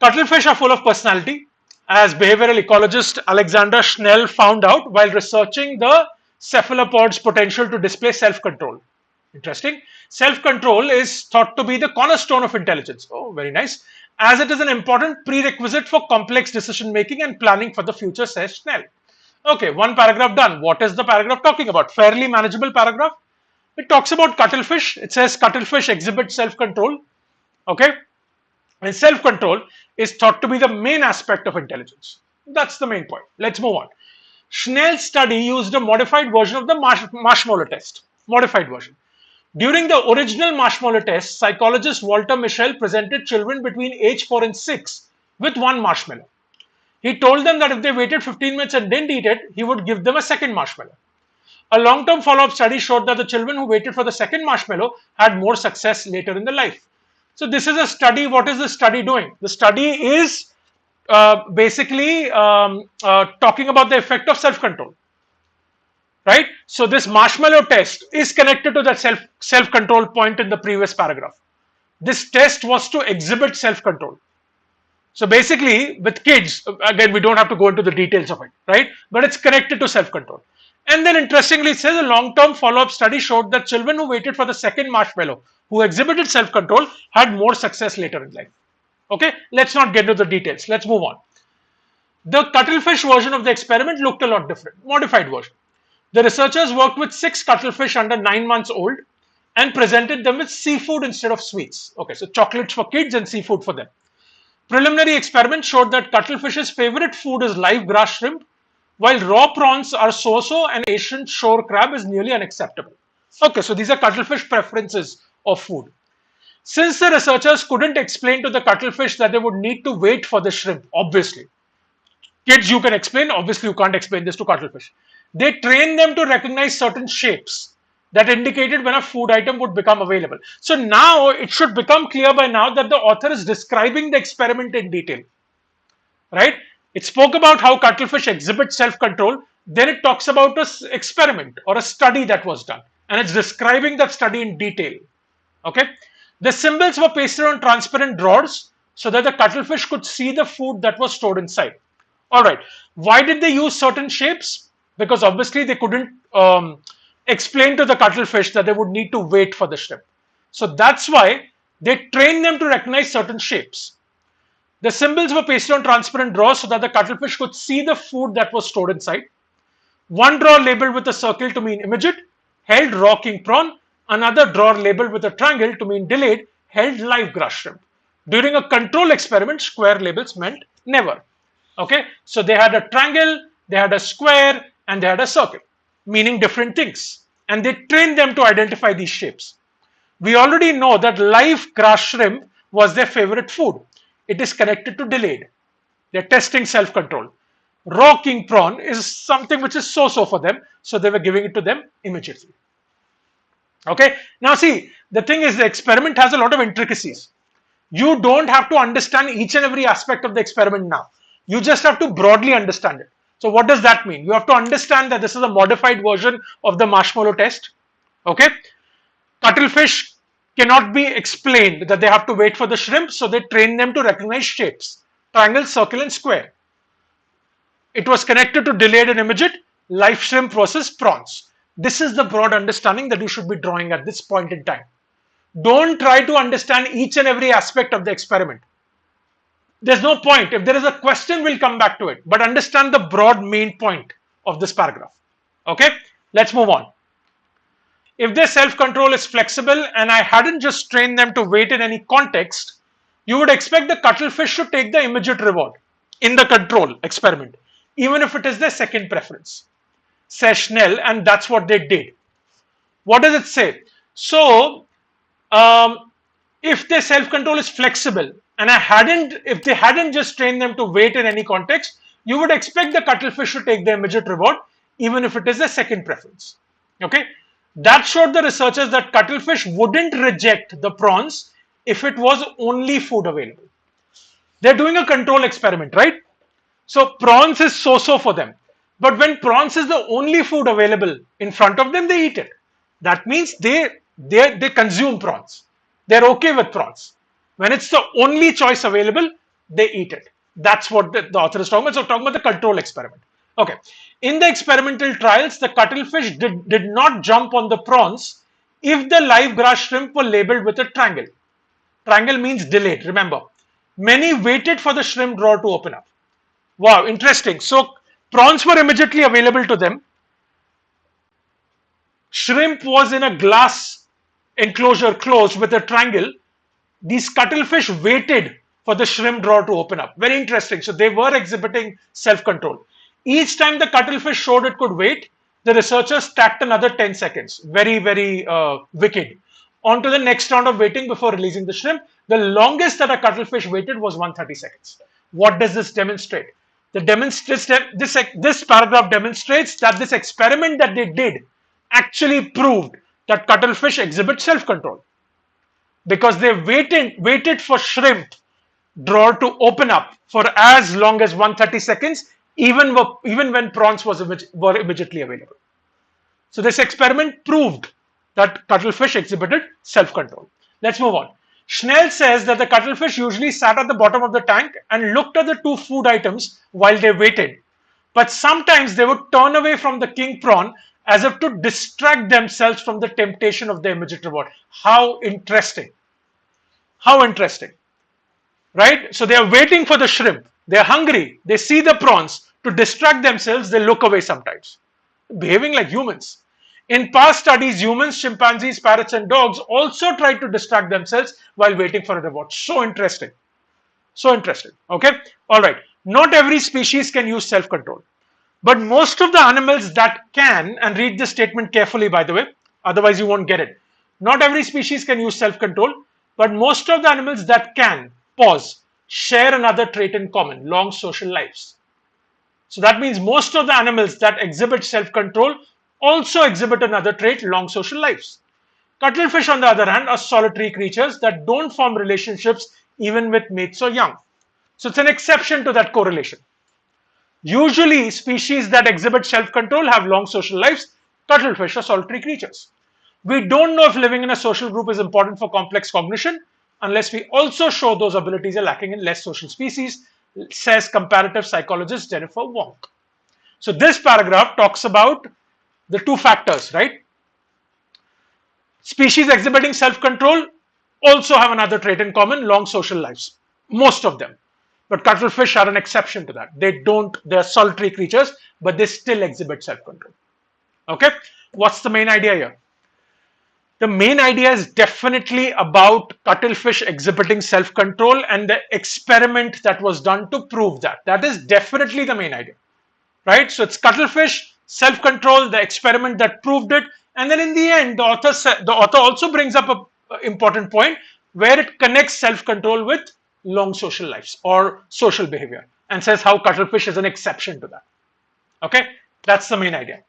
Cuttlefish are full of personality, as behavioral ecologist Alexander Schnell found out while researching the cephalopod's potential to display self-control. Interesting. Self-control is thought to be the cornerstone of intelligence. Oh, very nice. As it is an important prerequisite for complex decision making and planning for the future, says Schnell. Okay, one paragraph done. What is the paragraph talking about? Fairly manageable paragraph. It talks about cuttlefish. It says cuttlefish exhibit self-control. Okay. And self-control is thought to be the main aspect of intelligence. That's the main point. Let's move on. Schnell's study used a modified version of the marshmallow test. Modified version. During the original marshmallow test, psychologist Walter Mischel presented children between age 4 and 6 with one marshmallow. He told them that if they waited 15 minutes and didn't eat it, he would give them a second marshmallow. A long-term follow-up study showed that the children who waited for the second marshmallow had more success later in their life. So this is a study. What is the study doing? The study is basically talking about the effect of self-control. Right? So this marshmallow test is connected to that self-control point in the previous paragraph. This test was to exhibit self-control. So basically, with kids, again, we don't have to go into the details of it, right? But it's connected to self-control. And then interestingly, it says a long-term follow-up study showed that children who waited for the second marshmallow, who exhibited self-control, had more success later in life. Okay, let's not get into the details. Let's move on. The cuttlefish version of the experiment looked a lot different, modified version. The researchers worked with 6 cuttlefish under 9 months old and presented them with seafood instead of sweets. Okay, so chocolates for kids and seafood for them. Preliminary experiments showed that cuttlefish's favorite food is live grass shrimp, while raw prawns are so-so and Asian shore crab is nearly unacceptable. Okay, so these are cuttlefish preferences of food. Since the researchers couldn't explain to the cuttlefish that they would need to wait for the shrimp, obviously. Kids, you can explain. Obviously, you can't explain this to cuttlefish. They trained them to recognize certain shapes that indicated when a food item would become available. So now it should become clear by now that the author is describing the experiment in detail. Right? It spoke about how cuttlefish exhibit self-control. Then it talks about an experiment or a study that was done. And it's describing that study in detail. Okay? The symbols were pasted on transparent drawers so that the cuttlefish could see the food that was stored inside. Alright. Why did they use certain shapes? Because obviously they couldn't explain to the cuttlefish that they would need to wait for the shrimp. So that's why they trained them to recognize certain shapes. The symbols were pasted on transparent drawers so that the cuttlefish could see the food that was stored inside. One drawer labeled with a circle to mean immediate, held raw king prawn. Another drawer labeled with a triangle to mean delayed, held live grass shrimp. During a control experiment, square labels meant never. Okay, so they had a triangle, they had a square, and they had a circle, meaning different things. And they trained them to identify these shapes. We already know that live grass shrimp was their favorite food. It is connected to delayed. They're testing self-control. Raw king prawn is something which is so-so for them, so they were giving it to them immediately. Okay, now see, the thing is the experiment has a lot of intricacies. You don't have to understand each and every aspect of the experiment now. You just have to broadly understand it. So what does that mean? You have to understand that this is a modified version of the marshmallow test. Okay, cuttlefish cannot be explained that they have to wait for the shrimp, so they train them to recognize shapes: triangle, circle, and square. It was connected to delayed and immediate, live shrimp versus prawns. This is the broad understanding that you should be drawing at this point in time. Don't try to understand each and every aspect of the experiment. There's no point. If there is a question, we'll come back to it. But understand the broad main point of this paragraph. Okay, let's move on. If their self-control is flexible and I hadn't just trained them to wait in any context, you would expect the cuttlefish to take the immediate reward in the control experiment, even if it is their second preference, says Schnell, and that's what they did. What does it say? So, if their self-control is flexible and if they hadn't just trained them to wait in any context, you would expect the cuttlefish to take the immediate reward, even if it is their second preference. Okay, that showed the researchers that cuttlefish wouldn't reject the prawns if it was only food available. They're doing a control experiment, right? So prawns is so-so for them. But when prawns is the only food available in front of them, they eat it. That means they consume prawns. They're okay with prawns. When it's the only choice available, they eat it. That's what the author is talking about. So talking about the control experiment. Okay. In the experimental trials, the cuttlefish did not jump on the prawns if the live grass shrimp were labeled with a triangle. Triangle means delayed, remember. Many waited for the shrimp drawer to open up. Wow, interesting. So prawns were immediately available to them. Shrimp was in a glass enclosure closed with a triangle. These cuttlefish waited for the shrimp drawer to open up. Very interesting. So they were exhibiting self-control. Each time the cuttlefish showed it could wait, the researchers stacked another 10 seconds. Very, very wicked. On to the next round of waiting before releasing the shrimp. The longest that a cuttlefish waited was 130 seconds. What does this demonstrate? This paragraph demonstrates that this experiment that they did actually proved that cuttlefish exhibit self-control, because they waited for shrimp drawer to open up for as long as 130 seconds, even when prawns were immediately available. So this experiment proved that cuttlefish exhibited self-control. Let's move on. Schnell says that the cuttlefish usually sat at the bottom of the tank and looked at the two food items while they waited. But sometimes they would turn away from the king prawn as if to distract themselves from the temptation of the immediate reward. How interesting. How interesting. Right? So they are waiting for the shrimp. They are hungry. They see the prawns. To distract themselves, they look away sometimes. Behaving like humans. In past studies, humans, chimpanzees, parrots, and dogs also tried to distract themselves while waiting for a reward. So interesting. So interesting. Okay? Alright. Not every species can use self-control. But most of the animals that can, and read this statement carefully by the way, otherwise you won't get it. Not every species can use self-control, but most of the animals that can, share another trait in common: long social lives. So that means most of the animals that exhibit self-control also exhibit another trait: long social lives. Cuttlefish, on the other hand, are solitary creatures that don't form relationships even with mates or young. So it's an exception to that correlation. Usually, species that exhibit self-control have long social lives. Cuttlefish are solitary creatures. We don't know if living in a social group is important for complex cognition unless we also show those abilities are lacking in less social species, says comparative psychologist Jennifer Wong. So this paragraph talks about the two factors, right? Species exhibiting self-control also have another trait in common: long social lives. Most of them. But cuttlefish are an exception to that. They're solitary creatures, but they still exhibit self-control. Okay? What's the main idea here? The main idea is definitely about cuttlefish exhibiting self-control and the experiment that was done to prove that. That is definitely the main idea, right? So it's cuttlefish, self-control, the experiment that proved it, and then in the end, the author also brings up a important point where it connects self-control with long social lives or social behavior and says how cuttlefish is an exception to that. Okay, that's the main idea.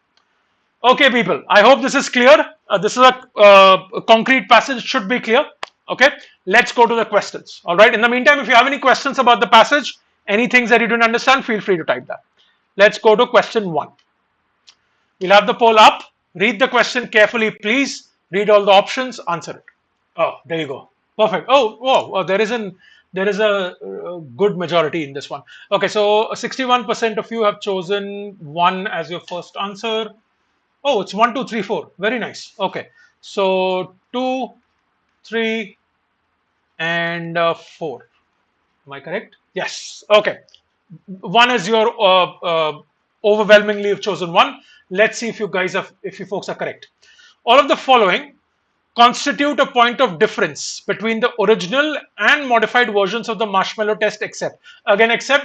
Okay, people, I hope this is clear. This is a concrete passage, it should be clear. Okay, let's go to the questions. All right, in the meantime, if you have any questions about the passage, any things that you didn't understand, feel free to type that. Let's go to question 1. We'll have the poll up. Read the question carefully, please. Read all the options, answer it. Oh, there you go. Perfect. Oh, whoa, there is a good majority in this one. Okay, so 61% of you have chosen 1 as your first answer. Oh, it's 1, 2, 3, 4. Very nice. Okay, so 2, 3, and 4. Am I correct? Yes. Okay. 1 is your overwhelmingly have chosen 1. Let's see if you folks are correct. All of the following constitute a point of difference between the original and modified versions of the marshmallow test, except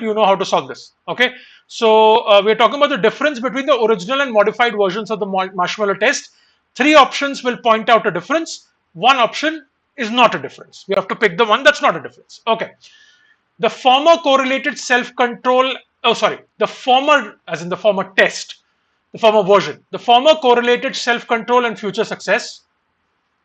you know how to solve this. Okay, so we're talking about the difference between the original and modified versions of the marshmallow test. 3 options will point out a difference. 1 option is not a difference. We have to pick the one that's not a difference. Okay, the former correlated self-control, the former, as in the former test, the former version, the former correlated self-control and future success.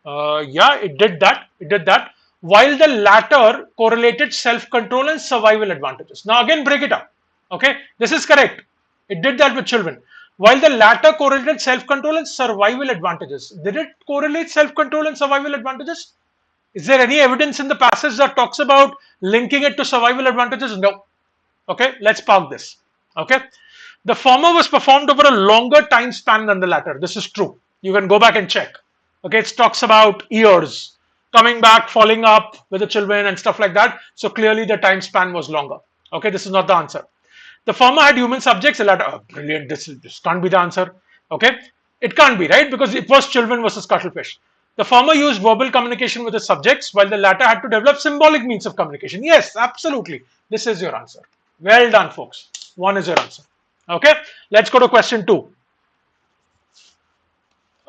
Yeah, it did that. While the latter correlated self-control and survival advantages. Now again, break it up. Okay, this is correct. It did that with children. While the latter correlated self-control and survival advantages. Did it correlate self-control and survival advantages? Is there any evidence in the passage that talks about linking it to survival advantages? No. Okay, let's park this. Okay, the former was performed over a longer time span than the latter. This is true. You can go back and check. Okay, it talks about years, coming back, following up with the children and stuff like that. So clearly the time span was longer. Okay, this is not the answer. The former had human subjects, the latter, oh, brilliant, this can't be the answer. Okay, it can't be, right? Because it was children versus cuttlefish. The former used verbal communication with the subjects, while the latter had to develop symbolic means of communication. Yes, absolutely. This is your answer. Well done, folks. 1 is your answer. Okay, let's go to question 2.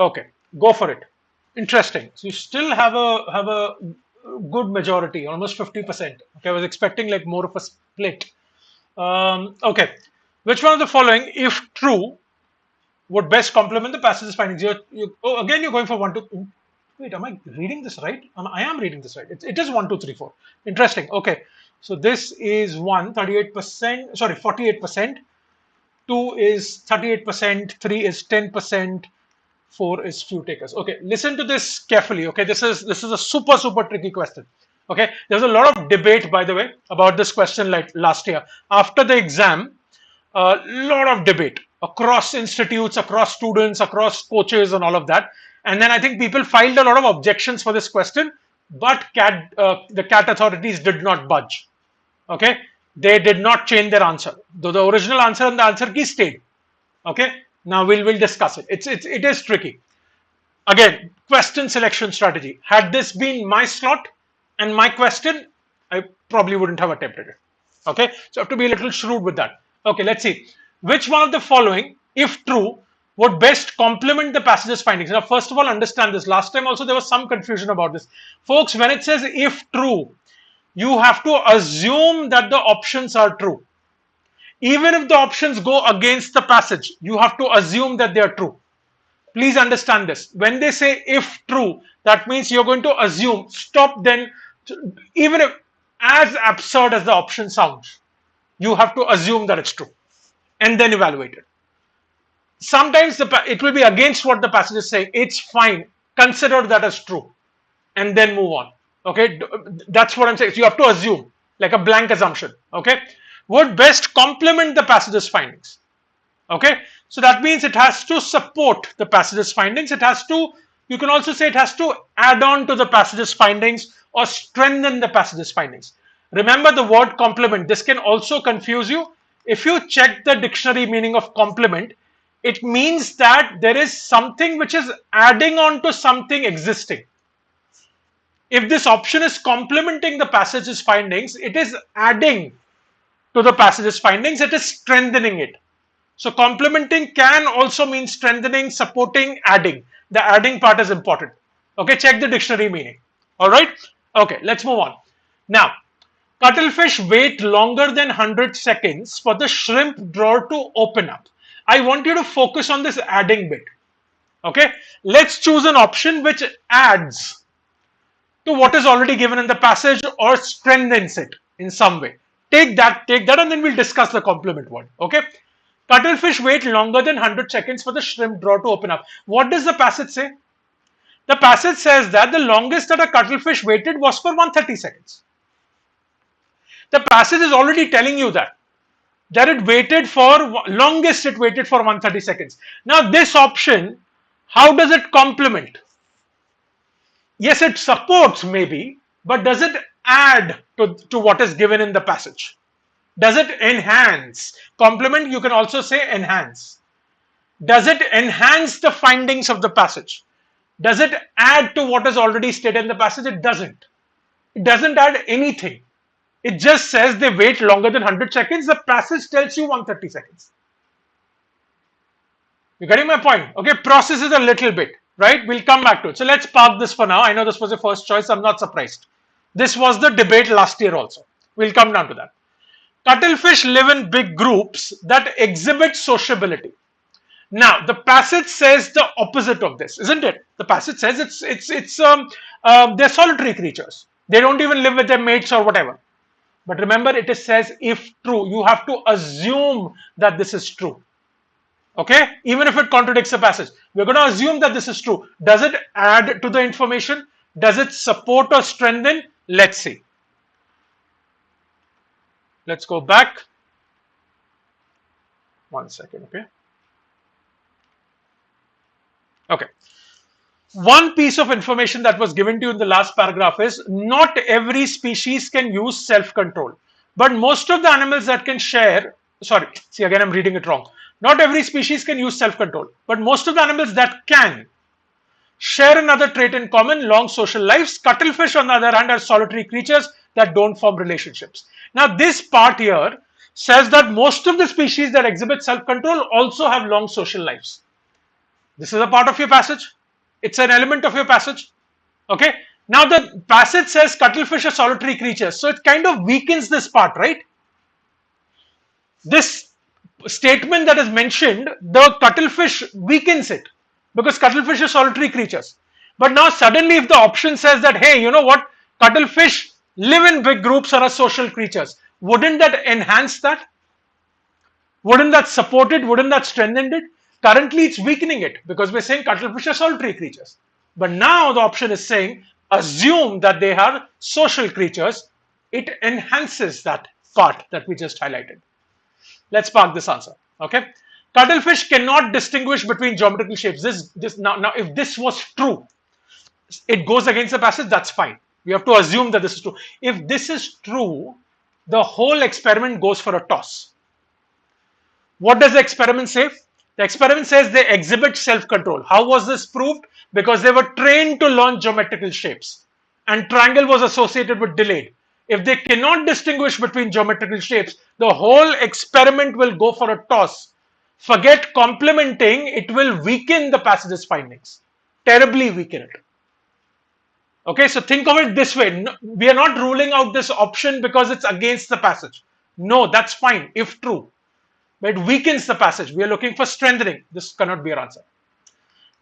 Okay, go for it. Interesting. So you still have a good majority, almost 50%. Okay, I was expecting like more of a split. Okay, which one of the following, if true, would best complement the passage's findings? Again, you're going for 1, 2. Wait, am I reading this right? I am reading this right. It is 1, 2, 3, 4. Interesting. Okay, so this is 1, 38%. Sorry, 48%. 2 is 38%. 3 is 10%. 4 is few takers. Okay, listen to this carefully. Okay, this is a super tricky question. Okay, there's a lot of debate, by the way, about this question like last year. After the exam, a lot of debate across institutes, across students, across coaches and all of that. And then I think people filed a lot of objections for this question, but the CAT authorities did not budge. Okay, they did not change their answer. Though the original answer and the answer key stayed. Okay, now we'll discuss it. It is tricky. Again, question selection strategy. Had this been my slot and my question, I probably wouldn't have attempted it. Okay, so I have to be a little shrewd with that. Okay, let's see. Which one of the following, if true, would best complement the passage's findings? Now, first of all, understand this. Last time also there was some confusion about this. Folks, when it says if true, you have to assume that the options are true. Even if the options go against the passage, you have to assume that they are true. Please understand this. When they say if true, that means you're going to assume, stop then, even if as absurd as the option sounds, you have to assume that it's true and then evaluate it. Sometimes it will be against what the passage is saying. It's fine. Consider that as true and then move on. Okay, that's what I'm saying. So you have to assume, like a blank assumption. Okay, would best complement the passage's findings. Okay, so that means it has to support the passage's findings. It has to, you can also say it has to add on to the passage's findings or strengthen the passage's findings. Remember the word complement. This can also confuse you. If you check the dictionary meaning of complement, It means that there is something which is adding on to something existing. If this option is complementing the passage's findings, it is adding to the passage's findings, it is strengthening it. So complementing can also mean strengthening, supporting, adding. The adding part is important. Okay, check the dictionary meaning. All right. Okay, let's move on. Now, cuttlefish wait longer than 100 seconds for the shrimp drawer to open up. I want you to focus on this adding bit. Okay, let's choose an option which adds to what is already given in the passage or strengthens it in some way. Take that, and then we'll discuss the complement one. Okay. Cuttlefish wait longer than 100 seconds for the shrimp drawer to open up. What does the passage say? The passage says that the longest that a cuttlefish waited was for 130 seconds. The passage is already telling you that it waited for longest, it waited for 130 seconds. Now this option, how does it complement? Yes, it supports maybe, but does it add to what is given in the passage? Does it enhance? Complement, you can also say enhance. Does it enhance the findings of the passage? Does it add to what is already stated in the passage? It doesn't. It doesn't add anything. It just says they wait longer than 100 seconds. The passage tells you 130 seconds. You're getting my point? Okay, process it a little bit, right? We'll come back to it. So let's park this for now. I know this was your first choice. I'm not surprised. This was the debate last year also. We'll come down to that. Cuttlefish live in big groups that exhibit sociability. Now, the passage says the opposite of this, isn't it? The passage says they're solitary creatures. They don't even live with their mates or whatever. But remember, it says if true. You have to assume that this is true. Okay? Even if it contradicts the passage. We're going to assume that this is true. Does it add to the information? Does it support or strengthen? Let's see. Let's go back. 1 second, okay? Okay. One piece of information that was given to you in the last paragraph is not every species can use self-control. But most of the animals that can share, sorry, see again I'm reading it wrong. Not every species can use self-control. But most of the animals that can share another trait in common, long social lives. Cuttlefish on the other hand are solitary creatures that don't form relationships. Now this part here says that most of the species that exhibit self-control also have long social lives. This is a part of your passage. It's an element of your passage. Okay. Now the passage says cuttlefish are solitary creatures. So it kind of weakens this part, right? This statement that is mentioned, the cuttlefish weakens it because cuttlefish are solitary creatures. But now suddenly if the option says that, hey, you know what? Cuttlefish live in big groups or are social creatures. Wouldn't that enhance that? Wouldn't that support it? Wouldn't that strengthen it? Currently, it's weakening it because we're saying cuttlefish are solitary creatures. But now the option is saying assume that they are social creatures. It enhances that part that we just highlighted. Let's park this answer. Okay. Cuttlefish cannot distinguish between geometrical shapes. Now, if this was true, it goes against the passage. That's fine. We have to assume that this is true. If this is true, the whole experiment goes for a toss. What does the experiment say? The experiment says they exhibit self-control. How was this proved? Because they were trained to learn geometrical shapes. And triangle was associated with delayed. If they cannot distinguish between geometrical shapes, the whole experiment will go for a toss. Forget complementing, it will weaken the passage's findings. Terribly weaken it. Okay, so think of it this way. We are not ruling out this option because it's against the passage. No, that's fine, if true. But it weakens the passage. We are looking for strengthening. This cannot be our answer.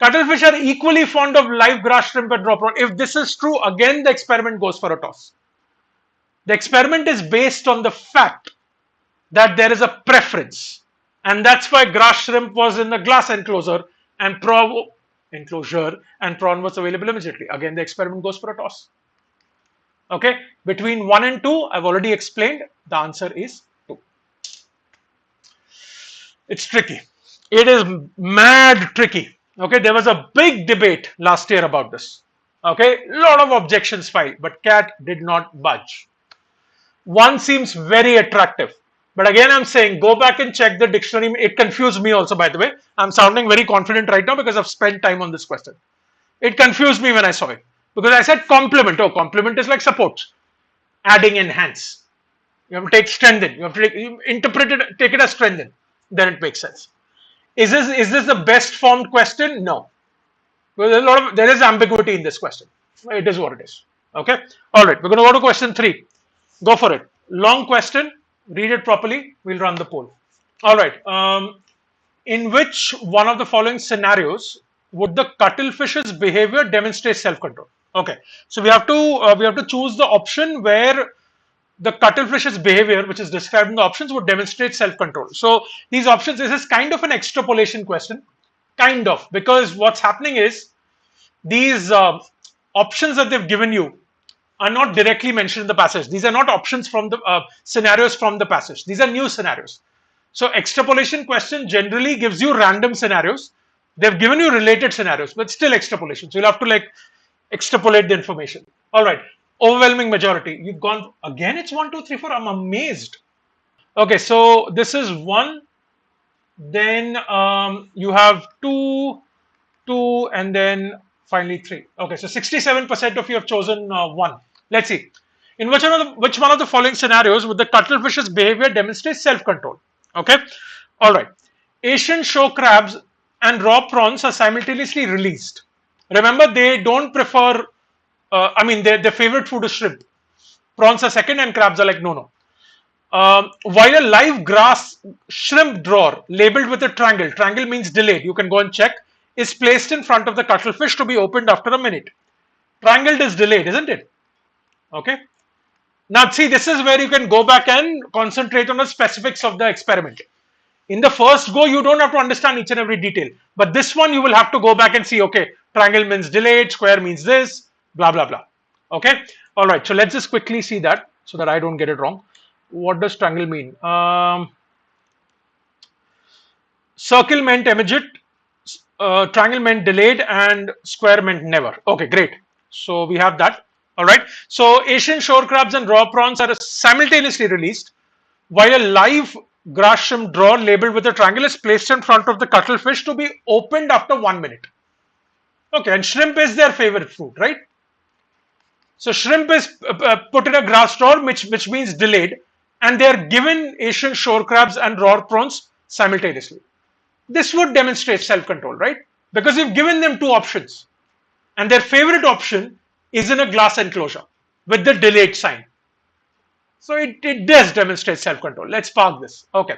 Cuttlefish are equally fond of live grass, shrimp, and drop rod. If this is true, again the experiment goes for a toss. The experiment is based on the fact that there is a preference. And that's why grass shrimp was in the glass enclosure and prawn was available immediately. Again, the experiment goes for a toss. Okay, between 1 and 2, I've already explained. The answer is 2. It's tricky. It is mad tricky. Okay, there was a big debate last year about this. Okay, a lot of objections filed, but CAT did not budge. One seems very attractive. But again, I'm saying go back and check the dictionary. It confused me also, by the way. I'm sounding very confident right now because I've spent time on this question. It confused me when I saw it because I said complement. Oh, complement is like support, adding, enhance. You have to take strengthen. You have to interpret it, take it as strengthen. Then it makes sense. Is this the best formed question? No. Well, there is ambiguity in this question. It is what it is. Okay. All right. We're going to go to question 3. Go for it. Long question. Read it properly. We'll run the poll. All right. In which one of the following scenarios would the cuttlefish's behavior demonstrate self-control? Okay. So we have to choose the option where the cuttlefish's behavior, which is described in the options, would demonstrate self-control. So these options, this is kind of an extrapolation question, kind of, because what's happening is these options that they've given you are not directly mentioned in the passage. These are not options from the scenarios from the passage. These are new scenarios. So extrapolation question generally gives you random scenarios. They've given you related scenarios, but still extrapolation. So you'll have to like extrapolate the information. All right. Overwhelming majority. You've gone again. It's 1, 2, 3, 4. I'm amazed. Okay, so this is 1. Then you have 2, 2, and then finally 3. Okay, so 67% of you have chosen 1. Let's see. In which one of the following scenarios would the cuttlefish's behavior demonstrate self-control? Okay. All right. Asian show crabs and raw prawns are simultaneously released. Remember, they don't prefer. Their favorite food is shrimp. Prawns are second, and crabs are like no. While a live grass shrimp drawer labeled with a triangle means delayed, you can go and check, is placed in front of the cuttlefish to be opened after a minute. Triangled is delayed, isn't it? Okay. Now see, this is where you can go back and concentrate on the specifics of the experiment. In the first go, you don't have to understand each and every detail. But this one, you will have to go back and see, okay, triangle means delayed, square means this, blah, blah, blah. Okay. All right. So let's just quickly see that so that I don't get it wrong. What does triangle mean? Circle meant immediate, triangle meant delayed, and square meant never. Okay, great. So we have that. All right. So Asian shore crabs and raw prawns are simultaneously released, while a live grass shrimp drawer labeled with a triangle is placed in front of the cuttlefish to be opened after 1 minute. Okay, and shrimp is their favorite food, right? So shrimp is put in a grass drawer, which means delayed, and they are given Asian shore crabs and raw prawns simultaneously. This would demonstrate self-control, right? Because you've given them 2 options, and their favorite option is in a glass enclosure with the delayed sign. So it does demonstrate self-control. Let's park this. Okay.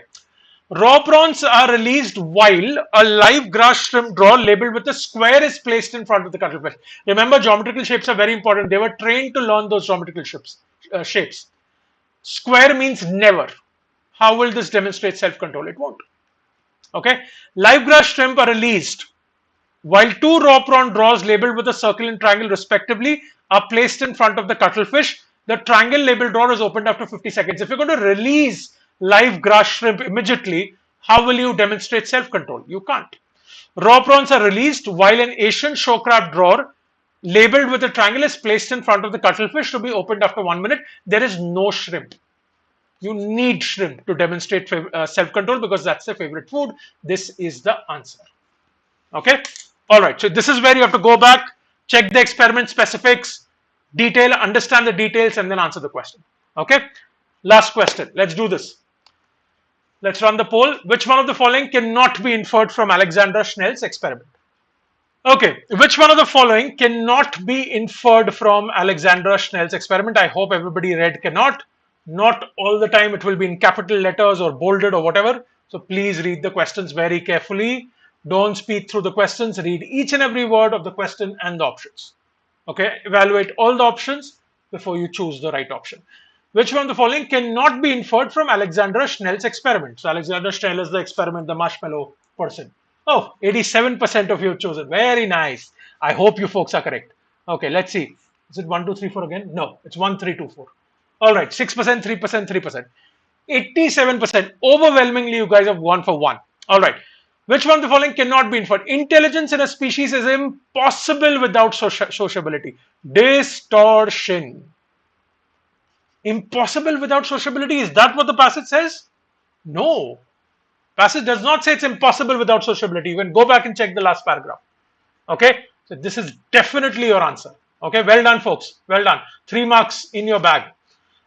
Raw prawns are released while a live grass shrimp drawer labeled with a square is placed in front of the cuttlefish. Remember, geometrical shapes are very important. They were trained to learn those geometrical shapes. Square means never. How will this demonstrate self-control? It won't. Okay. Live grass shrimp are released while 2 raw prawn drawers labeled with a circle and triangle respectively are placed in front of the cuttlefish. The triangle labeled drawer is opened after 50 seconds. If you're going to release live grass shrimp immediately, how will you demonstrate self-control? You can't. Raw prawns are released while an Asian show crab drawer labeled with a triangle is placed in front of the cuttlefish to be opened after 1 minute. There is no shrimp. You need shrimp to demonstrate self-control because that's their favorite food. This is the answer. Okay. All right. So this is where you have to go back, check the experiment specifics, understand the details, and then answer the question. Okay. Last question. Let's do this. Let's run the poll. Which one of the following cannot be inferred from Alexander Schnell's experiment? Okay. Which one of the following cannot be inferred from Alexander Schnell's experiment? I hope everybody read cannot. Not all the time it will be in capital letters or bolded or whatever. So please read the questions very carefully. Don't speak through the questions. Read each and every word of the question and the options. Okay. Evaluate all the options before you choose the right option. Which one of the following cannot be inferred from Alexander Schnell's experiment? So Alexander Schnell is the experiment, the marshmallow person. Oh, 87% of you have chosen. Very nice. I hope you folks are correct. Okay, let's see. Is it 1, 2, 3, 4 again? No, it's 1, 3, 2, 4. All right, 6%, 3%, 3%. 87%. Overwhelmingly, you guys have gone for 1. All right. Which one of the following cannot be inferred? Intelligence in a species is impossible without sociability. Distortion. Impossible without sociability. Is that what the passage says? No. Passage does not say it's impossible without sociability. You can go back and check the last paragraph. Okay, so this is definitely your answer. Okay, well done, folks. Well done. 3 marks in your bag.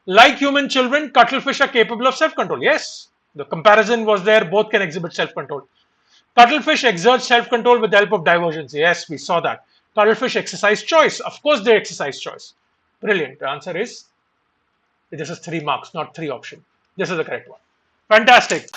Like human children, cuttlefish are capable of self-control. Yes, the comparison was there. Both can exhibit self-control. Cuttlefish exert self-control with the help of divergence. Yes, we saw that. Cuttlefish exercise choice. Of course, they exercise choice. Brilliant. The answer is this is 3 marks, not 3 option. This is the correct one. Fantastic.